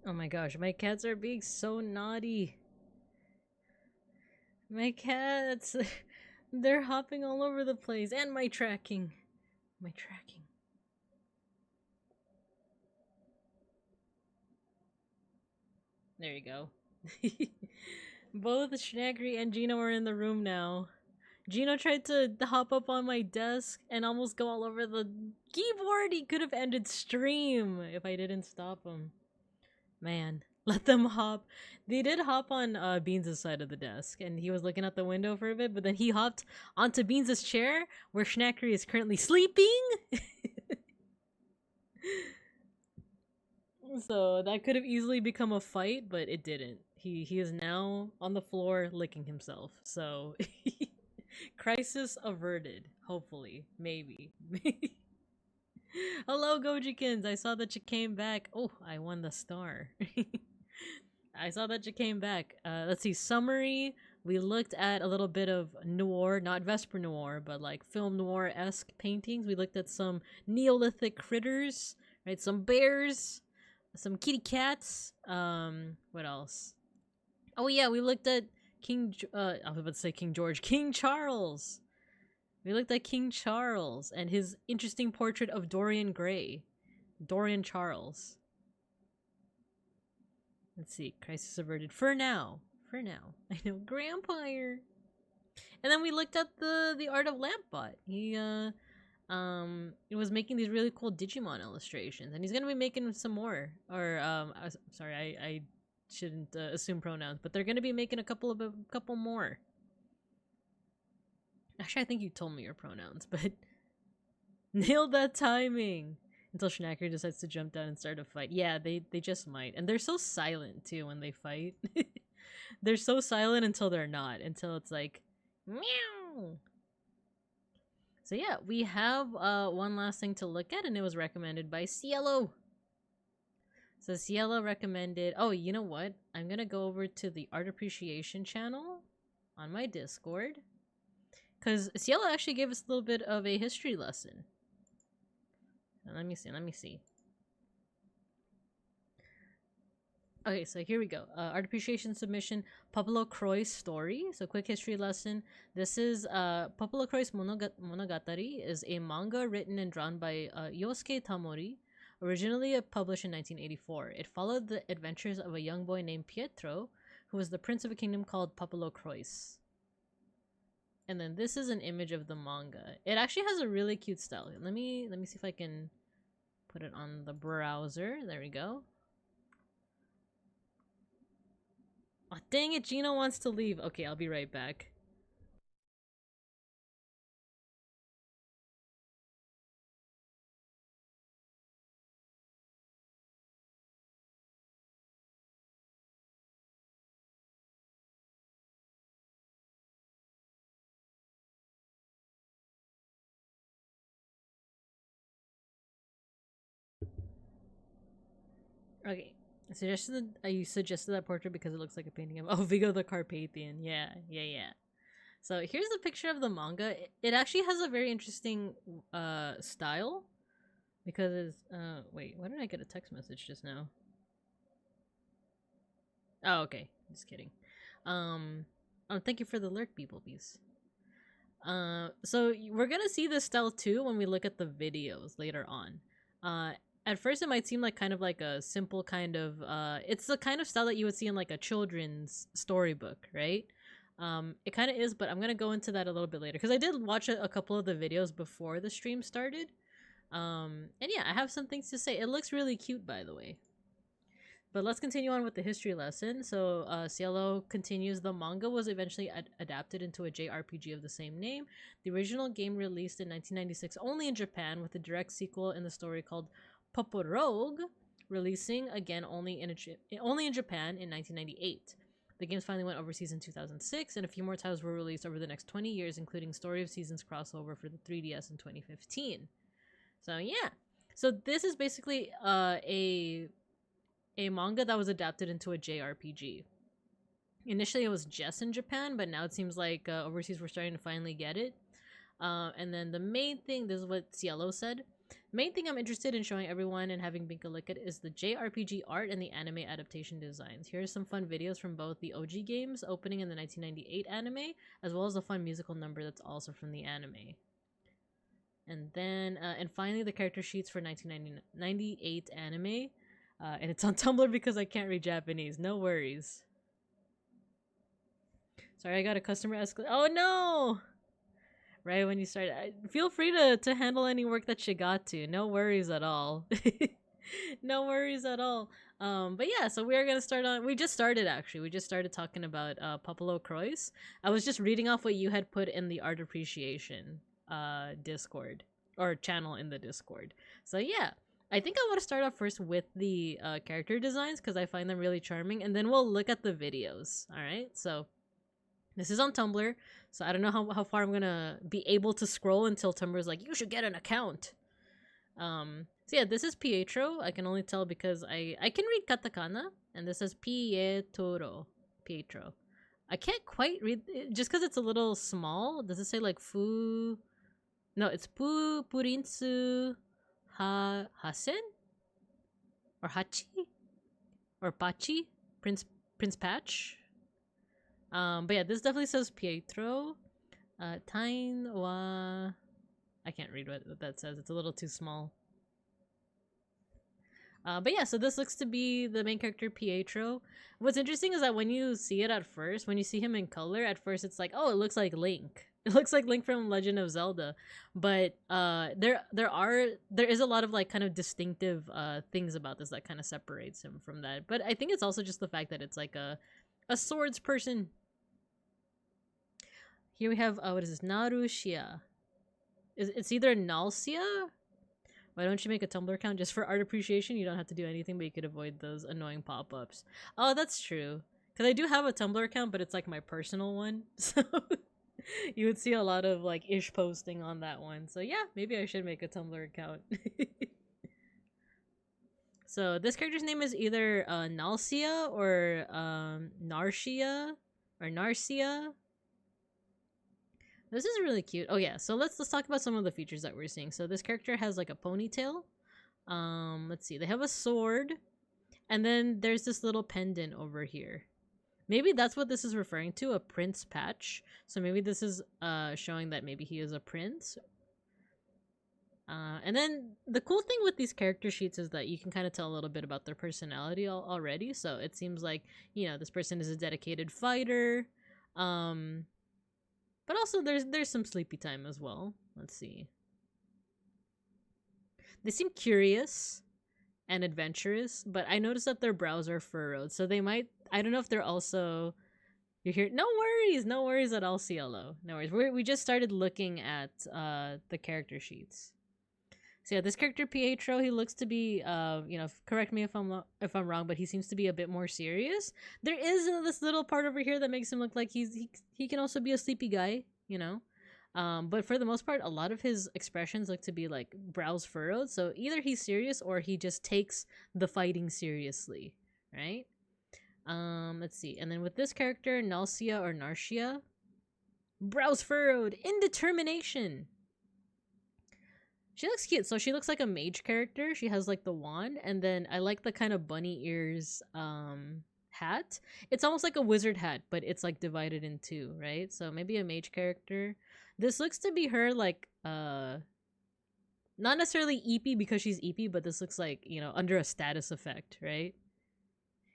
Speaker 1: Oh my gosh, my cats are being so naughty. My cats, they're hopping all over the place. And my tracking. My tracking. There you go. Both Schnagry and Gino are in the room now. Gino tried to hop up on my desk and almost go all over the keyboard. He could have ended stream if I didn't stop him. Man, let them hop. They did hop on Beans' side of the desk, and he was looking out the window for a bit, but then he hopped onto Beans' chair, where Schnackery is currently sleeping. So that could have easily become a fight, but it didn't. He is now on the floor licking himself. So crisis averted. Hopefully, maybe. Hello, Gojikins. I saw that you came back. Oh, I won the star. I saw that you came back. Let's see. Summary. We looked at a little bit of noir, not Vesper noir, but like film noir-esque paintings. We looked at some neolithic critters, right? Some bears, some kitty cats. What else? Oh yeah, we looked at I was about to say King George. King Charles. We looked at King Charles and his interesting portrait of Dorian Gray. Dorian Charles. Let's see. Crisis averted. For now. For now. I know. Grampire. And then we looked at the art of Lampbot. He was making these really cool Digimon illustrations, and he's gonna be making some more. Or sorry, I shouldn't assume pronouns, but they're gonna be making a couple more. Actually, I think you told me your pronouns, but nailed that timing. Until Schnacker decides to jump down and start a fight. Yeah, they just might. And they're so silent, too, when they fight. They're so silent until they're not. Until it's like, meow. So yeah, we have one last thing to look at, and it was recommended by Cielo. So Cielo recommended... Oh, you know what? I'm gonna go over to the Art Appreciation channel on my Discord. Because Cielo actually gave us a little bit of a history lesson. Let me see. Okay, so here we go. Art Appreciation submission, Pablo Croy's story. So quick history lesson. This is Pablo Croy's Monogatari is a manga written and drawn by Yosuke Tamori, originally published in 1984. It followed the adventures of a young boy named Pietro, who was the prince of a kingdom called Pablo Croy's. And then this is an image of the manga. It actually has a really cute style. Let me see if I can put it on the browser. There we go. Oh, dang it, Gino wants to leave. Okay, I'll be right back. Okay. I suggested that portrait because it looks like a painting of Vigo the Carpathian. Yeah. So here's the picture of the manga. It actually has a very interesting style because it's wait, why did I get a text message just now? Oh, okay. Just kidding. Thank you for the alert, beeplebees. So we're gonna see this style too when we look at the videos later on. At first it might seem like kind of like a simple kind of it's the kind of style that you would see in like a children's storybook, right? It kind of is, but I'm gonna go into that a little bit later because I did watch a couple of the videos before the stream started. And yeah, I have some things to say. It looks really cute, by the way. But let's continue on with the history lesson. So Cielo continues, the manga was eventually adapted into a JRPG of the same name. The original game released in 1996 only in Japan, with a direct sequel in the story called Poporogue, releasing again only in Japan in 1998. The games finally went overseas in 2006, and a few more titles were released over the next 20 years, including Story of Seasons crossover for the 3DS in 2015. So yeah. So this is basically a manga that was adapted into a JRPG. Initially, it was just in Japan, but now it seems like overseas we're starting to finally get it. And then the main thing, this is what Cielo said, main thing I'm interested in showing everyone and having Binka look at is the JRPG art and the anime adaptation designs. Here are some fun videos from both the OG games opening in the 1998 anime, as well as a fun musical number that's also from the anime. And then, and finally, the character sheets for 1998 anime. And it's on Tumblr because I can't read Japanese. No worries. Sorry, I got a customer escalate. Oh no! Right when you start, feel free to handle any work that you got to. No worries at all. No worries at all. But yeah, so we are gonna start on. We just started actually. We just started talking about Popolo Croix. I was just reading off what you had put in the art appreciation Discord or channel in the Discord. So yeah, I think I want to start off first with the character designs because I find them really charming, and then we'll look at the videos. All right, so this is on Tumblr, so I don't know how far I'm gonna be able to scroll until Tumblr's like, you should get an account. So yeah, this is Pietro. I can only tell because I can read katakana, and this says Pietro. I can't quite read it, just because it's a little small. Does it say like fu? No, it's pu purinsu ha hasen or hachi or pachi Prince Patch. But yeah, this definitely says Pietro. Tain wa. I can't read what that says. It's a little too small. But yeah, so this looks to be the main character, Pietro. What's interesting is that when you see it at first, when you see him in color, at first it's like, oh, it looks like Link. It looks like Link from Legend of Zelda. But there is a lot of like kind of distinctive things about this that kind of separates him from that. But I think it's also just the fact that it's like a swords person. Here we have what is this? Narushia. It's either Nalsia. Why don't you make a Tumblr account just for art appreciation? You don't have to do anything, but you could avoid those annoying pop-ups. Oh, that's true. Because I do have a Tumblr account, but it's like my personal one. So you would see a lot of like ish posting on that one. So yeah, maybe I should make a Tumblr account. So this character's name is either Nalsia or Narcia or Narcia. This is really cute. Oh yeah, so let's talk about some of the features that we're seeing. So this character has like a ponytail. Let's see. They have a sword, and then there's this little pendant over here. Maybe that's what this is referring to, a prince patch. So maybe this is showing that maybe he is a prince. And then the cool thing with these character sheets is that you can kind of tell a little bit about their personality already. So it seems like, you know, this person is a dedicated fighter. But also there's some sleepy time as well. Let's see. They seem curious and adventurous, but I noticed that their brows are furrowed. So they might, I don't know if they're also, you're here. No worries at all, CLO. No worries. We just started looking at the character sheets. So yeah, this character Pietro, he looks to be, you know, correct me if I'm wrong, but he seems to be a bit more serious. There is this little part over here that makes him look like he can also be a sleepy guy, you know. But for the most part, a lot of his expressions look to be like brows furrowed. So either he's serious or he just takes the fighting seriously, right? Let's see. And then with this character, Nalsia or Narcia, brows furrowed, indetermination. She looks cute. So she looks like a mage character. She has like the wand, and then I like the kind of bunny ears hat. It's almost like a wizard hat, but it's like divided in two, right? So maybe a mage character. This looks to be her like not necessarily EP because she's EP, but this looks like, you know, under a status effect, right?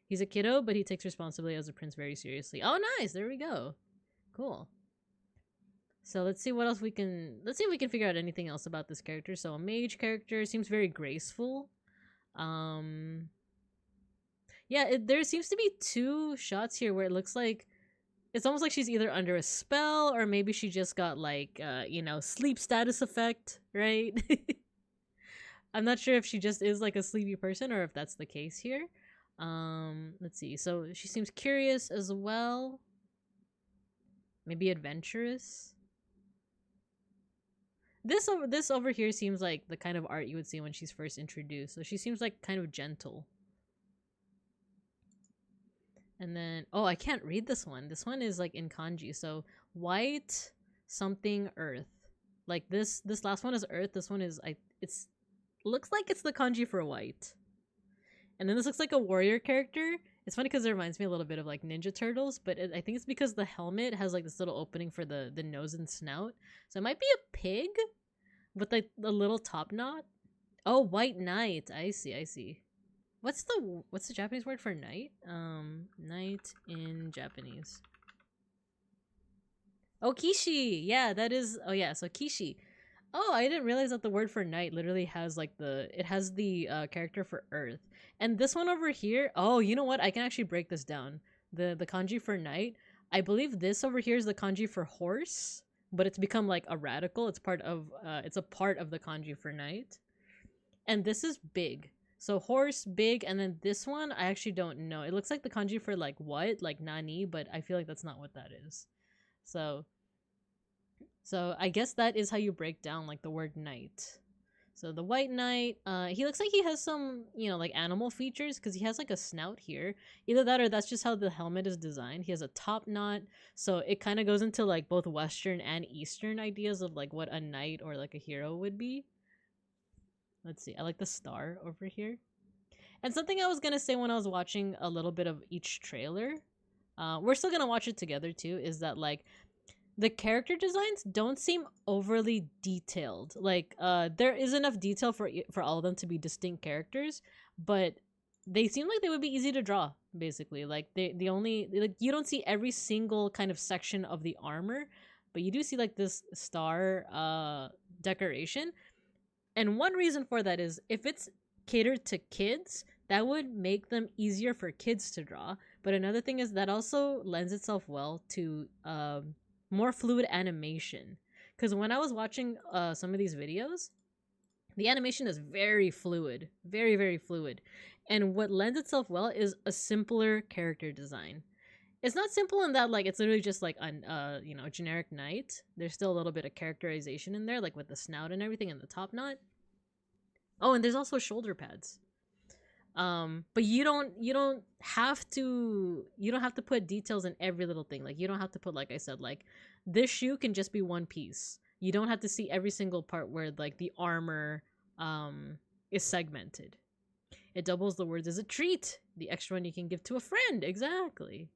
Speaker 1: He's a kiddo, but he takes responsibility as a prince very seriously. Oh, nice. There we go. Cool. So let's see what else we can... Let's see if we can figure out anything else about this character. So a mage character seems very graceful. Yeah, there seems to be two shots here where it looks like... It's almost like she's either under a spell or maybe she just got like, you know, sleep status effect, right? I'm not sure if she just is like a sleepy person or if that's the case here. Let's see. So she seems curious as well. Maybe adventurous. This over here seems like the kind of art you would see when she's first introduced. So she seems like kind of gentle. And then, oh, I can't read this one. This one is like in kanji. So white something earth. Like this last one is earth. This one is it's looks like it's the kanji for white. And then this looks like a warrior character. It's funny because it reminds me a little bit of like Ninja Turtles, but I think it's because the helmet has like this little opening for the nose and snout. So it might be a pig with like a little top knot. Oh, white knight. I see. What's the Japanese word for knight? Knight in Japanese. Oh, Kishi. Yeah, that is. Oh, yeah. So Kishi. Oh, I didn't realize that the word for night literally has like it has the character for earth. And this one over here, oh, you know what? I can actually break this down. The kanji for night, I believe this over here is the kanji for horse, but it's become like a radical. It's a part of the kanji for night. And this is big. So horse, big, and then this one I actually don't know. It looks like the kanji for like what? Like nani, but I feel like that's not what that is. So I guess that is how you break down like the word knight. So the white knight, he looks like he has some, like animal features because he has like a snout here. Either that or that's just how the helmet is designed. He has a top knot, so it kind of goes into like both Western and Eastern ideas of like what a knight or like a hero would be. Let's see, I like the star over here. And something I was gonna say when I was watching a little bit of each trailer, we're still gonna watch it together too, is that like the character designs don't seem overly detailed. Like there is enough detail for all of them to be distinct characters, but they seem like they would be easy to draw basically. Like the only like you don't see every single kind of section of the armor, but you do see like this star decoration. And one reason for that is if it's catered to kids, that would make them easier for kids to draw. But another thing is that also lends itself well to more fluid animation. Because when I was watching some of these videos, the animation is very fluid, very, very fluid. And what lends itself well is a simpler character design. It's not simple in that like it's literally just like a generic knight. There's still a little bit of characterization in there, like with the snout and everything and the top knot. Oh, and there's also shoulder pads. But you don't have to put details in every little thing. Like you don't have to put, like I said, like this shoe can just be one piece. You don't have to see every single part where like the armor is segmented. It doubles the words as a treat. The extra one you can give to a friend. Exactly.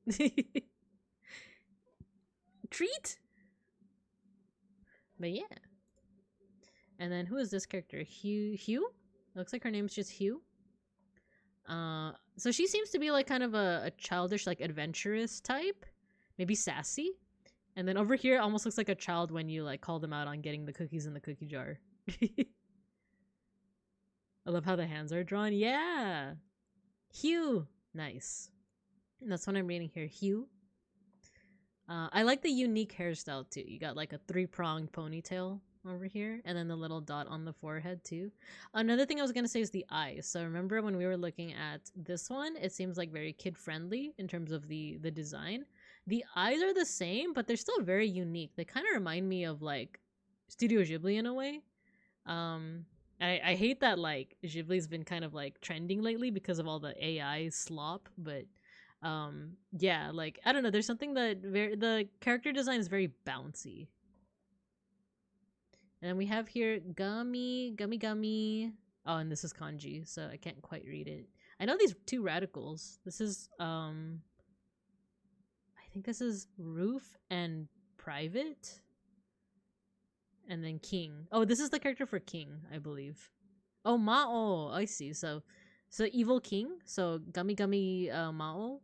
Speaker 1: Treat. But yeah. And then who is this character? Hugh? Looks like her name's just Hugh. So she seems to be like kind of a childish, like adventurous type, maybe sassy. And then over here almost looks like a child when you like call them out on getting the cookies in the cookie jar. I love how the hands are drawn. Yeah. Hugh. Nice. And that's what I'm reading here. Hugh. I like the unique hairstyle too. You got like a 3-pronged ponytail over here, and then the little dot on the forehead too. Another thing I was gonna say is the eyes. So remember when we were looking at this one, it seems like very kid friendly in terms of the design. The eyes are the same, but they're still very unique. They kind of remind me of like Studio Ghibli in a way. I hate that like Ghibli's been kind of like trending lately because of all the AI slop, but yeah, like I don't know, there's something that the character design is very bouncy. And then we have here Gummy. Oh, and this is kanji, so I can't quite read it. I know these 2 radicals. This is I think this is Roof and Private. And then King. Oh, this is the character for King, I believe. Oh, Mao. I see. So evil king. So Gummy Mao.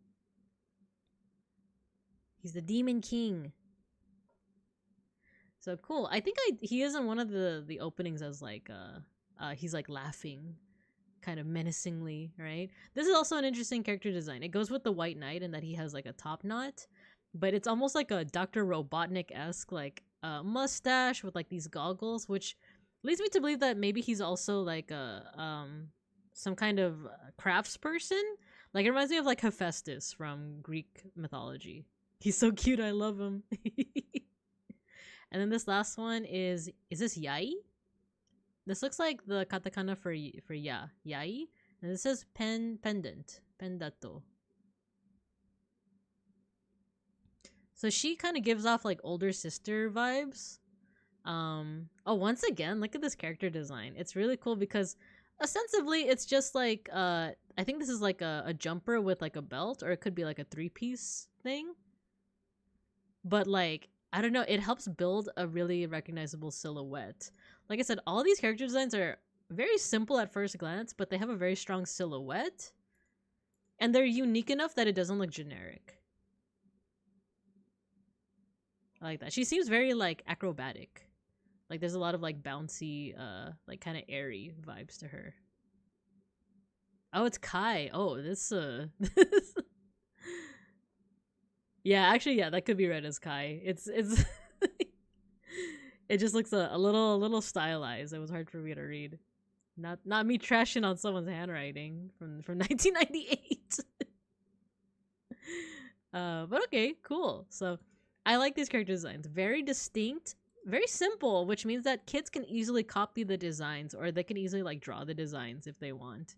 Speaker 1: He's the demon king. So cool. I think he is in one of the openings as like he's like laughing kind of menacingly, right? This is also an interesting character design. It goes with the white knight in that he has like a top knot, but it's almost like a Dr. Robotnik-esque like mustache with like these goggles, which leads me to believe that maybe he's also like a some kind of crafts person. Like it reminds me of like Hephaestus from Greek mythology. He's so cute. I love him. And then this last one is this Yai? This looks like the katakana for ya, Yai. And this says pendant, pendato. So she kind of gives off like older sister vibes. Oh, once again, look at this character design. It's really cool because ostensibly it's just like I think this is like a jumper with like a belt, or it could be like a 3-piece thing. But like I don't know, it helps build a really recognizable silhouette. Like I said, all these character designs are very simple at first glance, but they have a very strong silhouette. And they're unique enough that it doesn't look generic. I like that. She seems very like acrobatic. Like there's a lot of like bouncy, like kind of airy vibes to her. Oh, it's Kai. Oh, this yeah, actually, yeah, that could be read as Kai. It's it just looks a little stylized. It was hard for me to read. Not me trashing on someone's handwriting from 1998. But okay, cool. So I like these character designs. Very distinct, very simple, which means that kids can easily copy the designs or they can easily like draw the designs if they want.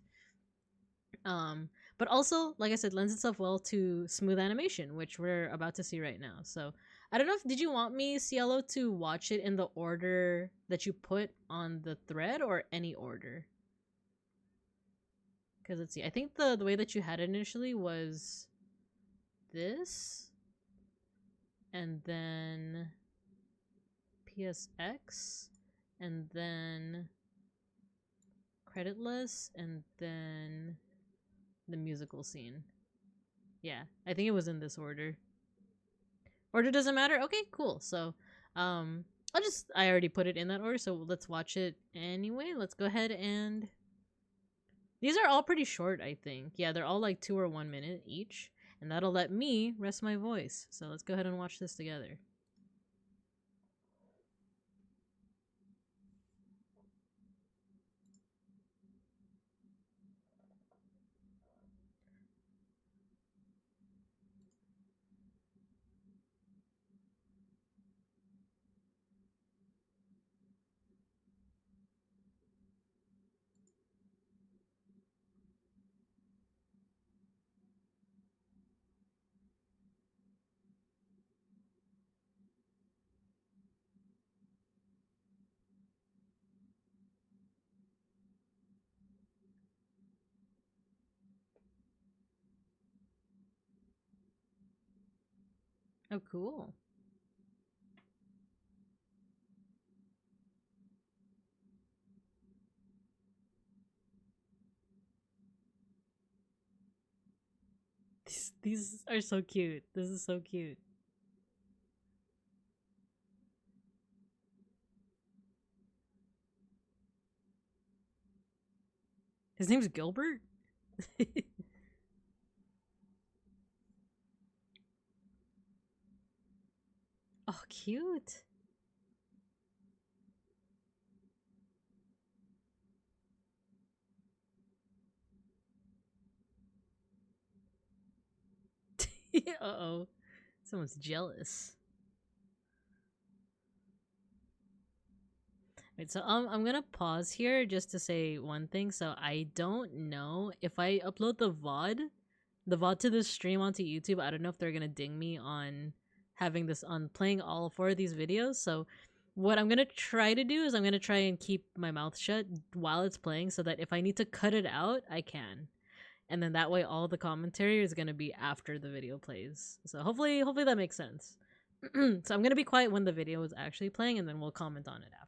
Speaker 1: But also, like I said, lends itself well to smooth animation, which we're about to see right now. So I don't know if did you want me, Cielo, to watch it in the order that you put on the thread or any order? Because let's see, I think the way that you had it initially was this, and then PSX, and then creditless, and then the musical scene. Yeah, I think it was in this order. Order doesn't matter? Okay, cool. So, I already put it in that order, so let's watch it anyway. Let's go ahead and... These are all pretty short, I think. Yeah, they're all like 2 or 1 minute each, and that'll let me rest my voice. So let's go ahead and watch this together. Oh, cool. These are so cute. This is so cute. His name's Gilbert? Oh, cute. Uh-oh. Someone's jealous. Right, so I'm gonna pause here just to say one thing. So I don't know if I upload the VOD to this stream onto YouTube. I don't know if they're gonna ding me on having this on playing all 4 of these videos. So what I'm gonna try to do is I'm gonna try and keep my mouth shut while it's playing, so that if I need to cut it out, I can. And then that way, all the commentary is gonna be after the video plays. So hopefully that makes sense. So I'm gonna be quiet when the video is actually playing, and then we'll comment on it after.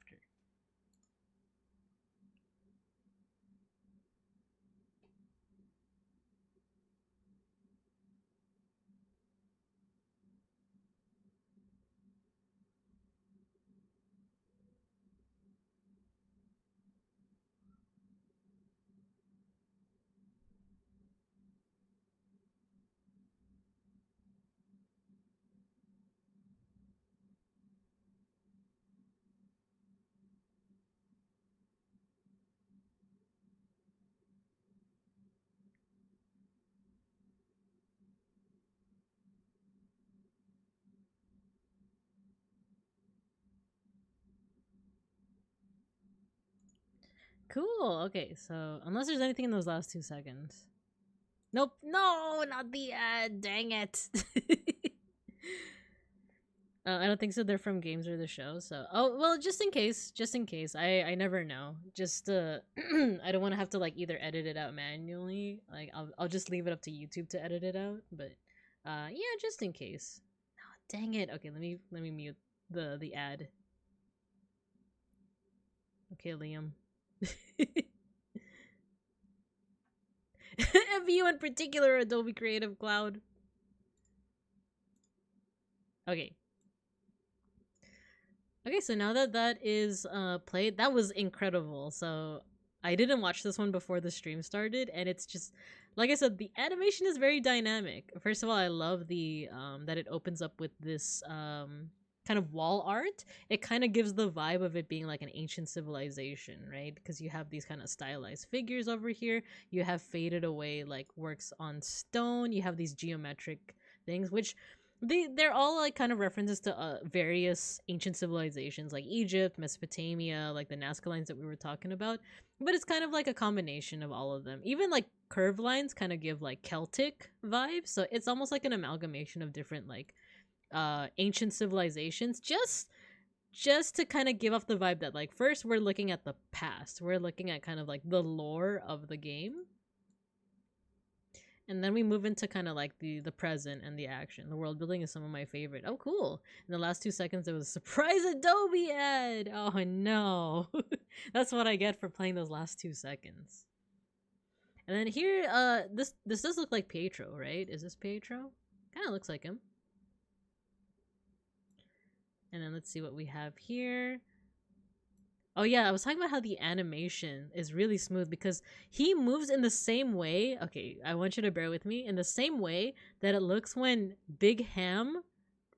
Speaker 1: Cool. Okay, so unless there's anything in those last 2 seconds. Nope. No, not the ad. Dang it. I don't think so. They're from games or the show. So, oh well, just in case. I never know. Just I don't want to have to like either edit it out manually. Like I'll just leave it up to YouTube to edit it out. But yeah, just in case. Oh, dang it. Okay, let me mute the ad. Okay, Liam. You in particular, Adobe Creative Cloud. Okay. Okay, so now that that is played, that was incredible. So I didn't watch this one before the stream started, and it's just like I said, the animation is very dynamic. First of all, I love the that it opens up with this kind of wall art. It kind of gives the vibe of it being like an ancient civilization, right? Because you have these kind of stylized figures over here. You have faded away like works on stone. You have these geometric things, which they're all like kind of references to various ancient civilizations like Egypt, Mesopotamia, like the Nazca lines that we were talking about. But it's kind of like a combination of all of them. Even like curved lines kind of give like Celtic vibes, so it's almost like an amalgamation of different like ancient civilizations, just to kind of give off the vibe that like first we're looking at the past, we're looking at kind of like the lore of the game, and then we move into kind of like the present and the action. The world building is some of my favorite. Oh cool, in the last 2 seconds there was a surprise Adobe ad. Oh no. That's what I get for playing those last 2 seconds. And then here this does look like Pietro, right? Is this Pietro? Kind of looks like him. And then let's see what we have here. Oh yeah, I was talking about how the animation is really smooth because he moves in the same way. Okay, I want you to bear with me. In the same way that it looks when Big Ham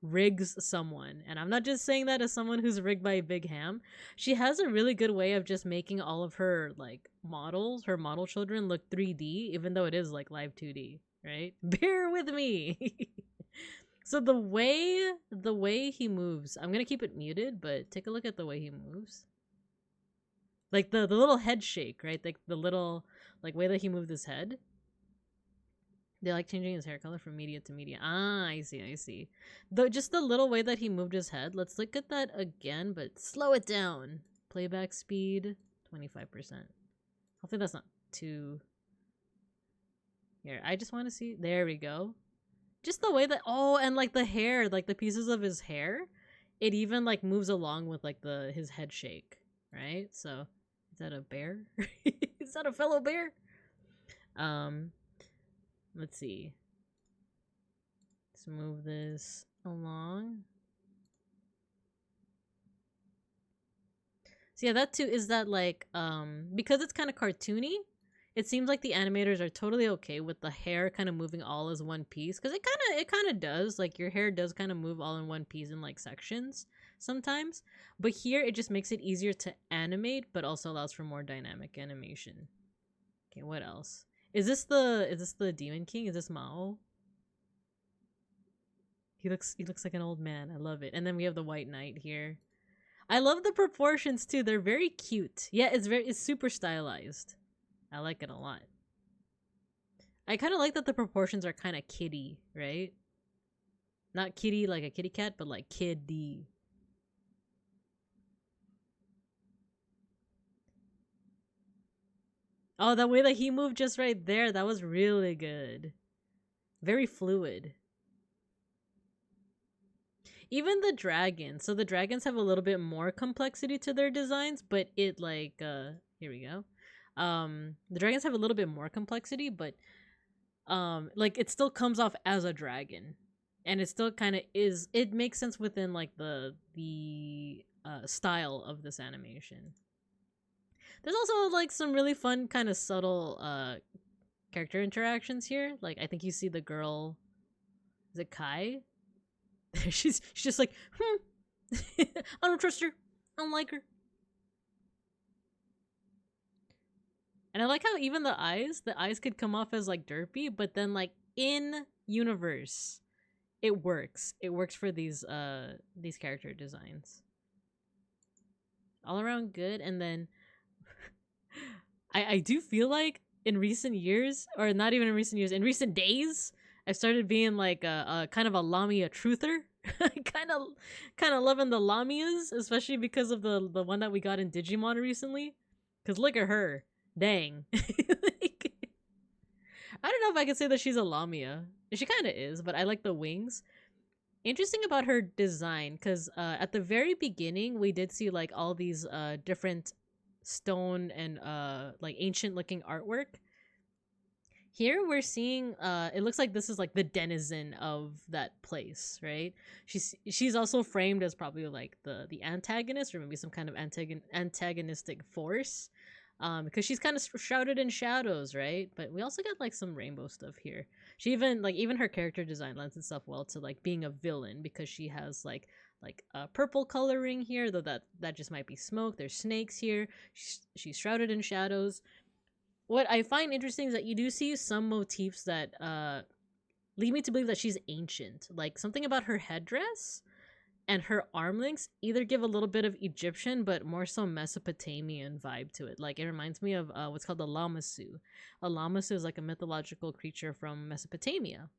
Speaker 1: rigs someone. And I'm not just saying that as someone who's rigged by Big Ham. She has a really good way of just making all of her like models, her model children, look 3D, even though it is like live 2D, right? Bear with me. So the way he moves, I'm gonna keep it muted, but take a look at the way he moves. Like the little head shake, right? Like the little like way that he moved his head. They like changing his hair color from media to media. Ah, I see. Though just the little way that he moved his head. Let's look at that again, but slow it down. Playback speed, 25%. Hopefully that's not too. Here, I just want to see. There we go. Just the way that and like the hair, like the pieces of his hair, it even like moves along with like his head shake, right? So is that a bear? Is that a fellow bear? Let's see. Let's move this along. So yeah, that too is that like because it's kind of cartoony, it seems like the animators are totally okay with the hair kind of moving all as one piece, because it kind of does, like your hair does kind of move all in one piece in like sections sometimes, but here it just makes it easier to animate but also allows for more dynamic animation. Okay, what else? Is this the Demon King? Is this Mao? He looks like an old man. I love it. And then we have the White Knight here. I love the proportions too. They're very cute. Yeah, it's super stylized. I like it a lot. I kind of like that the proportions are kind of kitty, right? Not kitty like a kitty cat, but like kiddie. Oh, the way that he moved just right there, that was really good. Very fluid. Even the dragons. So the dragons have a little bit more complexity to their designs, but it like here we go. The dragons have a little bit more complexity, but like it still comes off as a dragon, and it still kind of is. It makes sense within like the style of this animation. There's also like some really fun kind of subtle character interactions here. Like I think you see the girl, is it Kai? she's just like, I don't trust her. I don't like her. And I like how even the eyes could come off as like derpy, but then like in universe, it works. It works for these character designs. All around good. And then I do feel like in recent years, or not even in recent years, in recent days, I started being like a kind of a Lamia truther. kind of loving the Lamias, especially because of the one that we got in Digimon recently. Cause look at her. Dang. Like, I don't know if I could say that she's a Lamia. She kind of is, but I like the wings. Interesting about her design, because at the very beginning, we did see like all these different stone and like ancient looking artwork. Here we're seeing it looks like this is like the denizen of that place, right? She's also framed as probably like the antagonist or maybe some kind of antagonistic force. Because she's kind of shrouded in shadows, right? But we also got like some rainbow stuff here. She even her character design lends itself well to like being a villain because she has like purple coloring here, though that just might be smoke. There's snakes here. She's shrouded in shadows. What I find interesting is that you do see some motifs that lead me to believe that she's ancient. Like something about her headdress and her arm links either give a little bit of Egyptian, but more so Mesopotamian vibe to it. Like it reminds me of what's called a Lamassu. A Lamassu is like a mythological creature from Mesopotamia.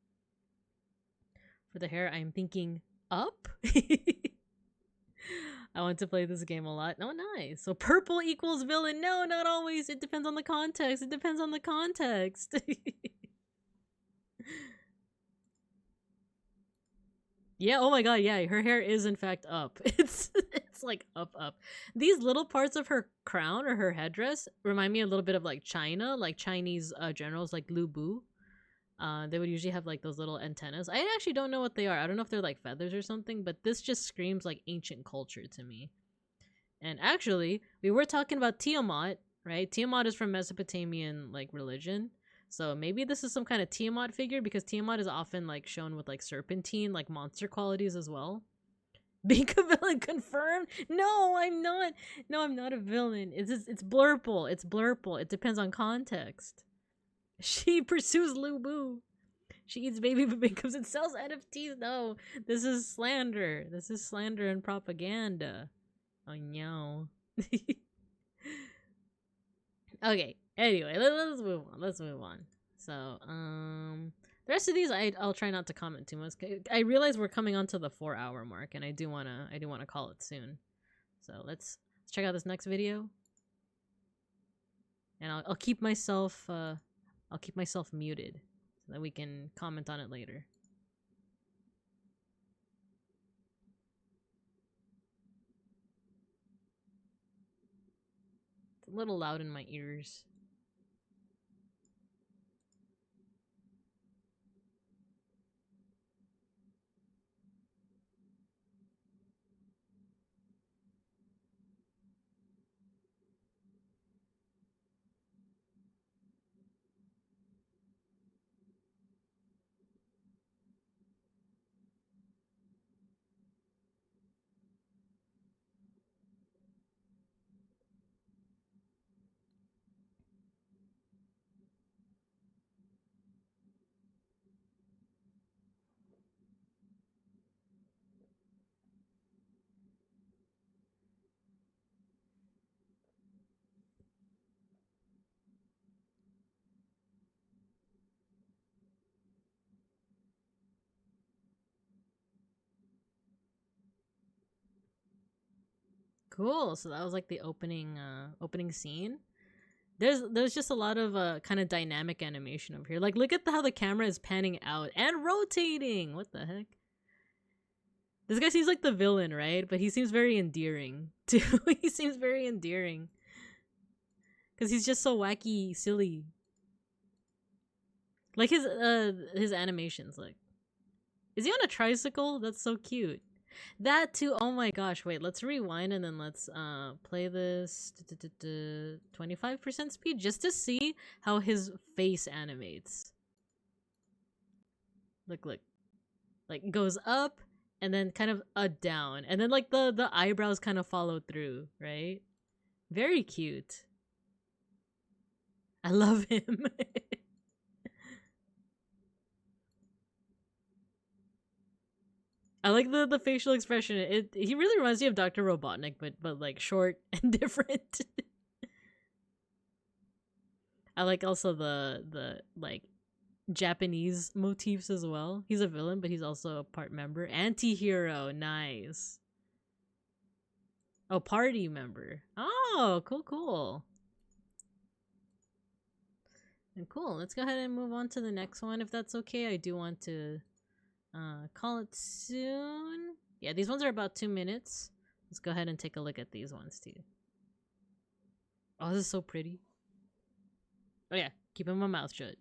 Speaker 1: For the hair, I'm thinking up. I want to play this game a lot. Oh, nice. So purple equals villain. No, not always. It depends on the context. It depends on the context. Yeah, oh my god, yeah, her hair is in fact up. It's like up. These little parts of her crown or her headdress remind me a little bit of like China, like Chinese generals like Lu Bu. They would usually have like those little antennas. I actually don't know what they are. I don't know if they're like feathers or something, but this just screams like ancient culture to me. And actually, we were talking about Tiamat, right? Tiamat is from Mesopotamian like religion. So maybe this is some kind of Tiamat figure because Tiamat is often like shown with like serpentine, like monster qualities as well. Being a villain confirmed? No, I'm not. No, I'm not a villain. It's blurple. It's blurple. It depends on context. She pursues Lu Bu. She eats baby becomes and sells NFTs. No, this is slander. This is slander and propaganda. Oh no. Okay. Anyway, let's move on. Let's move on. So, the rest of these I'll try not to comment too much. I realize we're coming on to the 4-hour mark, and I do wanna call it soon. So let's check out this next video, and I'll keep myself muted so that we can comment on it later. It's a little loud in my ears. Cool. So that was like the opening scene. There's just a lot of kind of dynamic animation over here. Like look at how the camera is panning out and rotating. What the heck? This guy seems like the villain, right? But he seems very endearing too. He seems very endearing. Cause he's just so wacky, silly. Like his animations, like. Is he on a tricycle? That's so cute. That too. Oh my gosh. Wait, let's rewind and then let's play this 25% speed just to see how his face animates. Look. Like goes up and then kind of down. And then like the eyebrows kind of follow through, right? Very cute. I love him. I like the facial expression. He really reminds me of Dr. Robotnik, but like short and different. I like also the like Japanese motifs as well. He's a villain, but he's also a part member. Anti-hero, nice. Oh, party member. Oh, cool. And cool. Let's go ahead and move on to the next one if that's okay. I do want to call it soon. Yeah, these ones are about 2 minutes. Let's go ahead and take a look at these ones too. Oh, this is so pretty. Oh yeah, keeping my mouth shut.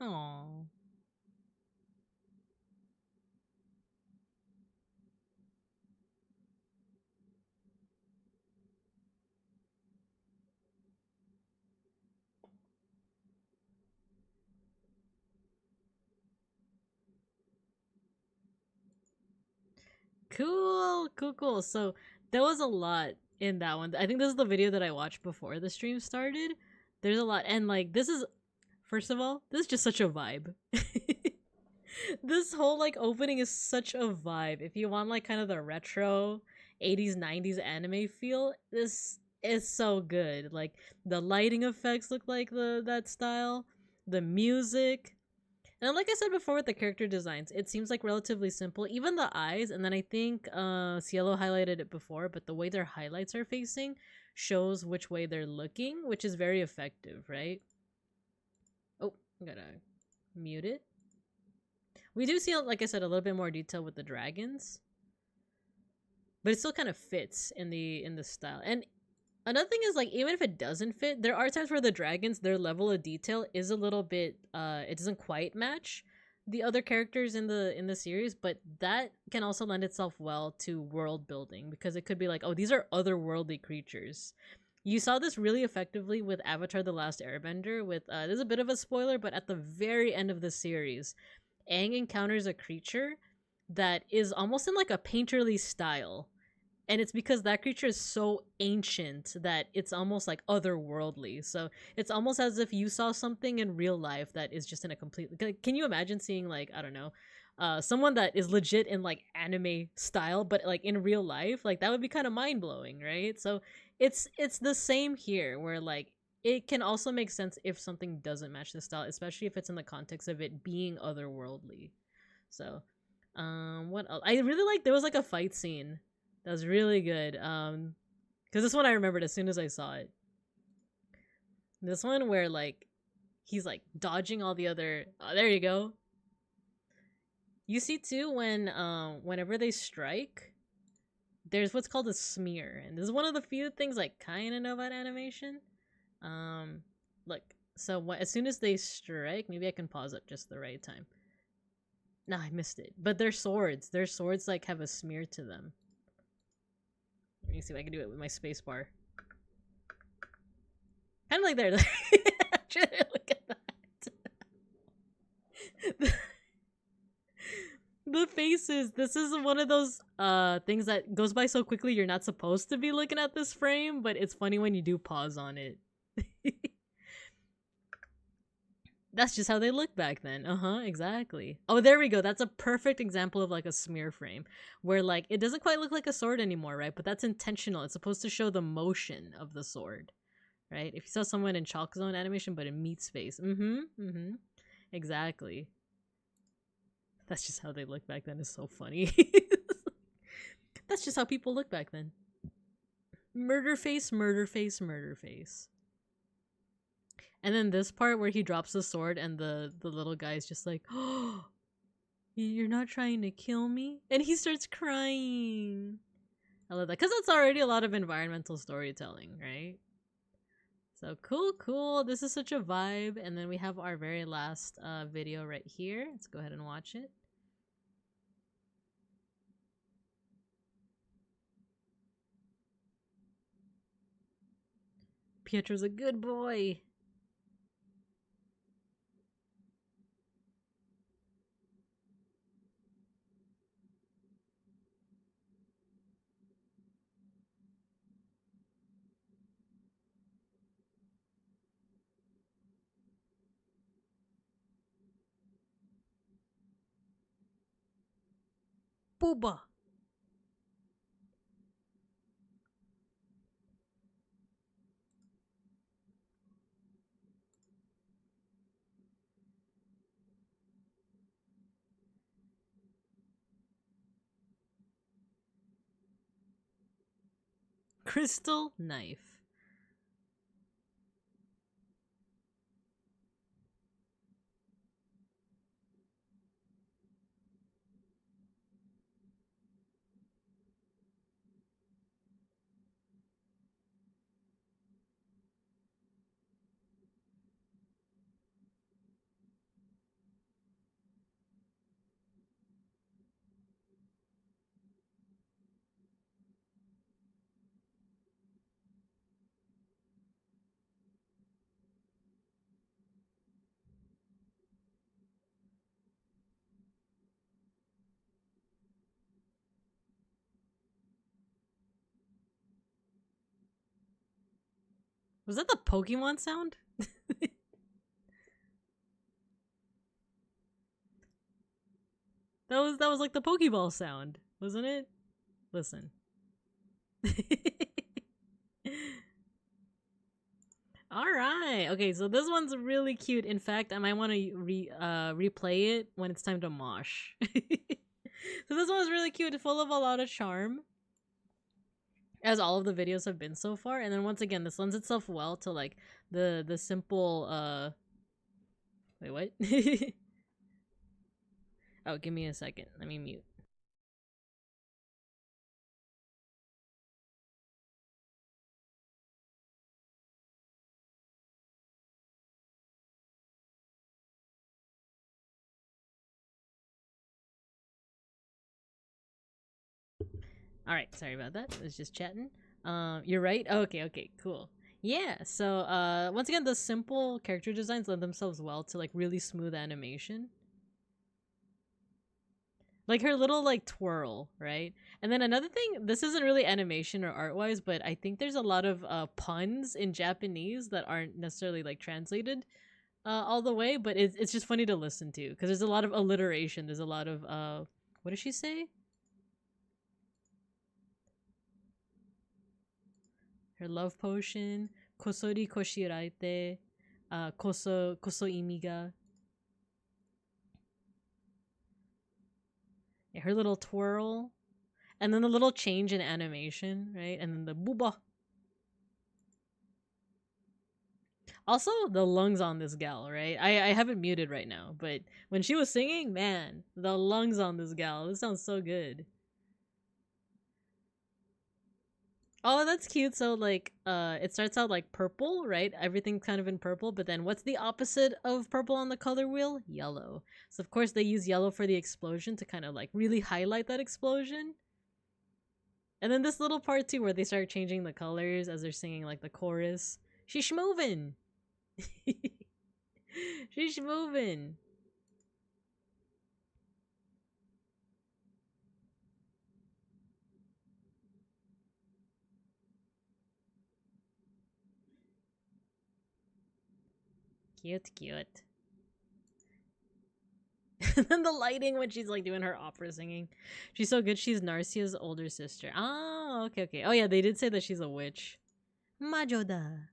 Speaker 1: Aww. Cool. So there was a lot in that one. I think this is the video that I watched before the stream started. There's a lot, and like this is, first of all, this is just such a vibe. This whole like opening is such a vibe. If you want like kind of the retro 80s 90s anime feel, this is so good. Like the lighting effects look like that style, the music, and like I said before with the character designs, it seems like relatively simple. Even the eyes, and then I think Cielo highlighted it before, but the way their highlights are facing shows which way they're looking, which is very effective, right? Oh, I'm gonna mute it. We do see, like I said, a little bit more detail with the dragons, but it still kind of fits in the style. And another thing is, like, even if it doesn't fit, there are times where the dragons, their level of detail is a little bit it doesn't quite match the other characters in the series, but that can also lend itself well to world building, because it could be like, oh, these are otherworldly creatures. You saw this really effectively with Avatar The Last Airbender with there's a bit of a spoiler, but at the very end of the series, Aang encounters a creature that is almost in like a painterly style, and it's because that creature is so ancient that it's almost like otherworldly. So it's almost as if you saw something in real life that is just in a complete, can you imagine seeing, like, I don't know, someone that is legit in like anime style but like in real life? Like that would be kind of mind-blowing, right? So it's the same here, where like it can also make sense if something doesn't match the style, especially if it's in the context of it being otherworldly. So what else? I really like, there was like a fight scene that was really good. Because this one I remembered as soon as I saw it. This one where like he's like dodging all the other. Oh, there you go. You see too when whenever they strike, there's what's called a smear, and this is one of the few things I kind of know about animation. Look. So as soon as they strike, maybe I can pause up just the right time. No, I missed it. But their swords. Their swords like have a smear to them. Let me see if I can do it with my space bar. Kind of like there. Look at that. The faces. This is one of those things that goes by so quickly you're not supposed to be looking at this frame, but it's funny when you do pause on it. That's just how they looked back then. Exactly. Oh, there we go. That's a perfect example of like a smear frame, where like it doesn't quite look like a sword anymore, right? But that's intentional. It's supposed to show the motion of the sword, right? If you saw someone in Chalk Zone animation but in Meat's face, exactly. That's just how they look back then. It's so funny. That's just how people look back then. Murder face, murder face, murder face. And then this part where he drops the sword and the little guy's just like, oh, you're not trying to kill me? And he starts crying. I love that, because that's already a lot of environmental storytelling, right? So cool. This is such a vibe. And then we have our very last video right here. Let's go ahead and watch it. Pietro's a good boy. Booba. Crystal knife. Was that the Pokemon sound? That was like the Pokeball sound, wasn't it? Listen. Alright, okay, so this one's really cute. In fact, I might want to replay it when it's time to mosh. So this one's really cute, full of a lot of charm, as all of the videos have been so far. And then once again, this lends itself well to like the simple wait, what? Oh, give me a second. Let me mute. All right, sorry about that. I was just chatting. You're right. Okay, cool. Yeah. So, once again, the simple character designs lend themselves well to like really smooth animation. Like her little like twirl, right? And then another thing, this isn't really animation or art wise, but I think there's a lot of puns in Japanese that aren't necessarily like translated all the way, but it's just funny to listen to because there's a lot of alliteration. There's a lot of what does she say? Her love potion, kosori koshiraite, koso imiga. Yeah, her little twirl, and then the little change in animation, right? And then the booba. Also, the lungs on this gal, right? I have it muted right now, but when she was singing, man, the lungs on this gal, this sounds so good. Oh, that's cute. So like it starts out like purple, right? Everything's kind of in purple, but then what's the opposite of purple on the color wheel? Yellow. So of course they use yellow for the explosion to kind of like really highlight that explosion. And then this little part too where they start changing the colors as they're singing like the chorus. She's moving. She's moving. Cute. And then the lighting when she's like doing her opera singing. She's so good. She's Narcia's older sister. Oh, okay. Oh yeah, they did say that she's a witch. Majoda.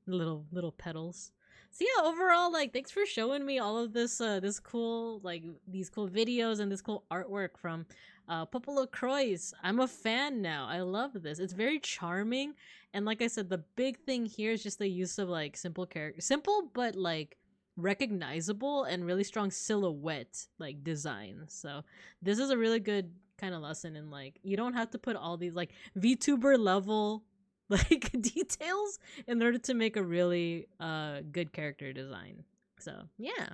Speaker 1: Little petals. So yeah, overall, like, thanks for showing me all of this this cool, like, these cool videos and this cool artwork from Popolo Croix. I'm a fan now. I love this. It's very charming. And like I said, the big thing here is just the use of like simple character, simple but like recognizable and really strong silhouette like design. So this is a really good kind of lesson in like you don't have to put all these like VTuber level like details in order to make a really good character design. So yeah.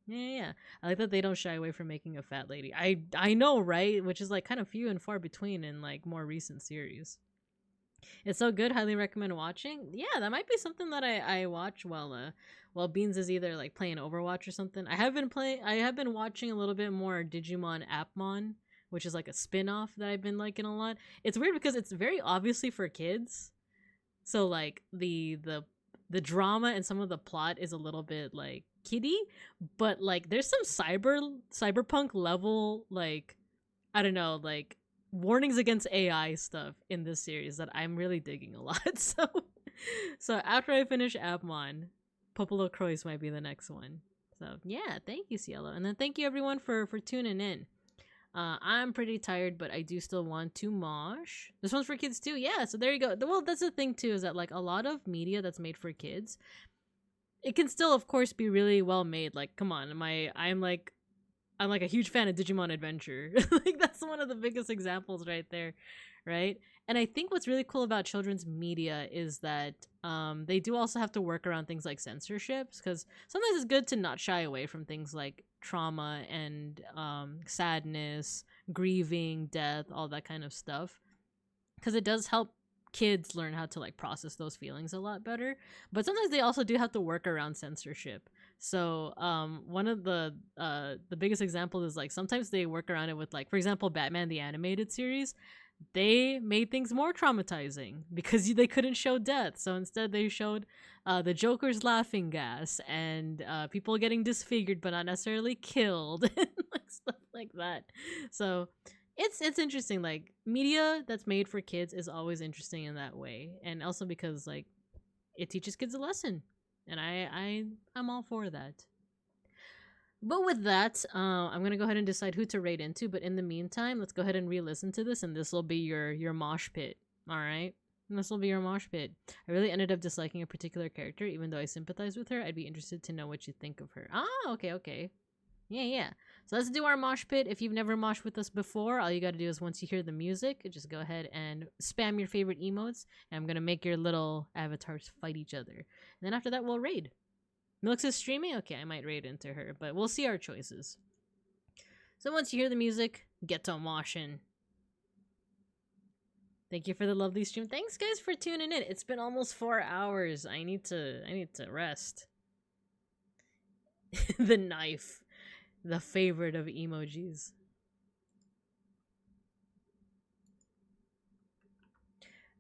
Speaker 1: I like that they don't shy away from making a fat lady. I know, right? Which is like kind of few and far between in like more recent series. It's so good. Highly recommend watching. Yeah, that might be something that I watch while Beans is either like playing Overwatch or something. I have been watching a little bit more Digimon Appmon, which is like a spin-off that I've been liking a lot. It's weird because it's very obviously for kids. So like the drama and some of the plot is a little bit like kiddie, but like there's some cyberpunk level like I don't know, like warnings against AI stuff in this series that I'm really digging a lot. So after I finish Appmon, Popolo Croix might be the next one. So yeah, thank you, Cielo. And then thank you everyone for tuning in. I'm pretty tired, but I do still want to mosh. This one's for kids too. Yeah, so there you go. Well, that's the thing too, is that like a lot of media that's made for kids, it can still of course be really well made. Like, come on, I'm like a huge fan of Digimon Adventure. Like that's one of the biggest examples right there, right? And I think what's really cool about children's media is that they do also have to work around things like censorships, because sometimes it's good to not shy away from things like trauma and sadness, grieving, death, all that kind of stuff, because it does help kids learn how to like process those feelings a lot better. But sometimes they also do have to work around censorship. So one of the biggest examples is like sometimes they work around it with like, for example, Batman the animated series. they made things more traumatizing because they couldn't show death. So instead, they showed the Joker's laughing gas and people getting disfigured but not necessarily killed and like stuff like that. So it's interesting. Like media that's made for kids is always interesting in that way, and also because like it teaches kids a lesson, and I'm all for that. But with that, I'm gonna go ahead and decide who to raid into. But in the meantime, let's go ahead and re-listen to this, and this will be your mosh pit. All right, this will be your mosh pit. I really ended up disliking a particular character, even though I sympathize with her. I'd be interested to know what you think of her. Ah, okay. Yeah. So let's do our mosh pit. If you've never moshed with us before, all you gotta do is once you hear the music, just go ahead and spam your favorite emotes, and I'm gonna make your little avatars fight each other. And then after that, we'll raid. Milks is streaming? Okay, I might raid into her, but we'll see our choices. So once you hear the music, get to moshing. Thank you for the lovely stream. Thanks guys for tuning in. It's been almost 4 hours. I need to rest. The knife. The favorite of emojis.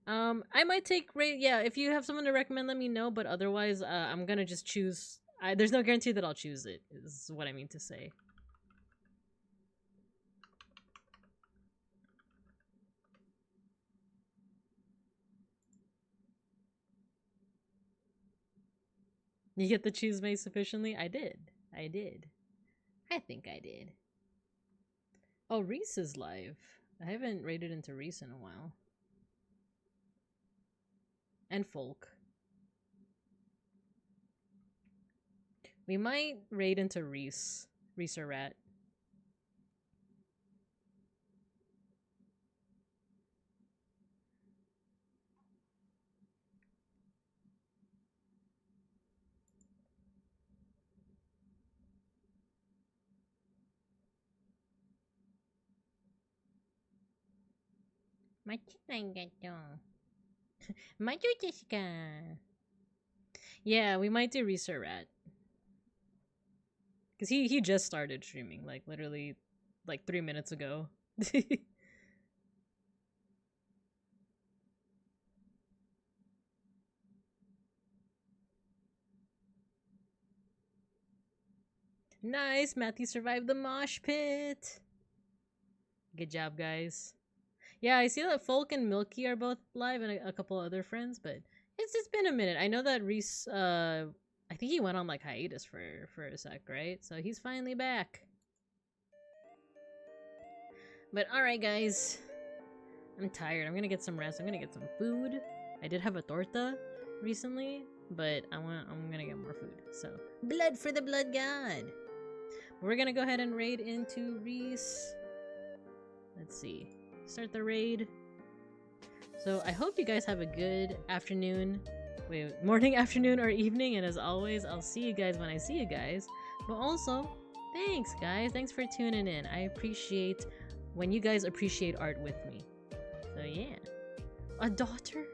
Speaker 1: I might take raid. Yeah, if you have someone to recommend, let me know. But otherwise, I'm gonna just choose. There's no guarantee that I'll choose it. Is what I mean to say. You get the choose made sufficiently. I did. I think I did. Oh, Reese is live. I haven't raided into Reese in a while. And Folk. We might raid into Reese. Reese or Rat. Yeah, we might do Reese or Rat. Because he just started streaming, like, literally, like, 3 minutes ago. Nice! Matthew survived the mosh pit! Good job, guys. Yeah, I see that Folk and Milky are both live and a couple other friends, but it's been a minute. I know that Reese, I think he went on, like, hiatus for a sec, right? So he's finally back. But alright, guys. I'm tired. I'm gonna get some rest. I'm gonna get some food. I did have a torta recently, but I'm gonna get more food. So, blood for the blood god! We're gonna go ahead and raid into Reese. Let's see. Start the raid. So I hope you guys have a good afternoon. Wait, morning, afternoon, or evening. And as always, I'll see you guys when I see you guys. But also, thanks guys. Thanks for tuning in. I appreciate when you guys appreciate art with me. So yeah. A daughter?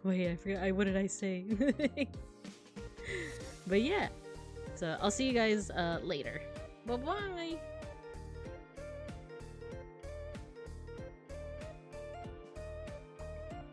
Speaker 1: Wait, I forgot. What did I say? But yeah. So I'll see you guys later. Bye-bye.